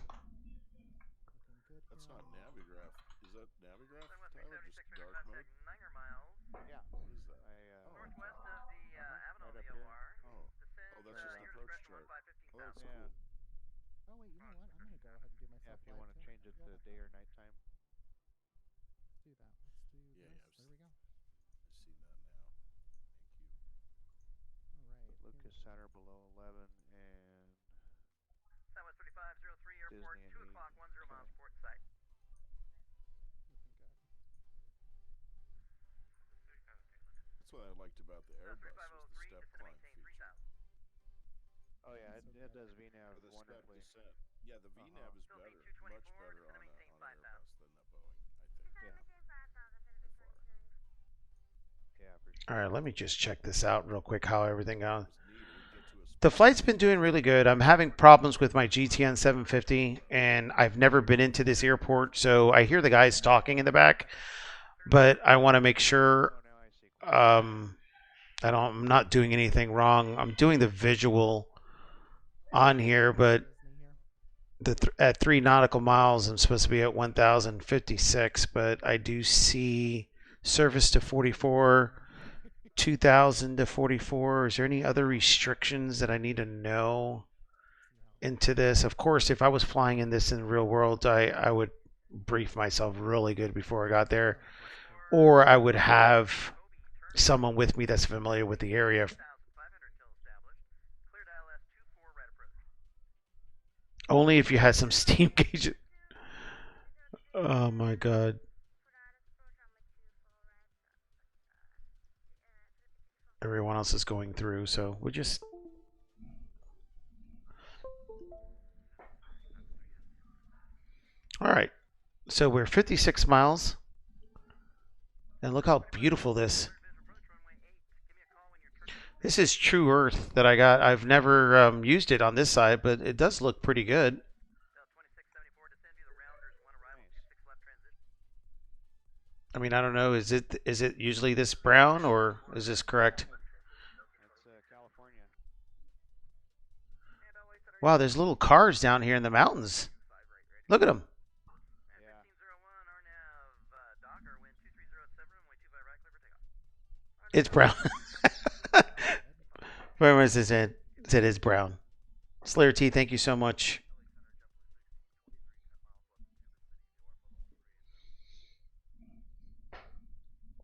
Looking good That's here not on Navigraph. Is that Navigraph, Sunwest Tyler? 376, Just radar dark contact, mode? 9 miles. Yeah, What is that? Northwest of the Avenel right up here. VOR. Oh, Descend that's just the near approach discretion chart. 15,000. Oh, that's Yeah. cool. Oh wait, you know what? I'm gonna go ahead and do Yeah, myself if you live want to too. change it Forgot to about day that. or nighttime. Let's do that. Let's do Yeah, this. yeah, There we go. I see that now. Thank you. All right. But Here we Lucas go. Saturn below 11 and Southwest 3503, airport, Disney and 2 me. o'clock, 10 miles, port site. Looking good. That's what I liked about the Airbus was the 3503, step descend and climb maintain feature. 3,000. Oh yeah, So it good. does Or VNAV the step wonderfully. descent. Yeah, the VNAV is Still better, V224, much better descend on and a maintain on an 5,000. Airbus than a Boeing, I think. Yeah. By far. Yeah, for All sure. right, let me just check this out real quick, how everything goes. It was neat. It would get to a The spot. flight's been doing really good. I'm having problems with my GTN 750, and I've never been into this airport, so I hear the guys talking in the back, but I want to make sure Oh, now I see. I'm not doing anything wrong. I'm doing the visual on here, but Disney here. at 3 nautical miles, I'm supposed to be at 1,056, but I do see surface to 44, 2,000 to 44. Is there any other restrictions that I need to know into this? Of course, if I was flying in this in the real world, I would brief myself really good before I got there, or I would have someone with me that's familiar with the area. 500 till established. Cleared ILS 24 right approach. Only if you had some steam gauge. Oh my god. Everyone else is going through, so we just. All right. So we're 56 miles. And look how beautiful this. This is True Earth that I got. I've never used it on this side, but it does look pretty good. I mean, I don't know. Is it usually this brown, or is this correct? That's California. Wow, there's little cars down here in the mountains. Look at them. Yeah. It's brown. Where was this in? It is brown. Slayer T, thank you so much.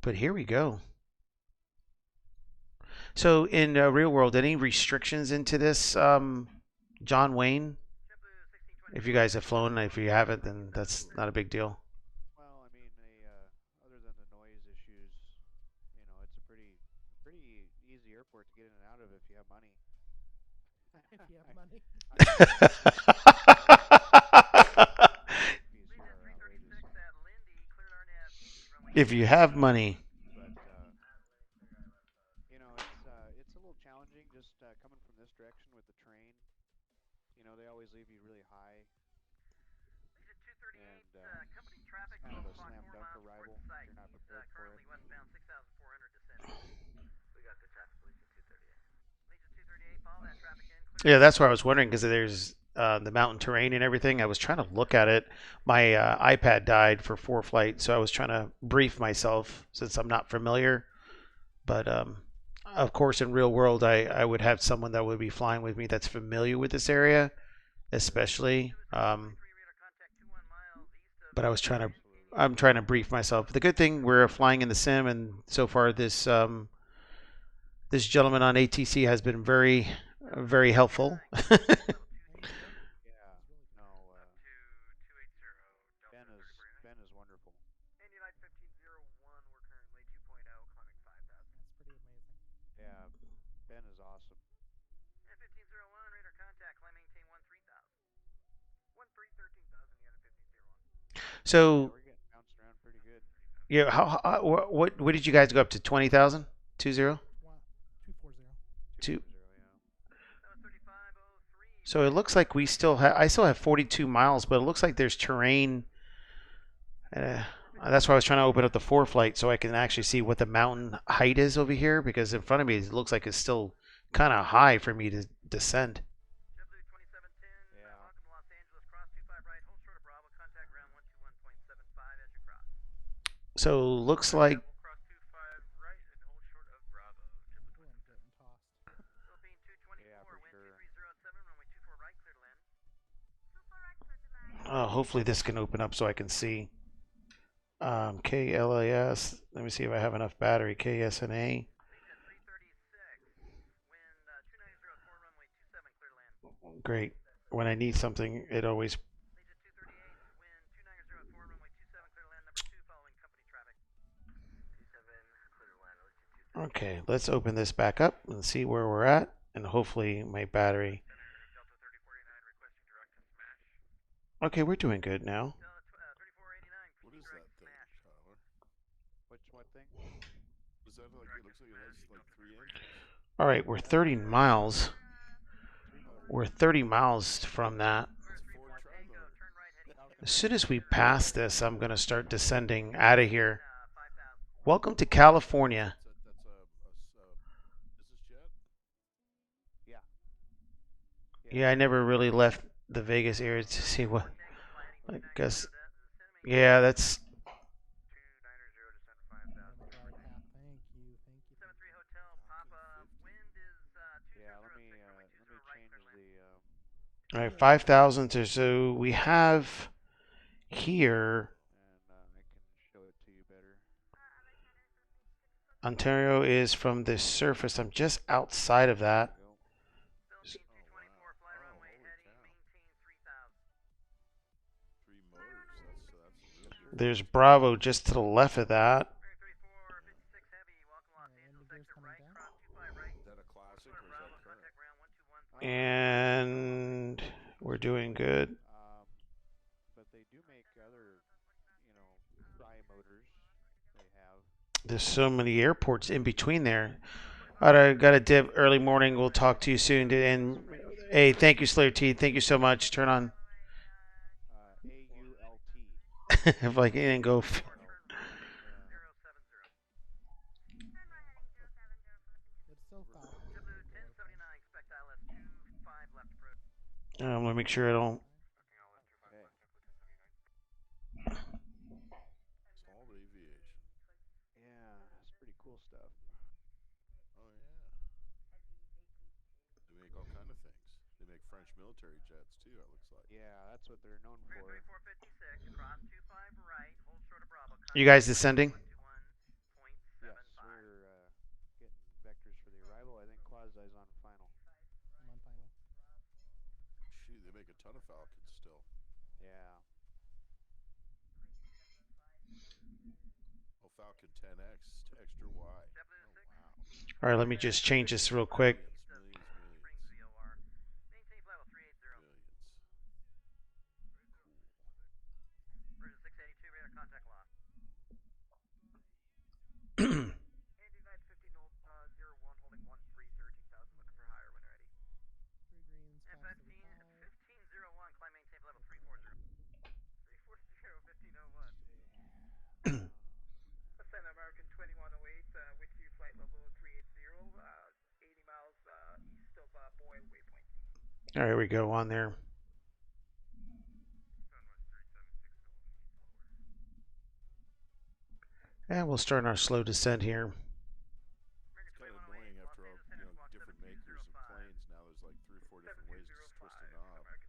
But here we go. So in real world, any restrictions into this, John Wayne? If you guys have flown, if you haven't, then that's not a big deal. Well, I mean, other than the noise issues, it's a pretty easy airport to get in and out of if you have money. If you have money. Fees here are outrageous. 336 at Lindy, cleared RNAV Yankee runway If you have money. But it's a little challenging just coming from this direction with the terrain. They always leave you really high, Legion 238, and company it's traffic, kind of 12 a o'clock, slam 4 dunk miles toward arrival the if site. you're not He's prepared for it. currently westbound 6,400 descending. We got the traffic, Legion 238. Legion 238, follow that traffic in. Clear Yeah, that's what I was wondering because there's the mountain terrain and everything. I was trying to look at it. My iPad died for 4 flight, so I was trying to brief myself since I'm not familiar. But of course, in real world, I would have someone that would be flying with me that's familiar with this area, especially. 23 radar contact 21 miles east of But I was trying to, Absolutely. I'm trying to brief myself. The good thing we're flying in the sim, and so far this gentleman on ATC has been very helpful. I used to. Yeah. It's really No. cool. up to 280 Ben Delta is 3489. Ben is wonderful. Indy Light 1501, we're currently 2.0, climbing 5,000. That's pretty amazing. Yeah. Ben is awesome. And 1501, radar contact, climb maintain 13,000. 13,000, you got a 1501. Yeah, So we're getting bounced around pretty good. yeah, what did you guys go up to? 20,000? 20? 240. 2. 240, yeah. That was 3503. So it looks like we still have. I still have 42 miles, but it looks like there's terrain. Uh, that's why I was trying to open up the 4 flight so I can actually see what the mountain height is over here because in front of me it looks like it's still kind of high for me to descend. JetBlue 2710, Yeah. welcome to Los Angeles, cross 25 right, hold short of Bravo, contact ground 121.75 as you cross. So looks like We'll cross 25 right and hold short of Bravo. Ooh, I'm getting tossed. Philippine 224, Yeah, for wind sure. 2307, runway 24 right, clear to land. 24 right, clear to land. hopefully this can open up so I can see. KLAS. Let me see if I have enough battery. KSNA. Legion 336, wind 2904, runway 27, clear to land. Great. When I need something, it always. Legion 238, wind 2904, runway 27, clear to land, number 2, following company traffic. 27, clear to land, Legion 238. Okay, let's open this back up and see where we're at, and hopefully my battery. Center, Delta 3049, requesting direct and smash. Okay, we're doing good now. Delta 3489, What is that thing, smash. Tyler? What thing? What is that like? It looks like it has like 3 engines. All right, we're 30 miles. 3 motors. We're 30 miles from that. Clear It's 3 Ford 4 Tango, Traveler. turn right heading As soon as we pass this, I'm going to start descending out of here. welcome to California. That's a business jet. Yeah. Yeah, I never really left the Vegas area to see what. I guess. Yeah, that's. 290 descend 5,000. On the glide path. Thank you. 73 Hotel, Papa, wind is Yeah, let 2006, me runway 20 right, change clear land. the All right, 5,000 or so. We have here. and I can show it to you better. Ontario is from the surface. I'm just outside of that. There you go. Philippine 224, fly runway holy heading, cow. maintain 3,000. 3 motors. That's real good. There's Bravo just to the left of that. Bearing 34, 56 heavy, welcome Los Yeah, Angeles, Indigo's sector coming right, down. cross 25 right. Is that a classic or is Bravo, that current? contact ground 121. And we're doing good. But they do make other, tri motors. They have. There's so many airports in between there. All right, I got a dip early morning. We'll talk to you soon. And hey, thank you, Slayer T. Thank you so much. Turn on. AULT. if like it didn't go. Yeah. 070. It's so Falcon. JetBlue 1079, expect ILS 25 left approach. I'm gonna make sure I don't. Small aviation. Yeah, it's pretty cool stuff. Oh yeah. They make all kind of things. They make French military jets too. It looks like. Yeah, that's what they're known Bearing for. 3456, cross 25 right, hold short of Bravo. You guys descending? 121.75. Yes, we're getting vectors for the arrival. I think Quasi's on final. I'm on final. Shoot, they make a ton of Falcons still. Yeah. Oh, Falcon 10X extra wide. JetBlue Oh 6. wow. All right, let me just change this real quick. Millions, millions, millions. Springs VOR. Maintain level 380. All right, here we go on there. And we'll start our slow descent here. It's kind of annoying after all, different makers of planes. Now there's like 3 or 4 different ways to twist a knob. Yeah. I'm like,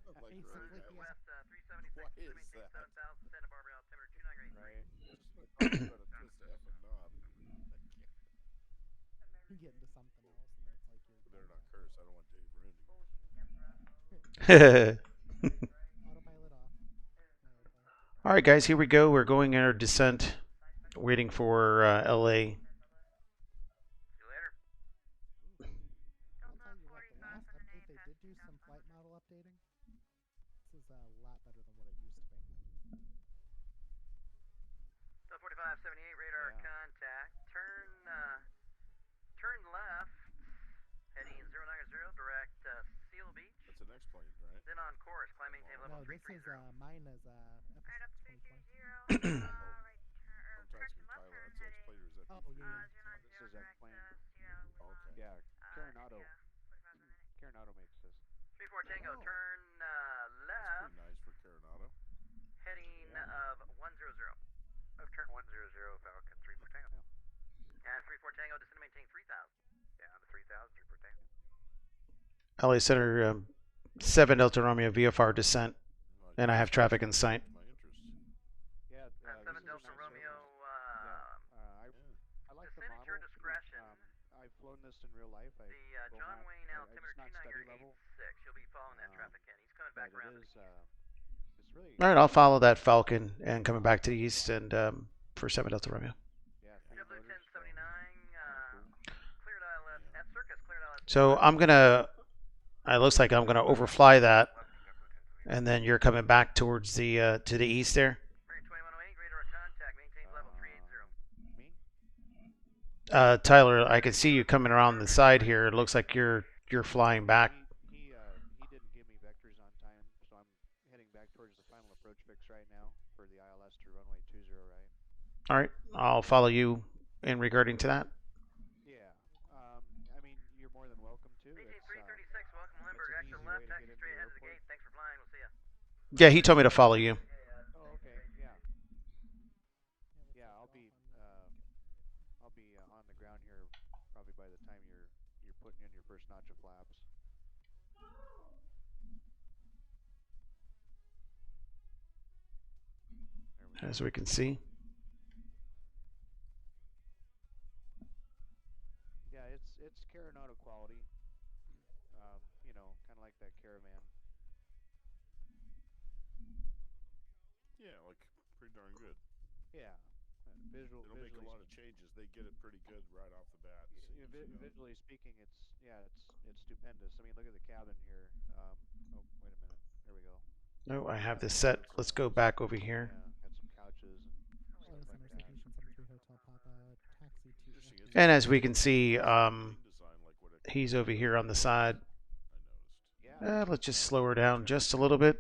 Basically, really, guys? yeah. West 376 Why to is maintain that? 7,000 Santa Barbara altimeter 29 grade Right. Just my thoughts trying to twist the effing knob. You get into something else, and then it's like you're. But they're not cursed. I don't want Dave ruining me. Autopilot off. All right, guys, here we go. We're going in our descent, waiting for LA. See you later. I'll tell you what, the last update they did do some flight model updating. This is a lot better than what it used to be. So 4578 radar Yeah. contact. Turn left, heading 090 direct Seal Beach. That's the next plane, right? Then on course, climb maintain level No, this is 330. mine is Right up F2020. 320, right I'm trying to left Tyler. turn That's heading. plane or is that Oh, D3? yeah. This is that plane. Sierra Oh, Lima. okay. Yeah. Coronado. Yeah, 45 minutes. Coronado makes this. 34 Tango, Oh. turn That's left, pretty nice for Coronado. heading Yeah. of 100. I've turned 100 Falcon 34 Tango. And 34 Tango, descend to maintain 3,000. Yeah, on the 3000 34 Tango. LA Center, 7 Delta Romeo VFR descent, Well, and I have guess traffic that's in sight. My interest. Yeah. 7 these are Delta nice Romeo, Yeah. Yeah. I like the descend at model. your discretion. I've flown this in real life. The well, John not- Wayne I- altimeter it's not study level, 2986. You'll be following that Um, traffic in. He's coming back but around. it is. It's really. All right, I'll follow that Falcon and coming back to the east and for 7 Delta Romeo. Yeah. JetBlue motors, 1079, cool. cleared ILS at Circus, cleared ILS. So I'm gonna. It looks like I'm gonna overfly that, and then you're coming back towards the to the east there. Bearing 2108, radar contact, maintain level 380. Me? Tyler, I can see you coming around the side here. It looks like you're flying back. He didn't give me vectors on time, so I'm heading back towards the final approach fix right now for the ILS to runway 20 right. All right, I'll follow you in regarding to that. Yeah. I mean, you're more than welcome to. BT It's 336, welcome to Limburg. an Exit easy left, way to taxi get into straight the ahead to the airport. gate. Thanks for flying. We'll see you. Yeah, he told me to follow you. Oh, okay. Yeah. Yeah, I'll be on the ground here probably by the time you're putting in your first notch of flaps. There we As we can see. Yeah, it's Coronado quality. Kind of like that Caravan. Yeah, like pretty darn good. Yeah. They don't make a Visually lot of changes. They get it pretty good right off the bat. it seems, visually speaking, it's stupendous. I mean, look at the cabin here. Oh, wait a minute. There we go. Oh, I have this set. Let's go back over here. Yeah, got some couches and Hello, stuff like Center that. Citation 73 Hotel Papa, taxi to Interesting, isn't And it? as we can see, Plane design like what it he's over here on the side. I noticed. Yeah. Let's just slow her down just a little bit.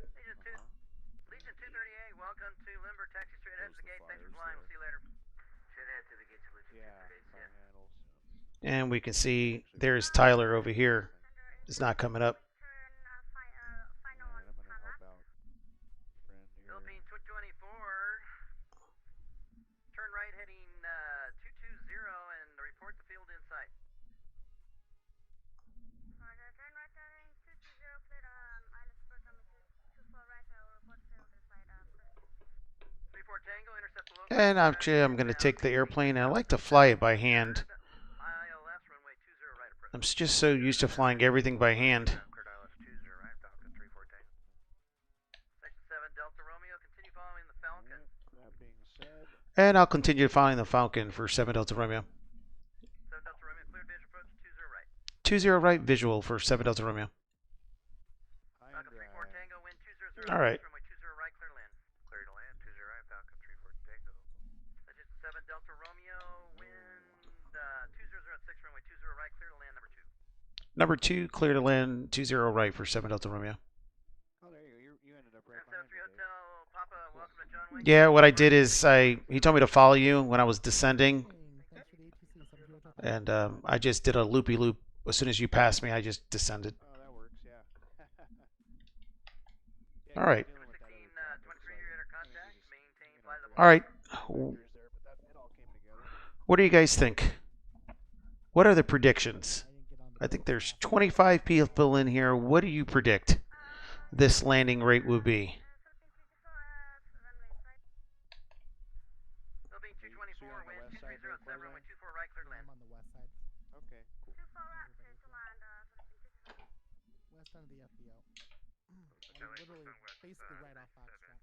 Legion 238, welcome to Limburg. Taxi straight ahead to the gate. Thanks for flying. We'll see you later. Straight ahead to the gate to Legion Yeah. 238. Fire handles. And we can see there's Tyler over here. It's not coming up. Turn final Alright, on I'm gonna turn help left. out friend here. Philippine 224. Turn right heading 220 and report the field in sight. Roger, turn right turning 220, cleared island approach on the 24 right, report field inside first. 34 Tango, intercept the local. And I'm going to take the airplane. I like to fly it by hand. ILS runway 20 right approach. I'm just so used to flying everything by hand. Cleared ILS 20 right, Falcon 34 Tango. Section 7 Delta Romeo, continue following the Falcon. That being said, And I'll continue flying the Falcon for 7 Delta Romeo. 7 Delta Romeo, cleared visual approach 20 right. 20 right visual for 7 Delta Romeo. high Falcon and 34 dry. Tango, wind 200. All right. Runway 20 right, clear to land. Clear to land 20 right, Falcon 34 Tango. Section 7 Delta Romeo, wind 200 at 6, runway 20 right, clear to land number 2. Number 2, clear to land 20 right for 7 Delta Romeo. Oh, there you go. You ended up right F73 behind me, Dave. Hotel, Papa, welcome to John Wayne. Yeah, what I did is he told me to follow you when I was descending, Thanks for the ATC 70 Hotel Papa. and I just did a loopy loop as soon as you passed me, I just descended. Oh, that works. Yeah. Yeah, All right. 16, 23, you're under contact. Maintain flight level. All right. Factors there, but that it all came together. What do you guys think? What are the predictions? I didn't get on the I think boat there's fast. 25 people in here. What do you predict this landing rate will be? Philippine So you're 224, on the wind west side there, 2307, runway Quasi? 24 right, clear to Yeah, land. I'm on the west side. Okay, cool. West end of the FBO. I'm literally basically right off Foxtrot.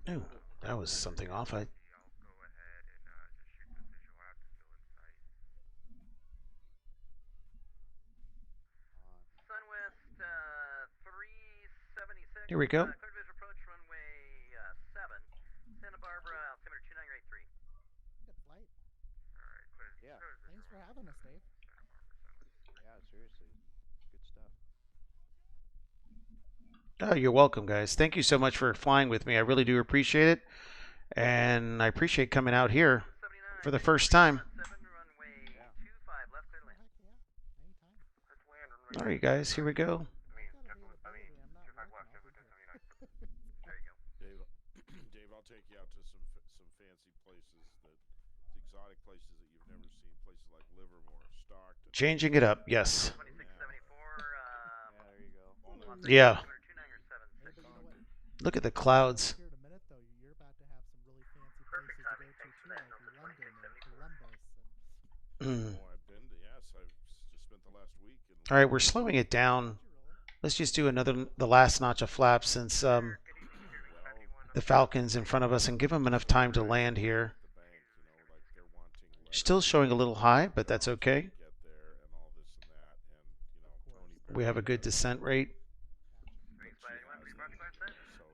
Oh, that was something off. I'll go ahead and just shoot the visual out to still in sight. Sunwest 376. Here we go. Clear visual approach runway 7. Santa Barbara altimeter 29883. Good flight. Alright, clear. Yeah. Thanks for having us, Dave. Yeah, seriously. Good stuff. Oh, you're welcome, guys. Thank you so much for flying with me. I really do appreciate it. And I appreciate coming out here for the first time. 7 runway 25 left, clear to Oh, land. heck yeah. Anytime. Let's land runway. All right, guys, here we go. I've got availability. I'm not working. I'll be here. There you go. Dave, I'll take you out to some fancy places, exotic places that you've never seen. Places like Livermore, Stockton. Changing it up, yes. 2674. Yeah, there you go. Yeah. 29 or 76. Hey, but you know what? Look at the clouds. Here in a minute, though, you're about to have some really fancy places to go to too, like London and Columbus. Mm. Oh, I've been to, yes, I've just spent the last week in All right, we're slowing it down. Let's just do the last notch of flaps since the Falcon's in front of us and give them enough time to land here. the bank, like they're wanting Still showing a little high, but that's okay. get there and all this and that, and Tony We have a good descent rate.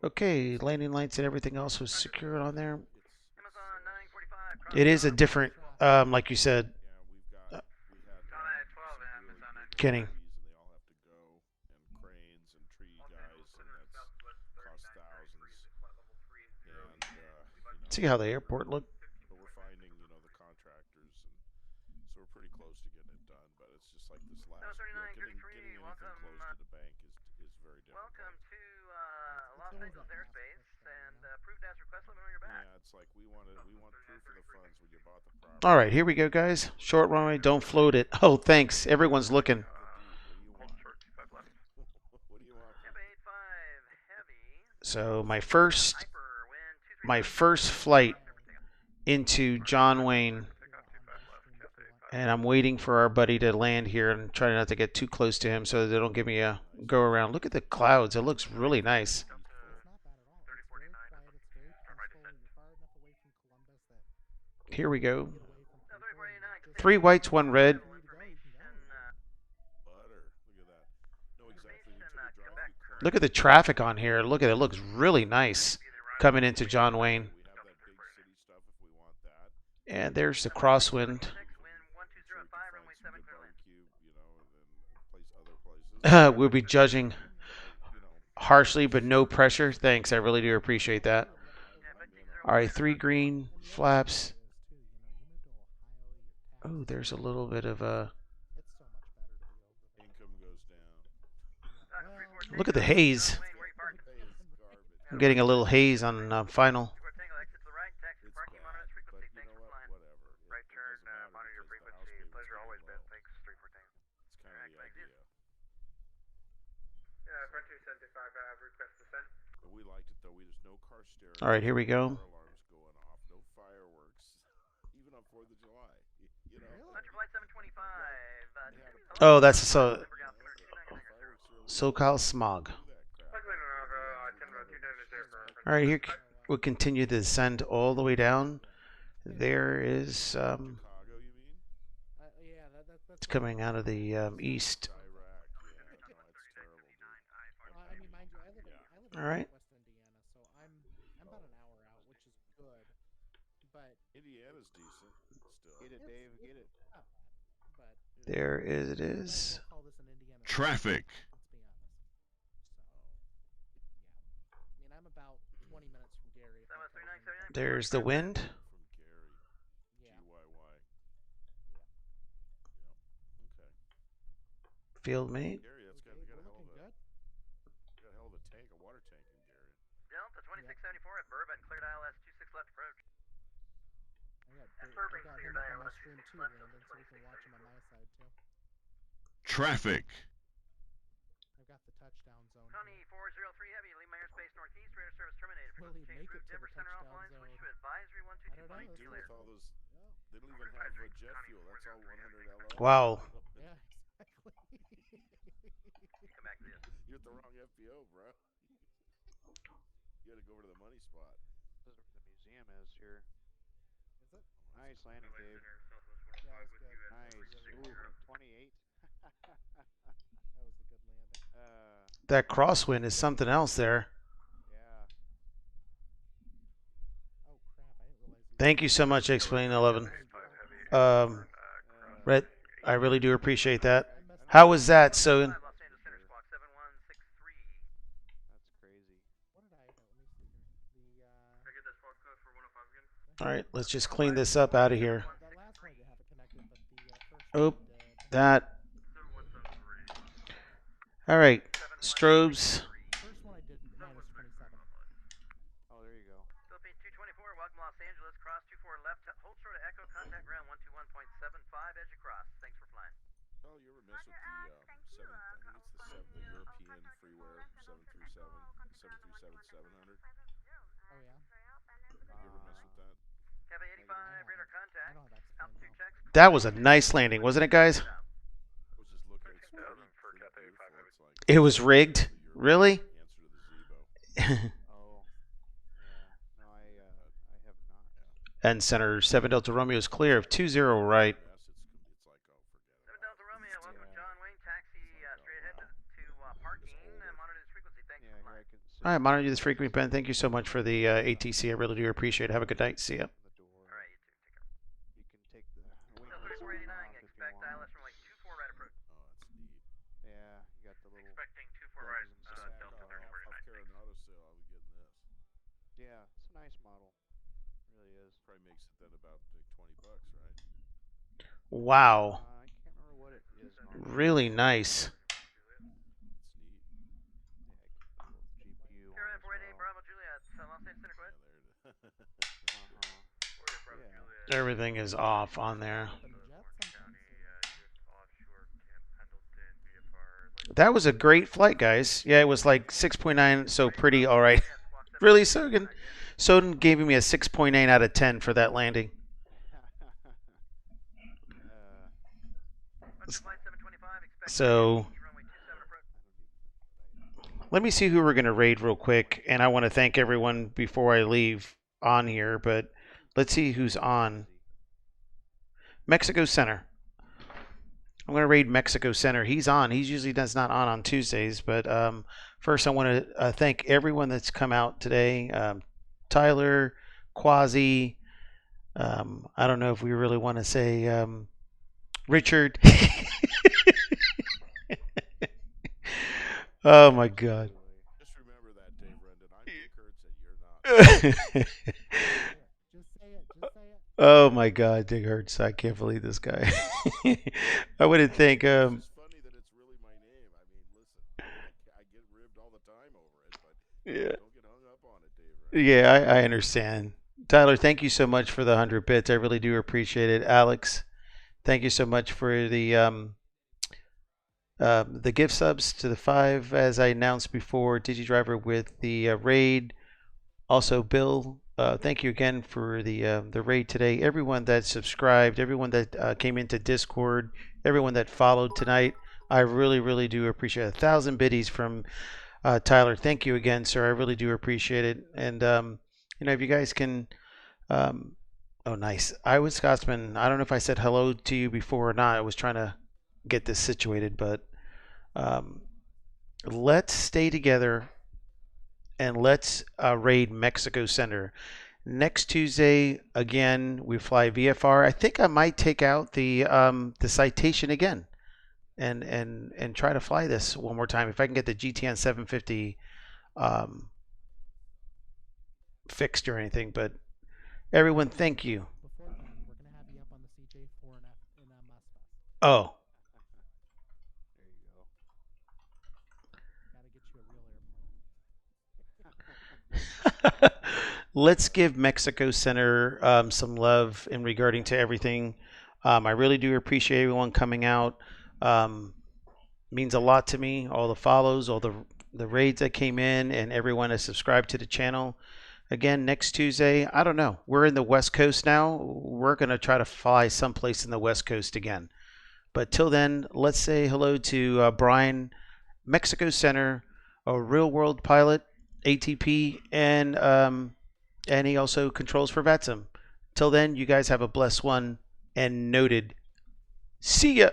so Okay, landing lights and everything else was secured on there. Amazon 945. It is a different, like you said, yeah, we had John I 12 Amazon Kenny. and they all have to go, and cranes and tree guys, and that's cost thousands. And See how the airport looked. but we're finding the contractors, and so we're pretty close to getting it done. But it's just like this last No, 39, getting 33, anything welcome, close to the bank is very difficult. Welcome to Los Angeles airspace and approved as request. Let me know when you're back. Yeah, it's like we want proof of the funds when you bought the property. All right, here we go, guys. Short runway, don't float it. Oh, thanks. Everyone's looking. What do you want? Tampa 85 heavy. So my first Hyper wind 23. flight into John Wayne, and I'm waiting for our buddy to land here and try not to get too close to him so they don't give me a go around. Look at the clouds. It looks really nice. It's not bad at all. It's very quiet. It's very peaceful. You're far enough away from Columbus that Here we go. you get away from No, 349. 3 whites, 1 red. free to go. You can go. Butter. Look at that. No, exactly. We took a drive through Clark. Look at the traffic on here. Look at it. It looks really nice coming into John Wayne. We have that big city stuff if we want that. And there's the crosswind. Wind 1205 runway 7 clear land. Barbecue, and other places. We'll be judging harshly, but no pressure. Thanks. I really do appreciate that. All right, 3 green flaps. Oh, there's a little bit of a. It's so much better to be over there. Income goes down. Look at the haze. Wayne, where you parked? Hey, it's garbage. I'm getting a little haze on final. Square Tango, exit to the right, taxi It's parking, monitor bad, frequency, but you thanks know for what? flying. Whatever. Right It turn, doesn't matter monitor your because the house frequency. payment's Pleasure gonna always be been. low. Thanks, 314. It's kind of the Thanks, idea. Yeah, front 275, request descent. But we liked it though. There's no car stereo. All right, here we go. No alarms going off. No fireworks. Even on 4th of July. Metro Flight 725. Oh, that's so Altimeter 299. SoCal smog. Luckily, altimeter 290. All right, here we'll continue to descend all the way down. There is Chicago, you mean? Yeah, that's it's coming out of the east. Iraq. Yeah, no, it's terrible. I mean, mind you, I live in All right. West Indiana, so I'm about an hour out, which is good. But Indiana's decent still. Get it, Dave. Get it. not bad. But There is it is. we'll call this an Indiana. Traffic. Let's be honest. So, yeah. I mean, I'm about 20 minutes from Gary. if I'm telling you. There's the wind. From Gary. Yeah. GYY. Yeah. Yeah. Okay. Field mate. Gary, that's got, Okay, got a we're hell of looking a good. got a hell of a tank, a water tank in Gary. Delta 2674 at Bourbon, cleared ILS 26 left approach. I Bourbon got cleared him up on my ILS stream 26 too, left, Landon, so we can watch him on my side too. Traffic. I've got the touchdown zone. Tony Here. 403 Heavy, leave my airspace northeast, radar service terminated. Will he Frequency make change it route to the Denver Center touchdown offline, switch zone? to advisory I don't know. 122 Let's Deal clear. with all those. Oh. They don't even have jet fuel. That's all 100 LL. Wow. Yeah, exactly. Come back to this. You're at the wrong FBO, bro. You got to go over to the money spot. This is where the museum is here. Is it? Nice landing, Dave. Yeah, it was good. Nice. Really Ooh, good. 28. That was a good landing. That crosswind is something else there. Yeah. Oh crap! I didn't realize. Thank you so much, Explain 11. Brett, I really do appreciate that. How was that, so? Los Angeles Center squawk 7163. That's crazy. What did I? Let me see here. Can I get that squawk code for 105 again? All right, let's just clean this up out of here. That last one I did have it connected, but the first Oh, one did. that. 7173. All right, strobes. First one I did minus 27. Oh, there you go. Philippines 224, welcome Los Angeles, cross 24 left, hold short of Echo, contact ground 121.75 as you cross. Thanks for flying. Oh, you ever mess with the Thank you. seven? I think it's the seven, the European contact freeware 737, 737-700. Oh yeah. You ever mess with that? Cafe 85, radar I contact, don't have X-Plane altitude though. checks. That was a nice landing, wasn't it, guys? I was just looking. It's pretty, for pretty Cafe beautiful. 85. It's like It was rigged. the European Really? answer to the Zebo. Oh. Yeah. No, I have not. And center 7 Delta Romeo is clear of 20 right. Mess, it's like, oh, forget 7 it. Delta Romeo, welcome Yeah. John Wayne, taxi straight ahead to parking, monitor this frequency, thanks Yeah, for here I flying. can sit All right, monitor this frequently, Ben. Thank you so much for the ATC. I really do appreciate it. Have a good night. See ya. on the door. Alright, you too, take care. You can take the wing Delta mirrors 3489, off if you expect want. ILS from like 24 right approach. Oh, that's neat. Yeah, you got the little. Expecting 24 plugs right, and stuff. Delta Off 3489. Coronado sale, I'll be getting this. Yeah, it's a nice model. It really is. Probably makes it then about like $20, right? Wow. I can't remember what it is. normally. Really nice. It's neat. Yeah, I can put a little GPU on Carolina as 488, well. Bravo Juliet, Los Angeles Center, go Yeah, ahead. there it is. Yeah. Everything is off on there. But jet sometimes. Offshore Camp Pendleton, VFR. That was a great flight, guys. Yeah, it was like 6.9, so pretty all right. Really, Sogan? Soden gave me a 6.8 out of 10 for that landing. Flight 725, expect So runway 27 approach. let me see who we're going to raid real quick. And I want to thank everyone before I leave on here, but let's see who's on. Mexico Center. I'm going to raid Mexico Center. He's on. He's usually does not on Tuesdays, but first I want to thank everyone that's come out today. Tyler, Quasi. I don't know if we really want to say Richard. Oh my God. Just remember that, Dave Rendon. I'm Dick Hurts and you're not. Just say it. Just say it. Oh my God, Dick Hurts. I can't believe this guy. I wouldn't think. It's just funny that it's really my name. I mean, listen, I get ribbed all the time over it, but Yeah. don't get hung up on it, Dave Rendon. Yeah, I understand. Tyler, thank you so much for the 100 bits. I really do appreciate it. Alex, thank you so much for the gift subs to the 5, as I announced before. DigiDriver with the raid. Also, Bill, thank you again for the raid today. Everyone that subscribed, everyone that came into Discord, everyone that followed tonight, I really, really do appreciate it. 1,000 biddies from Tyler. Thank you again, sir. I really do appreciate it. And if you guys can, oh, nice. I was Scotsman. I don't know if I said hello to you before or not. I was trying to get this situated, but let's stay together and let's raid Mexico Center. Next Tuesday, again, we fly VFR. I think I might take out the Citation again and try to fly this one more time. If I can get the GTN 750 fixed or anything. But everyone, thank you. Before then, we're gonna have you up on the CJ4 in MS bus. Oh, There you go. let's give Mexico Center some love in regarding to everything. I really do appreciate everyone coming out. Um, Means a lot to me. All the follows, all the raids that came in, and everyone has subscribed to the channel. Again, next Tuesday, I don't know. We're in the West Coast now. We're gonna try to fly someplace in the West Coast again. But till then, let's say hello to Brian, Mexico Center, a real world pilot, ATP, and he also controls for Vatsim. Till then, you guys have a blessed one and noted. See ya.